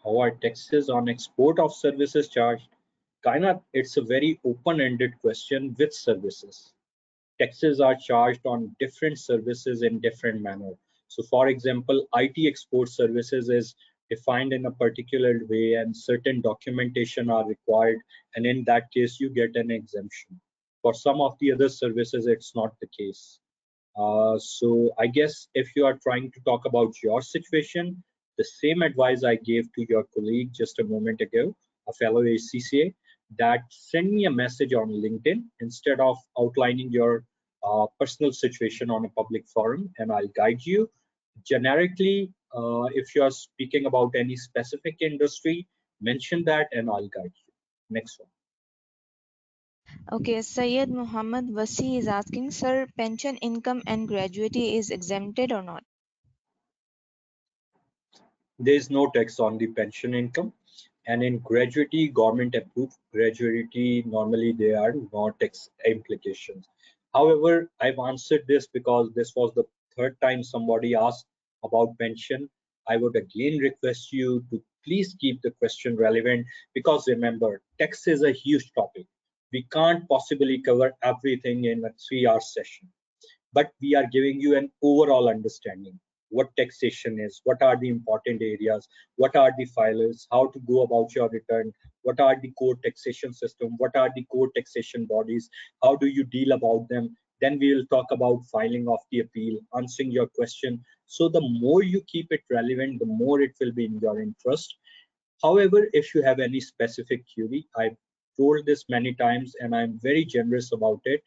How are taxes on export of services charged? Kainat, it's a very open-ended question with services. Taxes are charged on different services in different manner. So for example, IT export services is defined in a particular way and certain documentation are required. And in that case, you get an exemption. For some of the other services, it's not the case. So I guess if you are trying to talk about your situation, the same advice I gave to your colleague just a moment ago, a fellow ACCA, that send me a message on LinkedIn instead of outlining your personal situation on a public forum, and I'll guide you. Generically, if you are speaking about any specific industry, mention that and I'll guide you. Next one. Okay, Syed Muhammad Wasi is asking, sir, pension income and gratuity is exempted or not? There is no tax on the pension income, And in gratuity, government approved gratuity, normally there are no tax implications. However, I've answered this because this was the third time somebody asked about pension. I would again request you to please keep the question relevant, because remember, tax is a huge topic. We can't possibly cover everything in a 3-hour session, but we are giving you an overall understanding what taxation is, what are the important areas, what are the filers, how to go about your return, what are the core taxation system, what are the core taxation bodies, how do you deal about them. Then we will talk about filing of the appeal, answering your question. So the more you keep it relevant, the more it will be in your interest. However, if you have any specific query, I've told this many times and I'm very generous about it.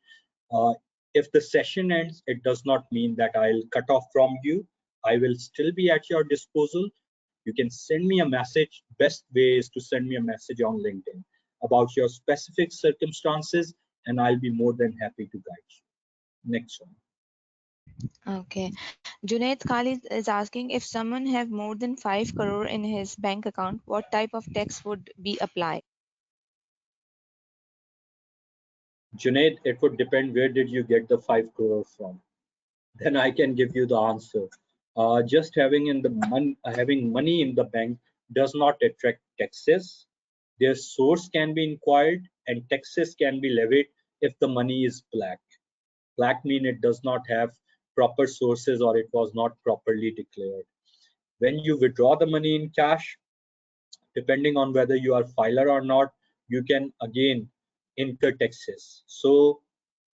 uh, if the session ends, it does not mean that I'll cut off from you. I will still be at your disposal. You can send me a message. Best way is to send me a message on LinkedIn about your specific circumstances, and I'll be more than happy to guide you. Next one. Okay. Junaid Khalid is asking if someone have more than 5 crore in his bank account, what type of tax would be applied? Junaid, it would depend where did you get the 5 crore from. Then I can give you the answer. Just having money in the bank does not attract taxes. Their source can be inquired, and taxes can be levied if the money is black. Black mean it does not have proper sources or it was not properly declared. When you withdraw the money in cash, depending on whether you are filer or not, you can again incur taxes. So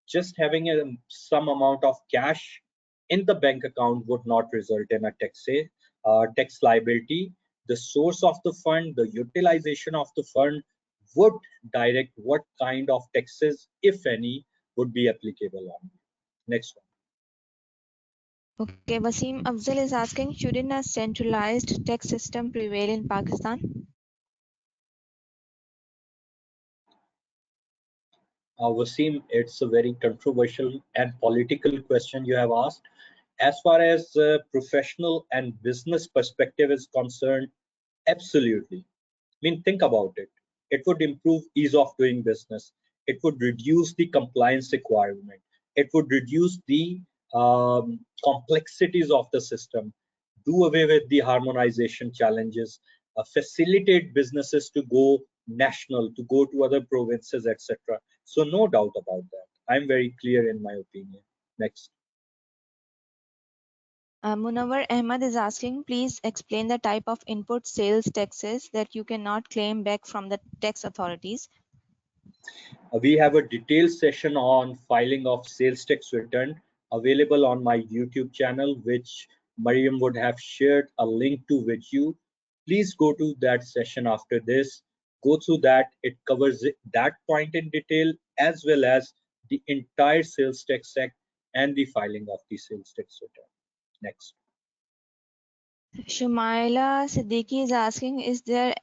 just having some amount of cash in the bank account would not result in a tax liability. The source of the fund, the utilization of the fund would direct what kind of taxes, if any, would be applicable on you. Next one. Okay, Wasim Afzal is asking, shouldn't a centralized tax system prevail in Pakistan? Wasim, it's a very controversial and political question you have asked. As far as professional and business perspective is concerned, absolutely. I mean, think about it. It would improve ease of doing business. It would reduce the compliance requirement. It would reduce the complexities of the system, do away with the harmonization challenges, facilitate businesses to go national, to go to other provinces, etc. So no doubt about that. I'm very clear in my opinion. Next. Munawar Ahmad is asking, please explain the type of input sales taxes that you cannot claim back from the tax authorities. We have a detailed session on filing of sales tax return available on my YouTube channel, which Mariam would have shared a link to with you. Please go to that session after this. Go through that. It covers that point in detail, as well as the entire sales tax act and the filing of the sales tax return. Next. Shumaila Siddiqui is asking, is there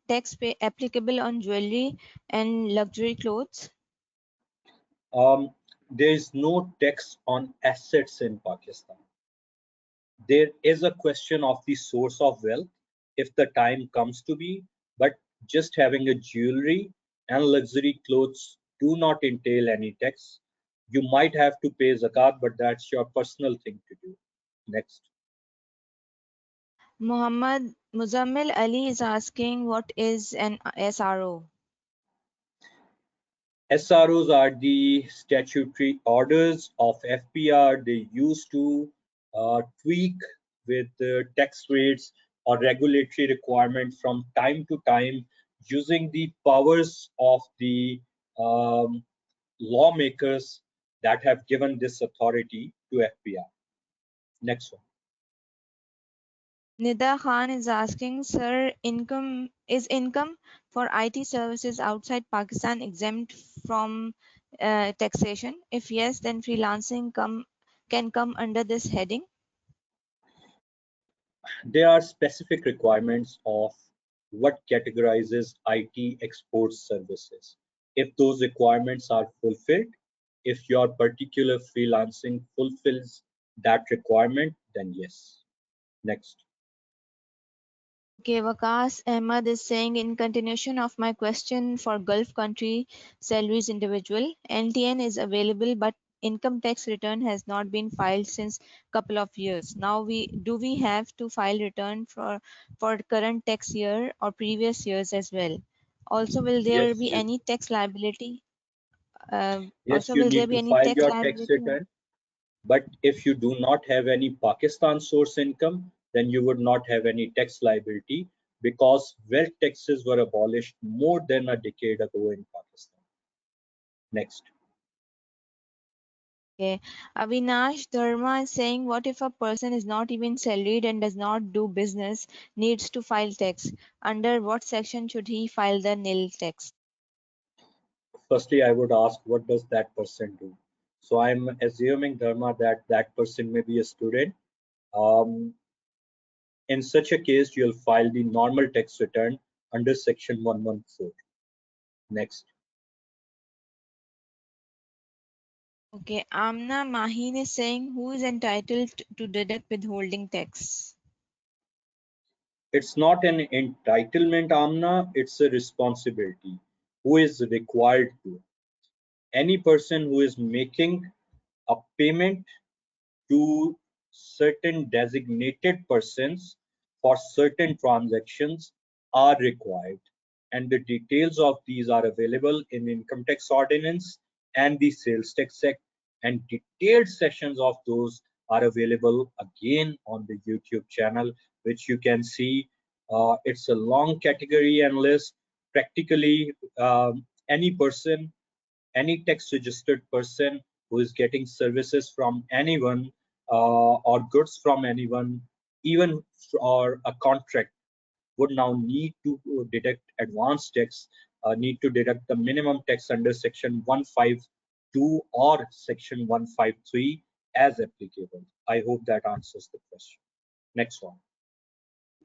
tax pay applicable on jewelry and luxury clothes? There is no tax on assets in Pakistan. There is a question of the source of wealth if the time comes to be, but just having a jewelry and luxury clothes do not entail any tax. You might have to pay zakat, but that's your personal thing to do. Next. Muhammad Muzammil Ali is asking, what is an SRO? SROs are the statutory orders of FPR. They used to tweak with the tax rates or regulatory requirements from time to time using the powers of the um, lawmakers that have given this authority to FPR. Next one. Nida Khan is asking, sir, income for IT services outside Pakistan exempt from taxation? If yes, then freelancing can come under this heading. There are specific requirements of what categorizes IT export services. If those requirements are fulfilled, if your particular freelancing fulfills that requirement, then yes. Next. Okay, Vakas Ahmad is saying, in continuation of my question for Gulf country salaries individual, NTN is available, but income tax return has not been filed since couple of years. Now we have to file return for current tax year or previous years as well. Also, will there Yes, be you any tax liability? yes, Also, you will there need be to any file tax your tax liability? return. But if you do not have any Pakistan source income, then you would not have any tax liability because wealth taxes were abolished more than a decade ago in Pakistan. Next. Okay. Avinash Dharma is saying, what if a person is not even salaried and does not do business, needs to file tax? Under what section should he file the nil tax? Firstly, I would ask, what does that person do? So I'm assuming, Dharma, that that person may be a student. Um, in such a case, you'll file the normal tax return under section 114. Next. Okay. Amna Mahin is saying, who is entitled to deduct withholding tax? It's not an entitlement, Amna, it's a responsibility. Who is required to? Any person who is making a payment to certain designated persons for certain transactions are required, and the details of these are available in income tax ordinance and the sales tax act, and detailed sessions of those are available again on the YouTube channel, which you can see. It's a long category and list. Practically any person, any tax registered person who is getting services from anyone or goods from anyone, even or a contract, would now need to deduct advance tax, need to deduct the minimum tax under section 152 or section 153 as applicable. I hope that answers the question. Next one.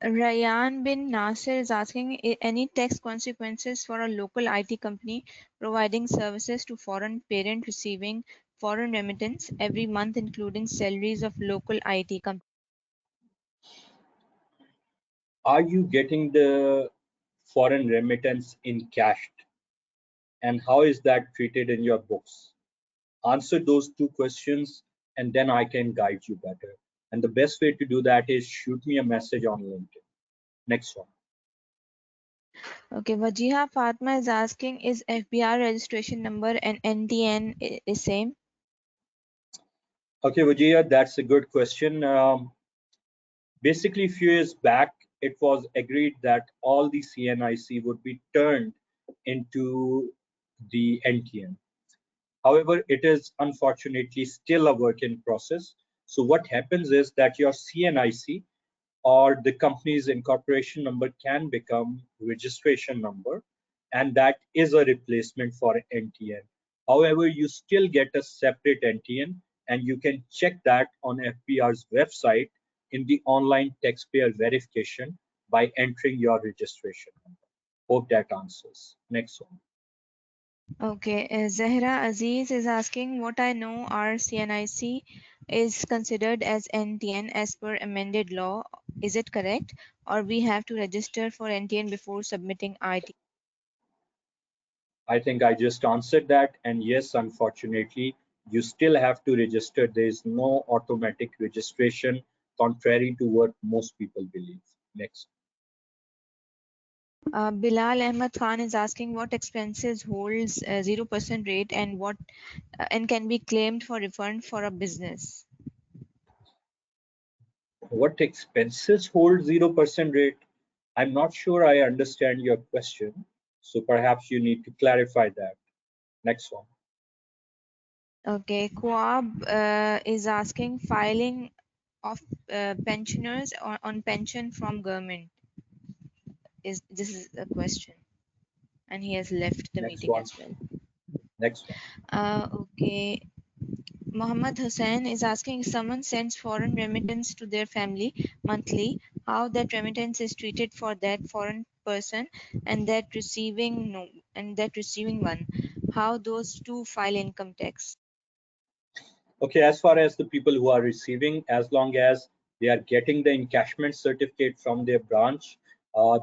Rayan bin Nasir is asking, any tax consequences for a local IT company providing services to foreign parent receiving foreign remittance every month, including salaries of local IT companies? Are you getting the foreign remittance in cash, and how is that treated in your books? Answer those two questions, and then I can guide you better. And the best way to do that is shoot me a message on LinkedIn. Next one. Okay, Wajiha Fatma is asking, is FBR registration number and NTN is same? Okay, Vijaya, that's a good question. Basically, a few years back, it was agreed that all the CNIC would be turned into the NTN. However, it is unfortunately still a work in process. So what happens is that your CNIC or the company's incorporation number can become registration number, and that is a replacement for NTN. However, you still get a separate NTN, and you can check that on FBR's website in the online taxpayer verification by entering your registration number. Hope that answers. Next one. Okay, Zahra Aziz is asking, what I know our CNIC is considered as NTN as per amended law. Is it correct? Or we have to register for NTN before submitting IT? I think I just answered that. And yes, unfortunately, you still have to register. There is no automatic registration, contrary to what most people believe. Next. Bilal Ahmed Khan is asking, what expenses holds 0% rate and what and can be claimed for refund for a business? What expenses hold 0% rate? I'm not sure I understand your question. So perhaps you need to clarify that. Next one. Okay, Quab is asking, filing of pensioners on pension from government. Is this is a question, and he has left the Next meeting one. as well. Next one. Okay, Mohammed Hussain is asking, if someone sends foreign remittance to their family monthly, how that remittance is treated for that foreign person and that receiving no and that receiving one, how those two file income tax? Okay, as far as the people who are receiving, as long as they are getting the encashment certificate from their branch,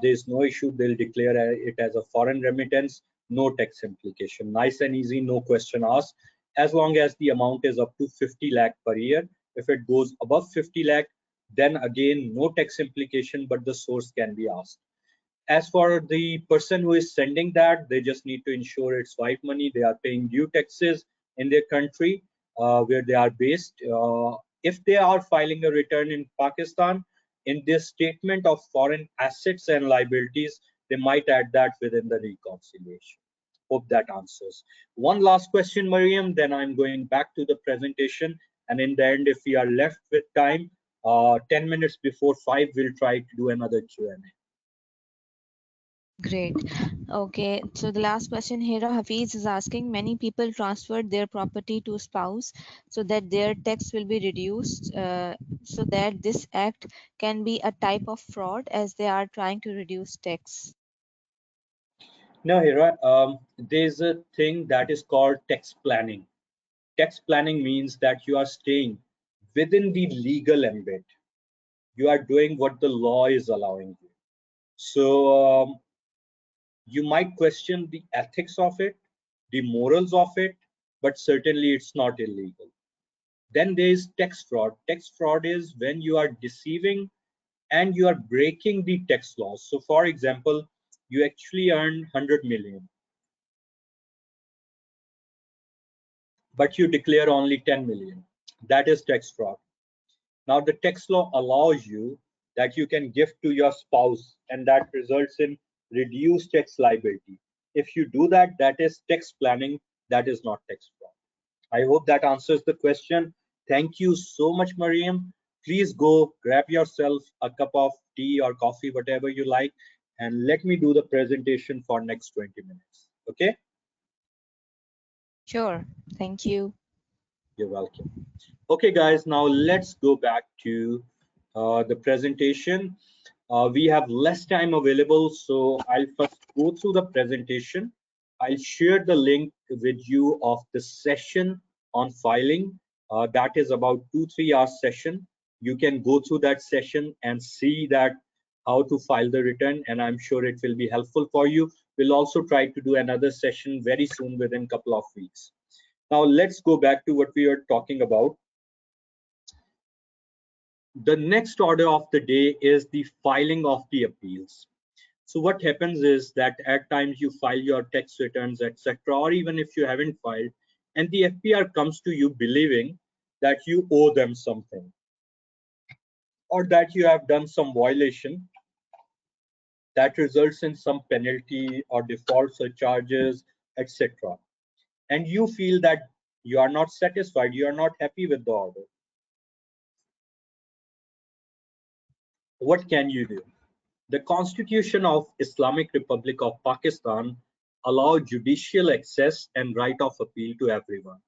There's no issue. They'll declare it as a foreign remittance, no tax implication. Nice and easy, no question asked. As long as the amount is up to 50 lakh per year. If it goes above 50 lakh, then again, no tax implication, but the source can be asked. As for the person who is sending that, they just need to ensure it's white money. They are paying due taxes in their country where they are based. If they are filing a return in Pakistan, in this statement of foreign assets and liabilities, they might add that within the reconciliation. Hope that answers. One last question, Mariam, then I'm going back to the presentation. And in the end, if we are left with time, 10 minutes before 5, we'll try to do another Q&A. Great. Okay, so the last question here, Hafiz is asking, many people transferred their property to spouse so that their tax will be reduced, so that this act can be a type of fraud as they are trying to reduce tax. No, Hira, there's a thing that is called tax planning. Tax planning means that you are staying within the legal ambit. You are doing what the law is allowing you. So you might question the ethics of it, the morals of it, but certainly it's not illegal. Then there is tax fraud. Tax fraud is when you are deceiving and you are breaking the tax laws. So for example, you actually earn 100 million, but you declare only 10 million. That is tax fraud. Now the tax law allows you that you can give to your spouse, and that results in reduced tax liability. If you do that, that is tax planning, that is not tax fraud. I hope that answers the question. Thank you so much, Mariam. Please go grab yourself a cup of tea or coffee, whatever you like, and let me do the presentation for next 20 minutes. Okay? Sure, thank you. You're welcome. Okay, guys, now let's go back to the presentation. We have less time available, so I'll first go through the presentation. I'll share the link with you of the session on filing. That is about 2-3 hours session. You can go through that session and see that how to file the return, and I'm sure it will be helpful for you. We'll also try to do another session very soon within a couple of weeks. Now let's go back to what we were talking about. The next order of the day is the filing of the appeals. So what happens is that at times you file your tax returns, etc., or even if you haven't filed, and the FPR comes to you believing that you owe them something, or that you have done some violation that results in some penalty or default surcharges, etc. And you feel that you are not satisfied, you are not happy with the order. What can you do? The Constitution of Islamic Republic of Pakistan allows judicial access and right of appeal to everyone.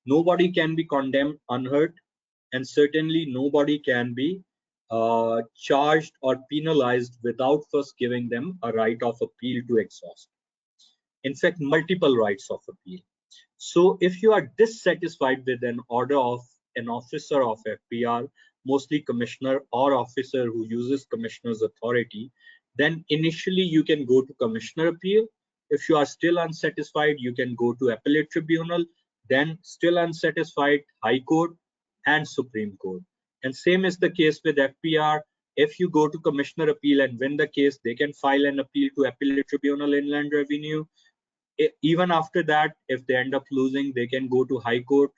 Nobody can be condemned unheard, and certainly nobody can be charged or penalized without first giving them a right of appeal to exhaust. In fact, multiple rights of appeal. So if you are dissatisfied with an order of an officer of FPR, mostly commissioner or officer who uses commissioner's authority, then initially you can go to commissioner appeal. If you are still unsatisfied, you can go to appellate tribunal, then still unsatisfied, high court and Supreme Court. And same is the case with FPR. If you go to commissioner appeal and win the case, they can file an appeal to appellate tribunal, inland revenue. Even after that, if they end up losing, they can go to high court.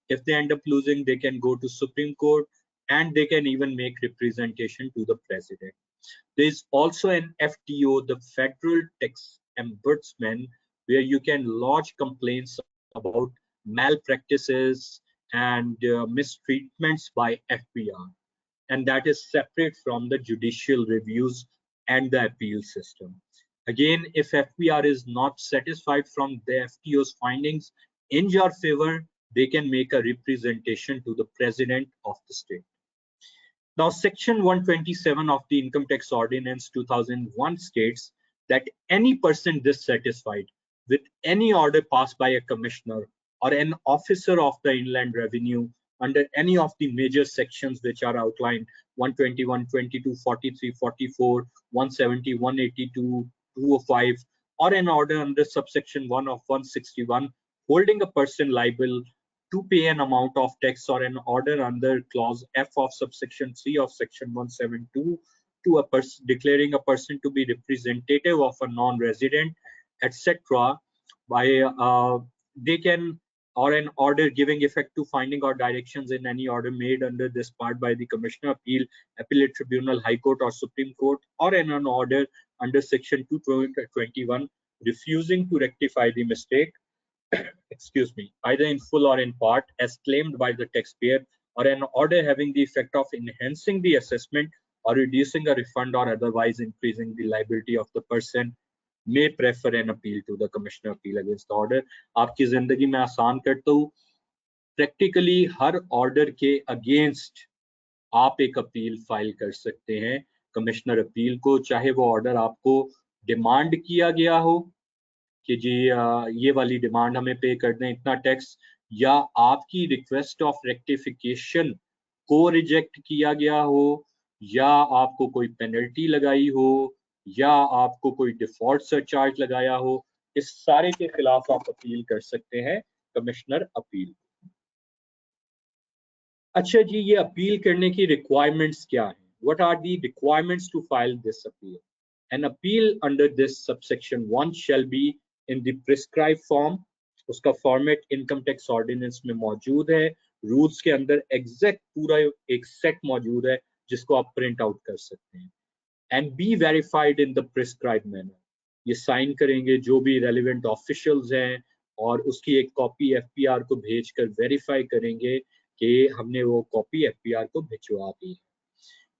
If they end up losing, they can go to Supreme Court, and they can even make representation to the president. There is also an FTO, the Federal Tax Ombudsman, where you can lodge complaints about malpractices and mistreatments by FPR, and that is separate from the judicial reviews and the appeal system. Again, if FPR is not satisfied from the FTO's findings in your favor, they can make a representation to the president of the state. Now, Section 127 of the Income Tax Ordinance 2001 states that any person dissatisfied with any order passed by a commissioner or an officer of the Inland Revenue under any of the major sections which are outlined: 121, 22, 43, 44, 170, 182, 205, or an order under subsection 1 of 161 holding a person liable to pay an amount of tax, or an order under clause F of subsection 3 of section 172 to a person declaring a person to be representative of a non-resident, etc. by they can, or an order giving effect to finding or directions in any order made under this part by the Commissioner Appeal, Appellate Tribunal, High Court or Supreme Court, or an order under section 221 refusing to rectify the mistake, excuse me, either in full or in part as claimed by the taxpayer, or an order having the effect of enhancing the assessment or reducing a refund or otherwise increasing the liability of the person, may prefer an appeal to the Commissioner Appeal against the order. आपकी जिंदगी में आसान करता हूँ, practically हर order के against आप एक appeal file कर सकते हैं कमिश्नर अपील को, चाहे वो ऑर्डर आपको डिमांड किया गया हो कि जी ये वाली डिमांड हमें पे कर दें इतना टैक्स, या आपकी रिक्वेस्ट ऑफ रेक्टिफिकेशन को रिजेक्ट किया गया हो, या आपको कोई पेनल्टी लगाई हो, या आपको कोई डिफॉल्ट सरचार्ज लगाया हो, इस सारे के खिलाफ आप अपील कर सकते हैं कमिश्नर अपील। अच्छा जी, ये अपील करने की रिक्वायरमेंट्स क्या है? What are the requirements to file this appeal? An appeal under this subsection 1 shall be in the prescribed form. उसका फॉर्मेट इनकम टैक्स ऑर्डिनेंस में मौजूद है, रूल्स के अंदर एग्जैक्ट पूरा एक सेट मौजूद है जिसको आप प्रिंट आउट कर सकते हैं। And be verified in the prescribed manner, ये साइन करेंगे जो भी रेलिवेंट ऑफिशियल्स हैं और उसकी एक कॉपी एफपीआर को भेजकर वेरीफाई करेंगे कि हमने वो कॉपी एफपीआर को भिजवा दी है।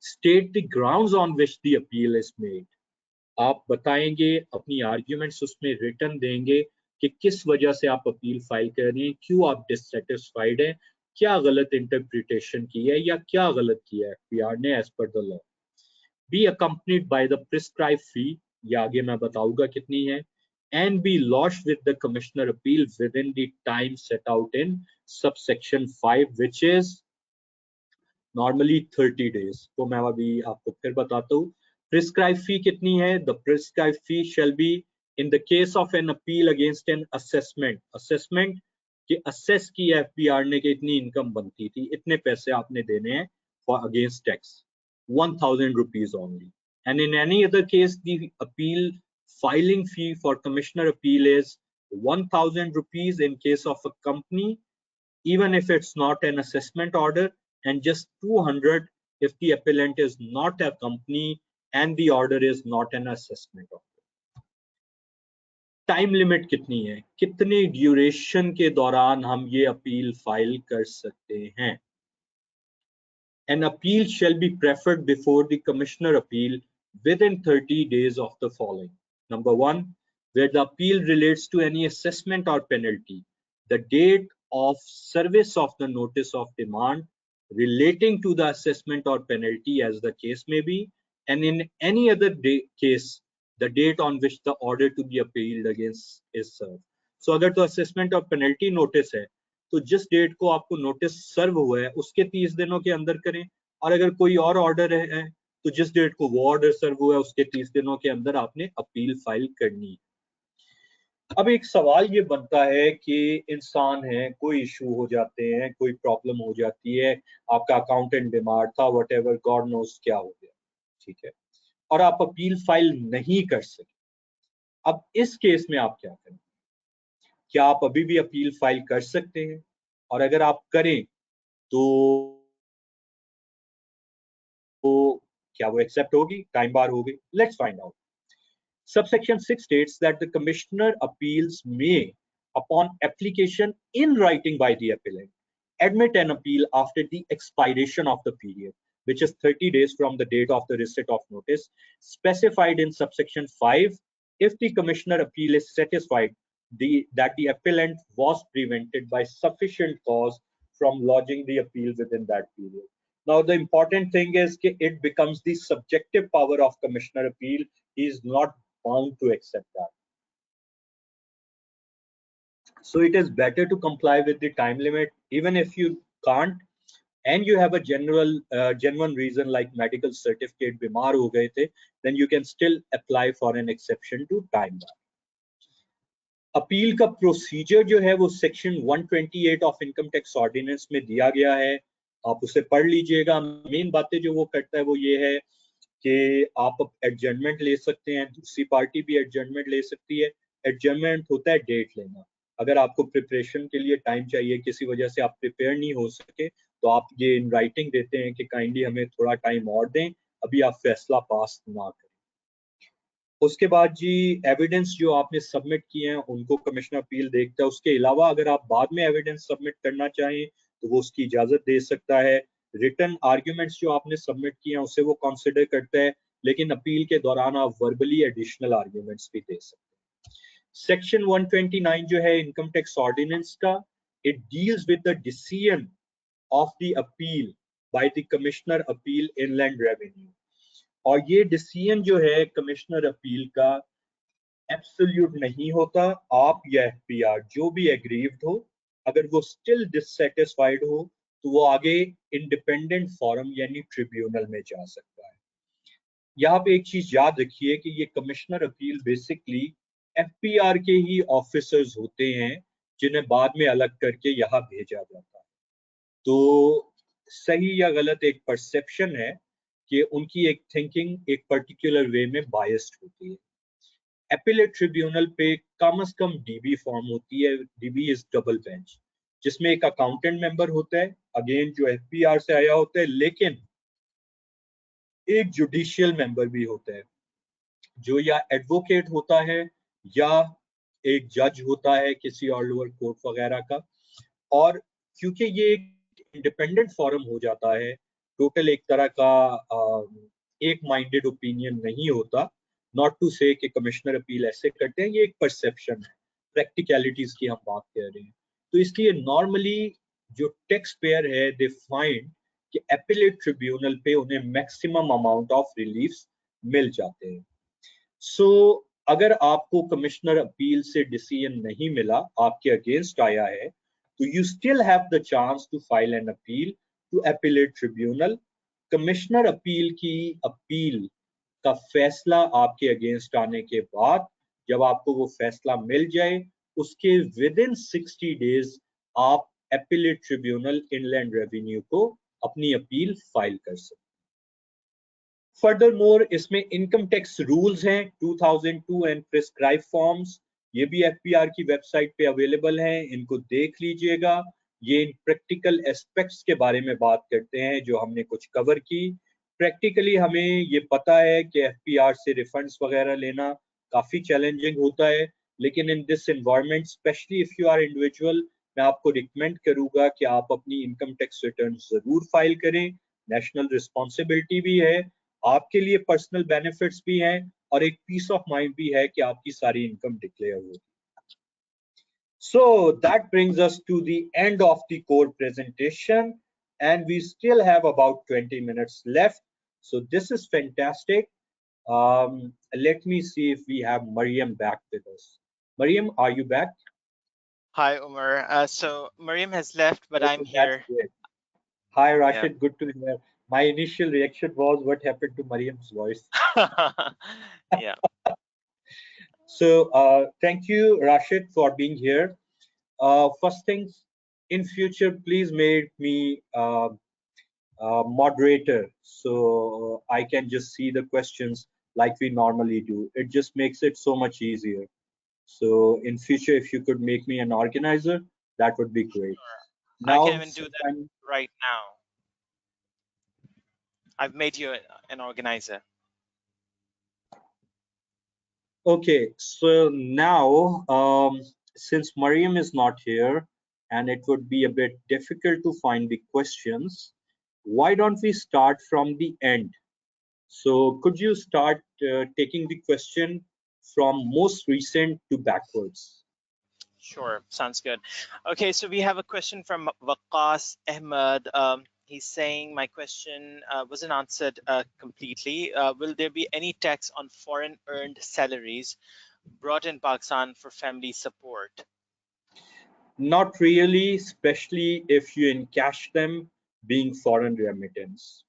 State the grounds on which the appeal is made, आप बताएंगे अपनी आर्ग्यूमेंट्स उसमें रिटर्न देंगे कि किस वजह से आप अपील फाइल कर रहे हैं, क्यों आप डिससेटिस्फाइड हैं, क्या गलत इंटरप्रिटेशन की है या क्या गलत किया है एफपीआर ने as per the law. Be accompanied by the prescribe fee, ये आगे मैं बताऊंगा कितनी है, and be lodged with the commissioner appeal within the time set out in subsection 5 which is normally 30 days। तो मैं अभी आपको फिर बताता हूँ प्रिस्क्राइब फी कितनी है। The prescribe fee shall be in the case of an appeal against an assessment, assessment कि असेस की एफपीआर ने कि इतनी इनकम बनती थी, इतने पैसे आपने देने हैं for against tax, 1000 rupees only। And in any other case the appeal filing fee for commissioner appeal is 1000 rupees in case of a company, even if it's not an assessment order, and just 200 if the appellant is not a company and the order is not an assessment order। Time limit कितनी है, कितने duration के दौरान हम ये appeal file कर सकते हैं। An appeal shall be preferred before the commissioner appeal within 30 days of the following. Number 1, where the appeal relates to any assessment or penalty, the date of service of the notice of demand relating to the assessment or penalty as the case may be, and in any other case the date on which the order to be appealed against is served। So अगर तो assessment और penalty notice है तो जिस date को आपको notice serve हुआ है उसके 30 दिनों के अंदर करें, और अगर कोई और ऑर्डर है तो जिस डेट को वो ऑर्डर सर्व हुआ है उसके 30 दिनों के अंदर आपने अपील फाइल करनी है। अब एक सवाल ये बनता है कि इंसान है, कोई इशू हो जाते हैं, कोई प्रॉब्लम हो जाती है, आपका अकाउंटेंट बीमार था, व्हाटएवर, गॉड नोस क्या हो गया, ठीक है, और आप अपील फाइल नहीं कर सके। अब इस केस में आप क्या करें? क्या आप अभी भी अपील फाइल कर सकते हैं? और अगर आप करें तो क्या वो एक्सेप्ट होगी, टाइम बार होगी? Let's find out. Subsection 6 states that the commissioner appeals may, upon application in writing by the appellant, admit an appeal after the expiration of the period, which is 30 days from the date of the receipt of notice specified in subsection 5, if the commissioner appeal is satisfied that the appellant was prevented by sufficient cause from lodging the appeal within that period। Now the important thing is that it becomes the subjective power of commissioner appeal. He is not bound to accept that. So it is better to comply with the time limit. Even if you can't, and you have a genuine reason like medical certificate, बीमार हो गए थे, then you can still apply for an exception to time bar. Appeal का procedure जो है वो section 128 of income tax ordinance में दिया गया है, आप उसे पढ़ लीजिएगा। मेन बातें जो वो करता है वो ये है कि आप एडजमेंट ले सकते हैं, दूसरी पार्टी भी एडजमेंट ले सकती है। एडजमेंट होता है डेट लेना। अगर आपको प्रिपरेशन के लिए टाइम चाहिए, किसी वजह से आप प्रिपेयर नहीं हो सके, तो आप ये इन राइटिंग देते हैं कि काइंडली हमें थोड़ा टाइम और दें, अभी आप फैसला पास ना करें। उसके बाद जी एविडेंस जो आपने सबमिट किए हैं उनको कमिश्नर अपील देखता है। उसके अलावा अगर आप बाद में एविडेंस सबमिट करना चाहें तो वो उसकी इजाजत दे सकता है। रिटन आर्ग्यूमेंट्स जो आपने सबमिट किए हैं उसे वो कंसिडर करता है, लेकिन अपील के दौरान आप वर्बली एडिशनल आर्ग्यूमेंट्स भी दे सकते हैं। सेक्शन 129 जो है इनकम टैक्स ऑर्डिनेंस का, it deals with the decision of the appeal by the commissioner appeal inland revenue. और ये डिसीजन जो है कमिश्नर अपील का एब्सोल्यूट नहीं होता। आप या एफपीआर जो भी एग्रीव्ड हो, अगर वो स्टिल डिससेटिस्फाइड हो तो वो आगे इंडिपेंडेंट फोरम यानी ट्रिब्यूनल में जा सकता है। यहाँ पे एक चीज याद रखिए कि ये कमिश्नर अपील बेसिकली एफपीआर के ही ऑफिसर्स होते हैं जिन्हें बाद में अलग करके यहाँ भेजा जाता है। तो सही या गलत एक परसेप्शन है कि उनकी एक थिंकिंग एक पर्टिकुलर वे में बायस्ड होती है। एपिलेट ट्रिब्यूनल पे कम से कम डीबी फॉर्म होती है। डीबी इज डबल बेंच, जिसमें एक अकाउंटेंट मेंबर होता है, अगेन जो एफपीआर से आया होता है, लेकिन एक जुडिशियल मेंबर भी होता है जो या एडवोकेट होता है या एक जज होता है किसी और लोअर कोर्ट वगैरह का। और क्योंकि ये एक इंडिपेंडेंट फॉरम हो जाता है, टोटल एक तरह का एक माइंडेड ओपिनियन नहीं होता। नॉट टू से कि कमिश्नर अपील ऐसे करते हैं, ये एक परसेप्शन है, प्रैक्टिकलिटीज की हम बात कर रहे हैं। तो इसलिए नॉर्मली जो टैक्स पेयर है दे फाइंड कि एपिलेट ट्रिब्यूनल पे उन्हें मैक्सिमम अमाउंट ऑफ रिलीफ मिल जाते हैं। सो अगर आपको कमिश्नर अपील से डिसीजन नहीं मिला, आपके अगेंस्ट आया है, तो you still have the chance to file an appeal to appellate tribunal. Commissioner appeal की अपील का फैसला आपके अगेंस्ट आने के बाद, जब आपको वो फैसला मिल जाए, उसके विद इन 60 डेज आप एपिलेट ट्रिब्यूनल इनलैंड रेवेन्यू को अपनी अपील फाइल कर सकते हैं। फर्दर मोर इसमें इनकम टैक्स रूल्स हैं 2002 एंड प्रिस्क्राइब फॉर्म्स, ये भी एफपीआर की वेबसाइट पे अवेलेबल हैं, इनको देख लीजिएगा। ये इन प्रैक्टिकल एस्पेक्ट्स के बारे में बात करते हैं जो हमने कुछ कवर की। प्रैक्टिकली हमें ये पता है कि एफपीआर से रिफंड्स वगैरह लेना काफी चैलेंजिंग होता है, लेकिन in this environment especially if you are individual, मैं आपको रिकमेंड करूंगा कि आप अपनी इनकम टैक्स रिटर्न जरूर फाइल करें। नेशनल रिस्पॉन्सिबिलिटी भी है, आपके लिए पर्सनल बेनिफिट्स भी हैं, और एक पीस ऑफ माइंड भी है कि आपकी सारी इनकम डिक्लेयर होगी। So that brings us to the end of the core presentation, and we still have about 20 minutes left. So this is fantastic. Let me see if we have Mariam back with us. Mariam, are you back? Hi, Umar. So Mariam has left, but I'm Oh, that's here. great. Hi, Yeah. Rashid. Good to hear. My initial reaction was, what happened to Mariam's voice? Yeah. So thank you, Rashid, for being here. First things, in future, please make me moderator so I can just see the questions like we normally do. It just makes it so much easier. So in future, if you could make me an organizer, that would be great. I Now, can even do since that right now. I've made you an organizer. okay, so now since Mariam is not here and it would be a bit difficult to find the questions, why don't we start from the end? So could you start taking the question from most recent to backwards? Sure, sounds good. Okay, so we have a question from Waqas Ahmed. He's saying, my question wasn't answered completely. Will there be any tax on foreign earned salaries brought in Pakistan for family support? Not really, especially if you encash them. being foreign remittance.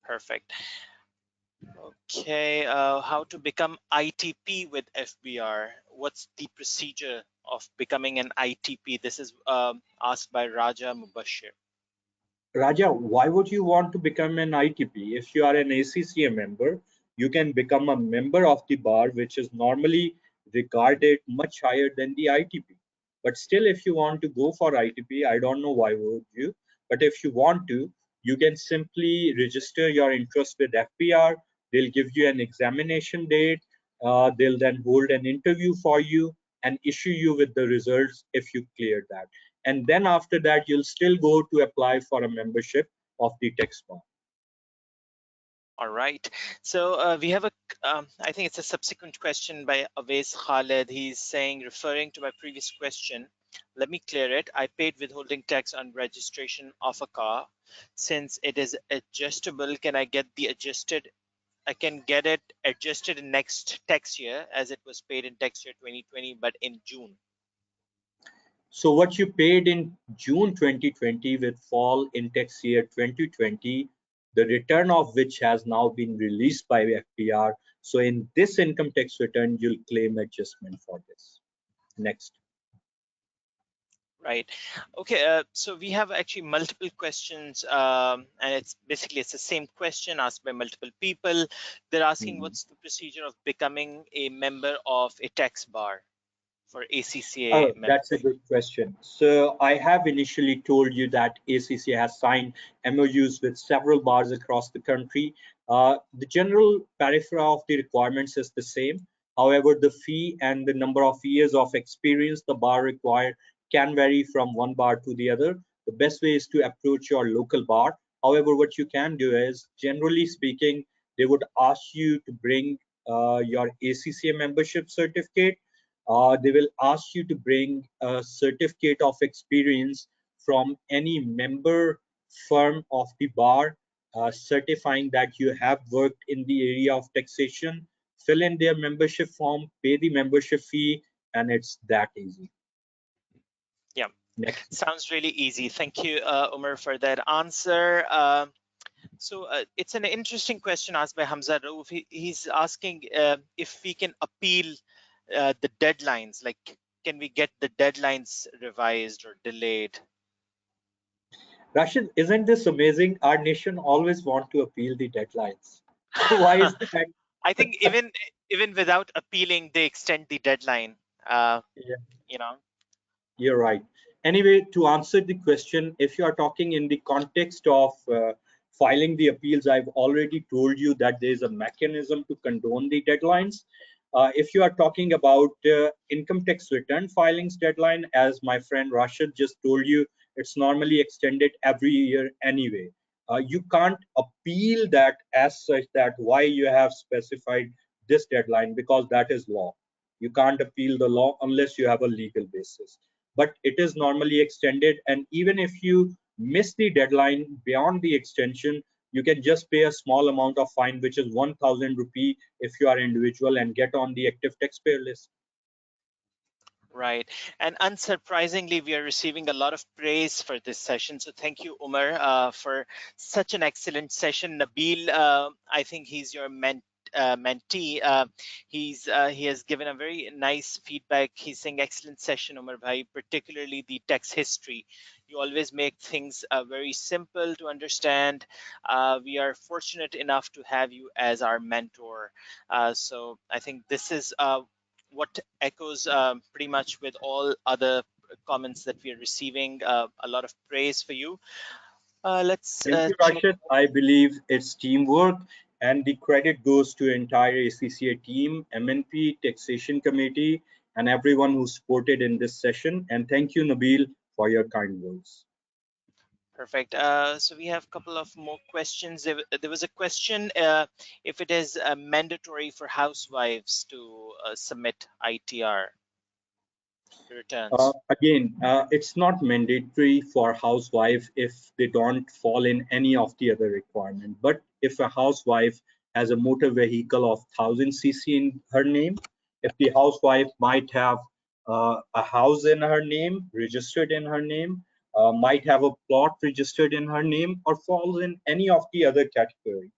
Perfect. Okay, how to become ITP with FBR? What's the procedure of becoming an ITP? This is asked by Raja Mubashir. Raja, why would you want to become an ITP? If you are an ACCA member, you can become a member of the bar, which is normally regarded much higher than the ITP. But still, if you want to go for ITP, I don't know why would you, but if you want to, you can simply register your interest with FPR. They'll give you an examination date. They'll then hold an interview for you and issue you with the results if you clear that. And then after that, you'll still go to apply for a membership of the tax bar. All right. So we have I think it's a subsequent question by Awais Khaled. He's saying, referring to my previous question, let me clear it. I paid withholding tax on registration of a car. Since it is adjustable, can I get the adjusted? I can get it adjusted in next tax year as it was paid in tax year 2020, but in June. So what you paid in June 2020 will fall in tax year 2020, the return of which has now been released by FPR. So in this income tax return, you'll claim adjustment for this. Next. Right. Okay. So we have actually multiple questions, and it's the same question asked by multiple people. They're asking, Mhm. what's the procedure of becoming a member of a tax bar for ACCA Oh, that's a members? good question. So I have initially told you that ACCA has signed MOUs with several bars across the country. The general periphery of the requirements is the same. However, the fee and the number of years of experience the bar required can vary from one bar to the other. The best way is to approach your local bar. However, what you can do is, generally speaking, they would ask you to bring your ACCA membership certificate. They will ask you to bring a certificate of experience from any member firm of the bar, certifying that you have worked in the area of taxation. Fill in their membership form, pay the membership fee, and it's that easy. Yeah, Next. sounds really easy. Thank you, Umar, for that answer. So it's an interesting question asked by Hamza Rauf. He's asking if we can appeal the deadlines. Like, can we get the deadlines revised or delayed? Rashid, isn't this amazing? Our nation always want to appeal the deadlines. Why is that? I think even without appealing, they extend the deadline. Uh, Yeah. you know. You're right. Anyway, to answer the question, if you are talking in the context of filing the appeals, I've already told you that there's a mechanism to condone the deadlines. If you are talking about income tax return filings deadline, as my friend Rashid just told you, it's normally extended every year anyway. You can't appeal that as such, that why you have specified this deadline, because that is law. You can't appeal the law unless you have a legal basis, but it is normally extended. And even if you miss the deadline beyond the extension, you can just pay a small amount of fine, which is 1,000 rupee if you are individual, and get on the active taxpayer list. Right. And unsurprisingly, we are receiving a lot of praise for this session. So thank you, Umar, for such an excellent session. Nabil, I think he's your mentee. He has given a very nice feedback. He's saying, excellent session, Umar Bhai, particularly the tax history. You always make things very simple to understand. We are fortunate enough to have you as our mentor. So I think this is what echoes pretty much with all other comments that we are receiving. A lot of praise for you. Let's Thank you, check. Rashid. I believe it's teamwork, and the credit goes to entire ACCA team, MNP, Taxation Committee, and everyone who supported in this session. And thank you, Nabil, for your kind words. Perfect. So we have a couple of more questions. There was a question if it is mandatory for housewives to submit ITR returns. It's not mandatory for housewife if they don't fall in any of the other requirement. But if a housewife has a motor vehicle of 1,000 cc in her name, if the housewife might have a house in her name, registered in her name, might have a plot registered in her name or falls in any of the other category,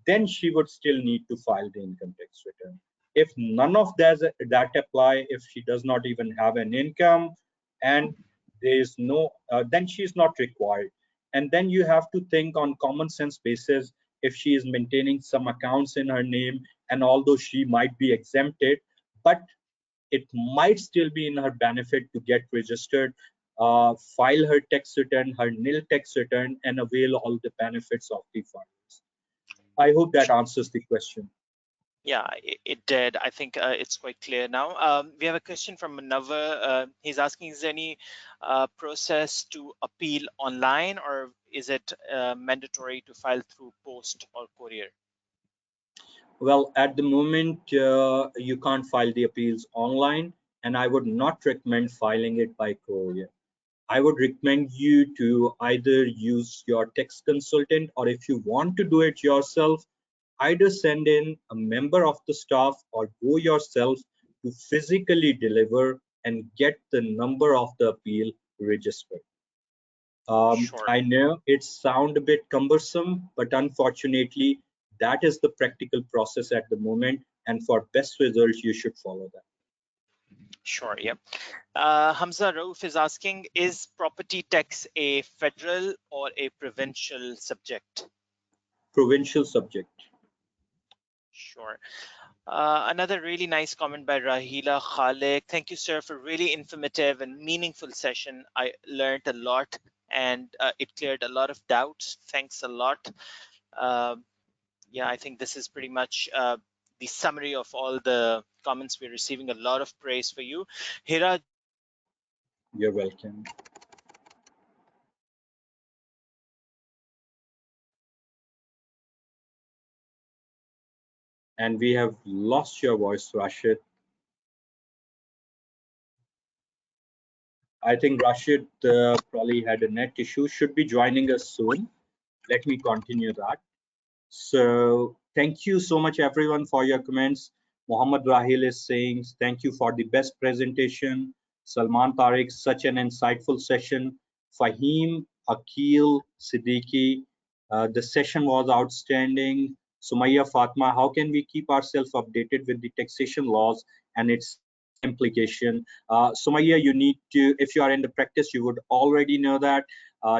then she would still need to file the income tax return. If none of that apply, if she does not even have an income and there is no, then she is not required. And then you have to think on common sense basis, if she is maintaining some accounts in her name, and although she might be exempted, but it might still be in her benefit to get registered, file her tax return, her nil tax return, and avail all the benefits of the funds. I hope that answers the question. Yeah, it did. I think it's quite clear now. We have a question from Munawar. He's asking, is there any process to appeal online, or is it mandatory to file through post or courier? Well, at the moment, you can't file the appeals online, and I would not recommend filing it by courier. I would recommend you to either use your tax consultant, or if you want to do it yourself, either send in a member of the staff or go yourself to physically deliver and get the number of the appeal registered. Sure. I know it sounds a bit cumbersome, but unfortunately, that is the practical process at the moment. And for best results, you should follow that. Sure, yeah. Hamza Rauf is asking, is property tax a federal or a provincial subject? Provincial subject. Sure. Another really nice comment by Rahila Khalik. Thank you, sir, for really informative and meaningful session. I learned a lot, and it cleared a lot of doubts. Thanks a lot. Yeah, I think this is pretty much the summary of all the comments. We're receiving a lot of praise for you. Hira. You're welcome. And we have lost your voice, Rashid. I think Rashid probably had a net issue, should be joining us soon. Let me continue that. So thank you so much, everyone, for your comments. Muhammad Rahil is saying, thank you for the best presentation. Salman Tariq, such an insightful session. Fahim, Akil, Siddiqui, the session was outstanding. Sumaya Fatma, how can we keep ourselves updated with the taxation laws and its implication? Sumaya, you need to, if you are in the practice, you would already know that.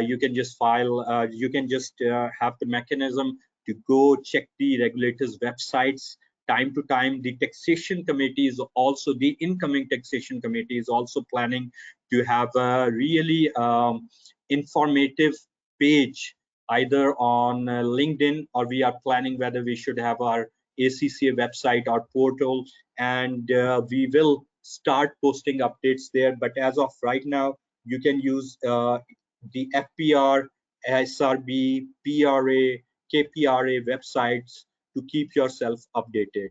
You can just file, you can just have the mechanism to go check the regulators' websites time to time. The taxation committee is also, the incoming taxation committee is also planning to have a really informative page either on LinkedIn, or we are planning whether we should have our ACCA website or portal, and we will start posting updates there. But as of right now, you can use the FPR, SRB, PRA, KPRA websites to keep yourself updated.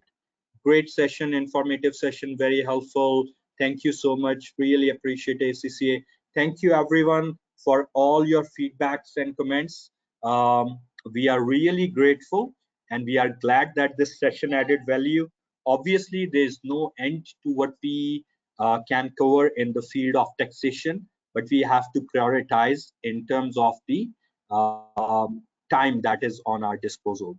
Great session, informative session, very helpful. Thank you so much. Really appreciate ACCA. Thank you, everyone, for all your feedbacks and comments. We are really grateful, and we are glad that this session added value. Obviously, there's no end to what we can cover in the field of taxation, but we have to prioritize in terms of the time that is on our disposal.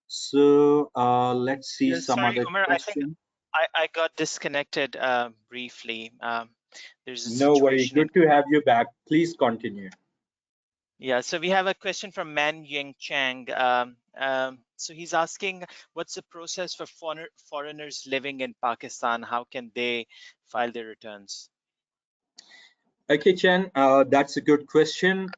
So let's see Yeah, some sorry, other Umar. I think questions. I got disconnected briefly. There's a No worry. situation in. Good to have you back. Please continue. Yeah, so we have a question from Man Ying Chang. So he's asking, what's the process for foreigners living in Pakistan? How can they file their returns? Okay, Chen, that's a good question.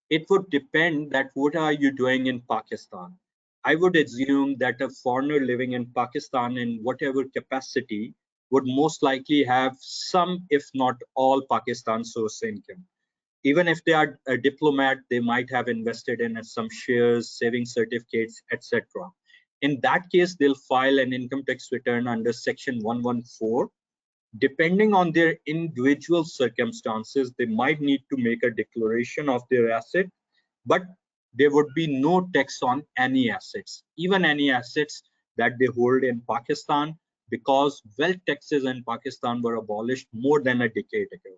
It would depend that what are you doing in Pakistan. I would assume that a foreigner living in Pakistan in whatever capacity would most likely have some, if not all, Pakistan source income. Even if they are a diplomat, they might have invested in some shares, saving certificates, etc. In that case, they'll file an income tax return under Section 114. Depending on their individual circumstances, they might need to make a declaration of their asset, but there would be no tax on any assets, even any assets that they hold in Pakistan, because wealth taxes in Pakistan were abolished more than a decade ago.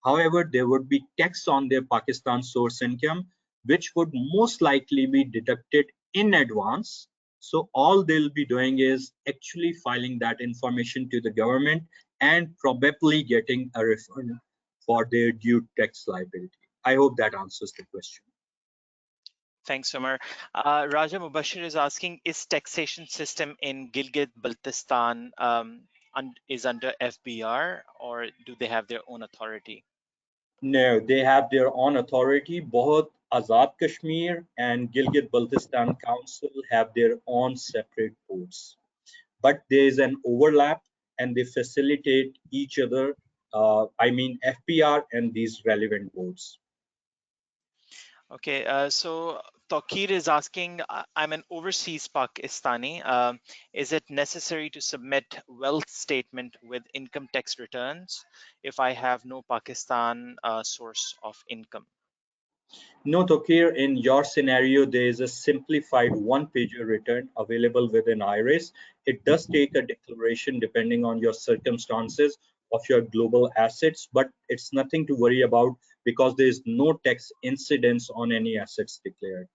However, there would be tax on their Pakistan source income, which would most likely be deducted in advance. So all they'll be doing is actually filing that information to the government and probably getting a refund for their due tax liability. I hope that answers the question. Thanks, Umar. Raja Mubashir is asking, is taxation system in Gilgit-Baltistan is under FBR, or do they have their own authority? No, they have their own authority. Both Azad Kashmir and Gilgit-Baltistan Council have their own separate boards. But there is an overlap and they facilitate each other. I mean, FPR and these relevant boards. Okay, so Tokir is asking, I'm an overseas Pakistani. Is it necessary to submit wealth statement with income tax returns if I have no Pakistan source of income? Note, okay, in your scenario, there is a simplified one-pager return available within IRIS. It does take a declaration depending on your circumstances of your global assets, but it's nothing to worry about because there is no tax incidence on any assets declared.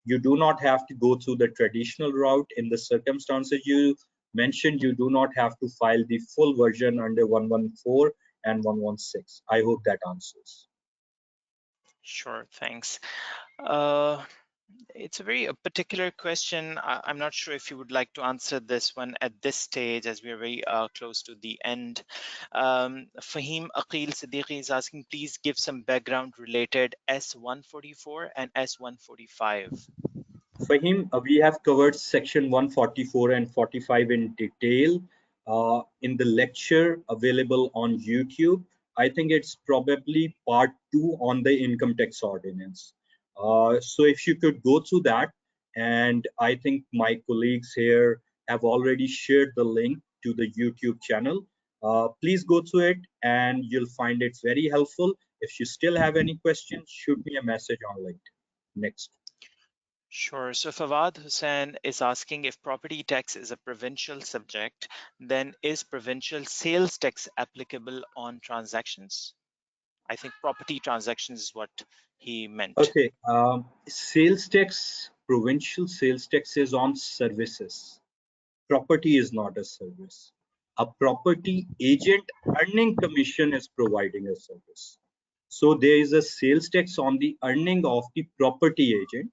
You do not have to go through the traditional route. In the circumstances you mentioned, you do not have to file the full version under 114 and 116. I hope that answers. Sure, thanks. It's a very particular question. I'm not sure if you would like to answer this one at this stage, as we are very close to the end. Fahim Aqil Siddiqui is asking, please give some background related S144 and S145. Fahim, we have covered section 144 and 45 in detail in the lecture available on YouTube. I think it's probably part 2 on the income tax ordinance. So if you could go through that, and I think my colleagues here have already shared the link to the YouTube channel. Please go through it and you'll find it very helpful. If you still have any questions, shoot me a message on LinkedIn. Next. Sure. So Fawad Hussain is asking, if property tax is a provincial subject, then is provincial sales tax applicable on transactions? I think property transactions is what he meant. Okay, sales tax, provincial sales tax is on services. Property is not a service. A property agent earning commission is providing a service. So there is a sales tax on the earning of the property agent.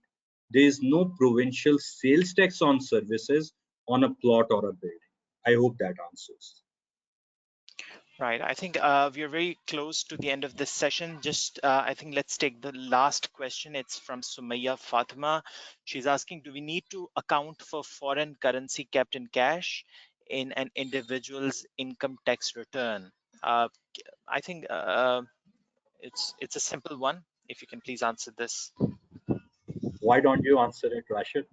There is no provincial sales tax on services on a plot or a building. I hope that answers. Right. I think we are very close to the end of this session. Just, I think let's take the last question. It's from Sumaya Fatima. She's asking, do we need to account for foreign currency kept in cash in an individual's income tax return? I think it's a simple one. If you can please answer this. Why don't you answer it, Rashid?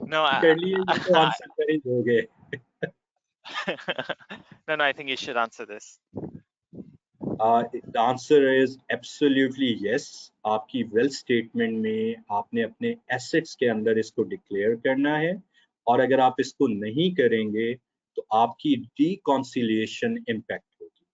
No, answer कर ही दोगे. no, no, I think you should answer this. The answer is absolutely yes. आपकी wealth statement में आपने अपने assets के अंदर इसको declare करना है और अगर आप इसको नहीं करेंगे तो आपकी reconciliation impact होगी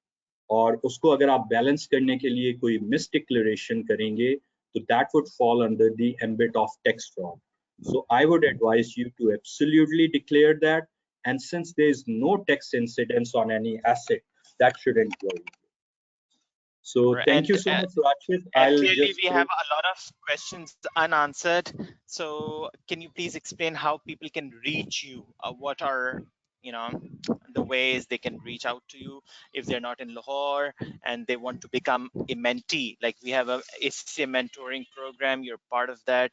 और उसको अगर आप balance करने के लिए कोई misdeclaration करेंगे तो that would fall under the ambit of tax fraud. So I would advise you to absolutely declare that, and since there is no tax incidence on any asset, that shouldn't worry. So thank you And so much, Rachit. and I'll clearly just we have a lot of questions unanswered. So can you please explain how people can reach you? What are, you know, the ways they can reach out to you if they're not in Lahore and they want to become a mentee? Like, we have a ACCA mentoring program. You're part of that.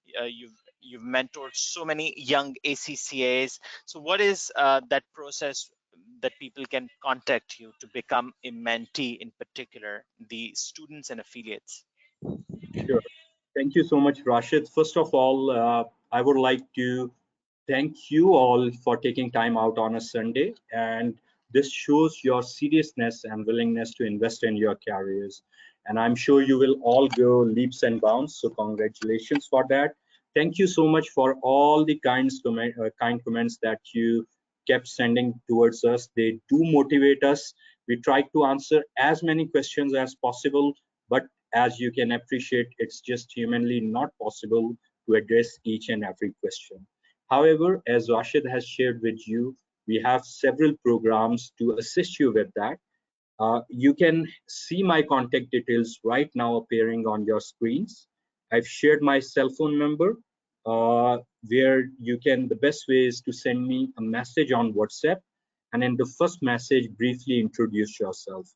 You've mentored so many young ACCAs. So what is that process that people can contact you to become a mentee, in particular the students and affiliates? Sure. Thank you so much, Rashid. First of all, I would like to thank you all for taking time out on a Sunday. And this shows your seriousness and willingness to invest in your careers. And I'm sure you will all go leaps and bounds. So congratulations for that. Thank you so much for all the kind comments that you kept sending towards us. They do motivate us. We try to answer as many questions as possible, but as you can appreciate, it's just humanly not possible to address each and every question. However, as Rashid has shared with you, we have several programs to assist you with that. You can see my contact details right now appearing on your screens. I've shared my cell phone number, where you can, the best way is to send me a message on WhatsApp, and in the first message, briefly introduce yourself.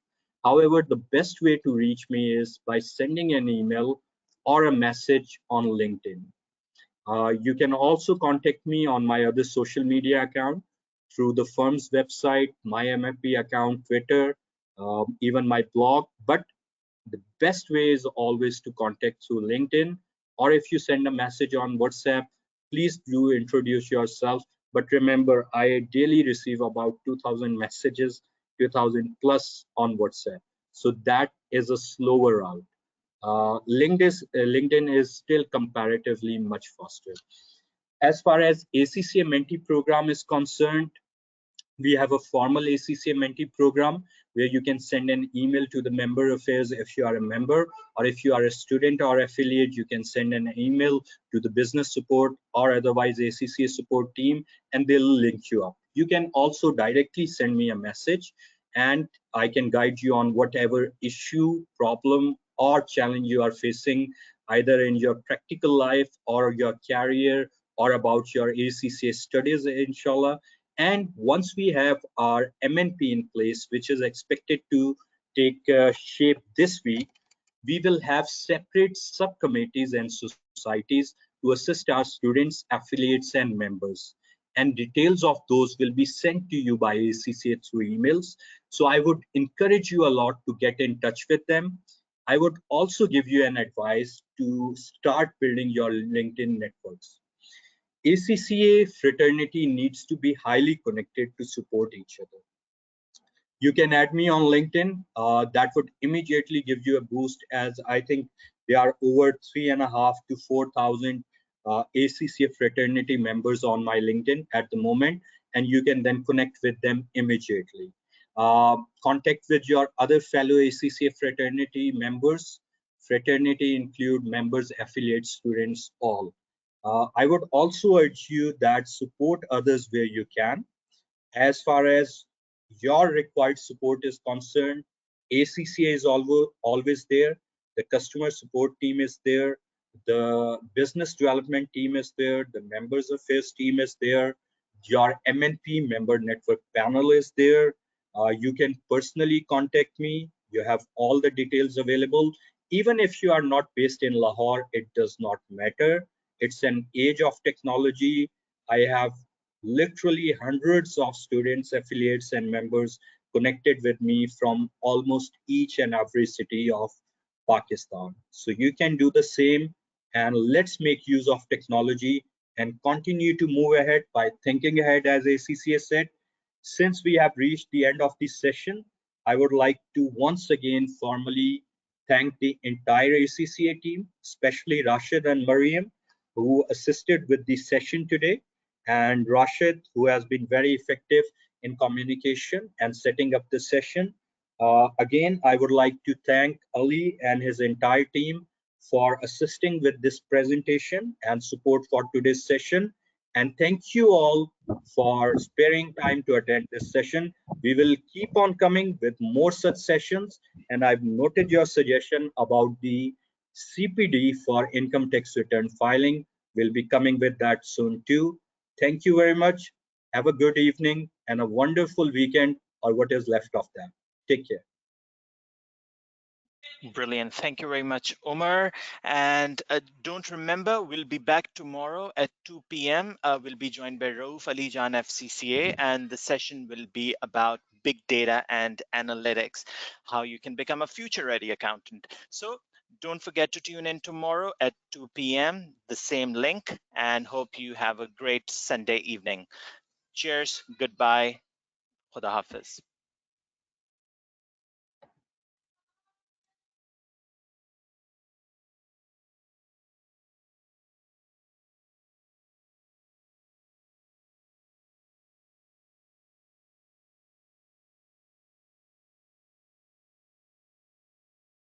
However, the best way to reach me is by sending an email or a message on LinkedIn. You can also contact me on my other social media account through the firm's website, my MFP account, Twitter, even my blog. But the best way is always to contact through LinkedIn, or if you send a message on WhatsApp, please do introduce yourself. But remember, I daily receive about 2,000 messages, 2,000 plus on WhatsApp. So that is a slower route. LinkedIn is still comparatively much faster. As far as ACCA Mentee program is concerned, we have a formal ACCA Mentee program where you can send an email to the member affairs if you are a member, or if you are a student or affiliate, you can send an email to the business support or otherwise ACCA support team, and they'll link you up. You can also directly send me a message, and I can guide you on whatever issue, problem, or challenge you are facing, either in your practical life or your career or about your ACCA studies, inshallah. And once we have our MNP in place, which is expected to take shape this week, we will have separate subcommittees and societies to assist our students, affiliates, and members. And details of those will be sent to you by ACCA through emails. So I would encourage you a lot to get in touch with them. I would also give you an advice to start building your LinkedIn networks. ACCA fraternity needs to be highly connected to support each other. You can add me on LinkedIn. That would immediately give you a boost, as I think there are over 3.5 to 4,000 ACCA fraternity members on my LinkedIn at the moment, and you can then connect with them immediately. Contact with your other fellow ACCA fraternity members. Fraternity include members, affiliates, students, all. I would also urge you that support others where you can. As far as your required support is concerned, ACCA is always there. The customer support team is there. The business development team is there. The members affairs team is there. Your MNP member network panel is there. You can personally contact me. You have all the details available. Even if you are not based in Lahore, it does not matter. It's an age of technology. I have literally hundreds of students, affiliates, and members connected with me from almost each and every city of Pakistan. So you can do the same, and let's make use of technology and continue to move ahead by thinking ahead, as ACCA said. Since we have reached the end of this session, I would like to once again formally thank the entire ACCA team, especially Rashid and Mariam, who assisted with the session today, and Rashid, who has been very effective in communication and setting up the session. Again, I would like to thank Ali and his entire team for assisting with this presentation and support for today's session. And thank you all for sparing time to attend this session. We will keep on coming with more such sessions. And I've noted your suggestion about the CPD for income tax return filing. We'll be coming with that soon too. Thank you very much. Have a good evening and a wonderful weekend, or what is left of that. Take care. Brilliant. Thank you very much, Omar. And don't remember, we'll be back tomorrow at 2 p.m. We'll be joined by Rauf Ali Jan, FCCA, and the session will be about big data and analytics, how you can become a future ready accountant. So don't forget to tune in tomorrow at 2 p.m., the same link, and hope you have a great Sunday evening. Cheers. Goodbye. Khuda Hafiz.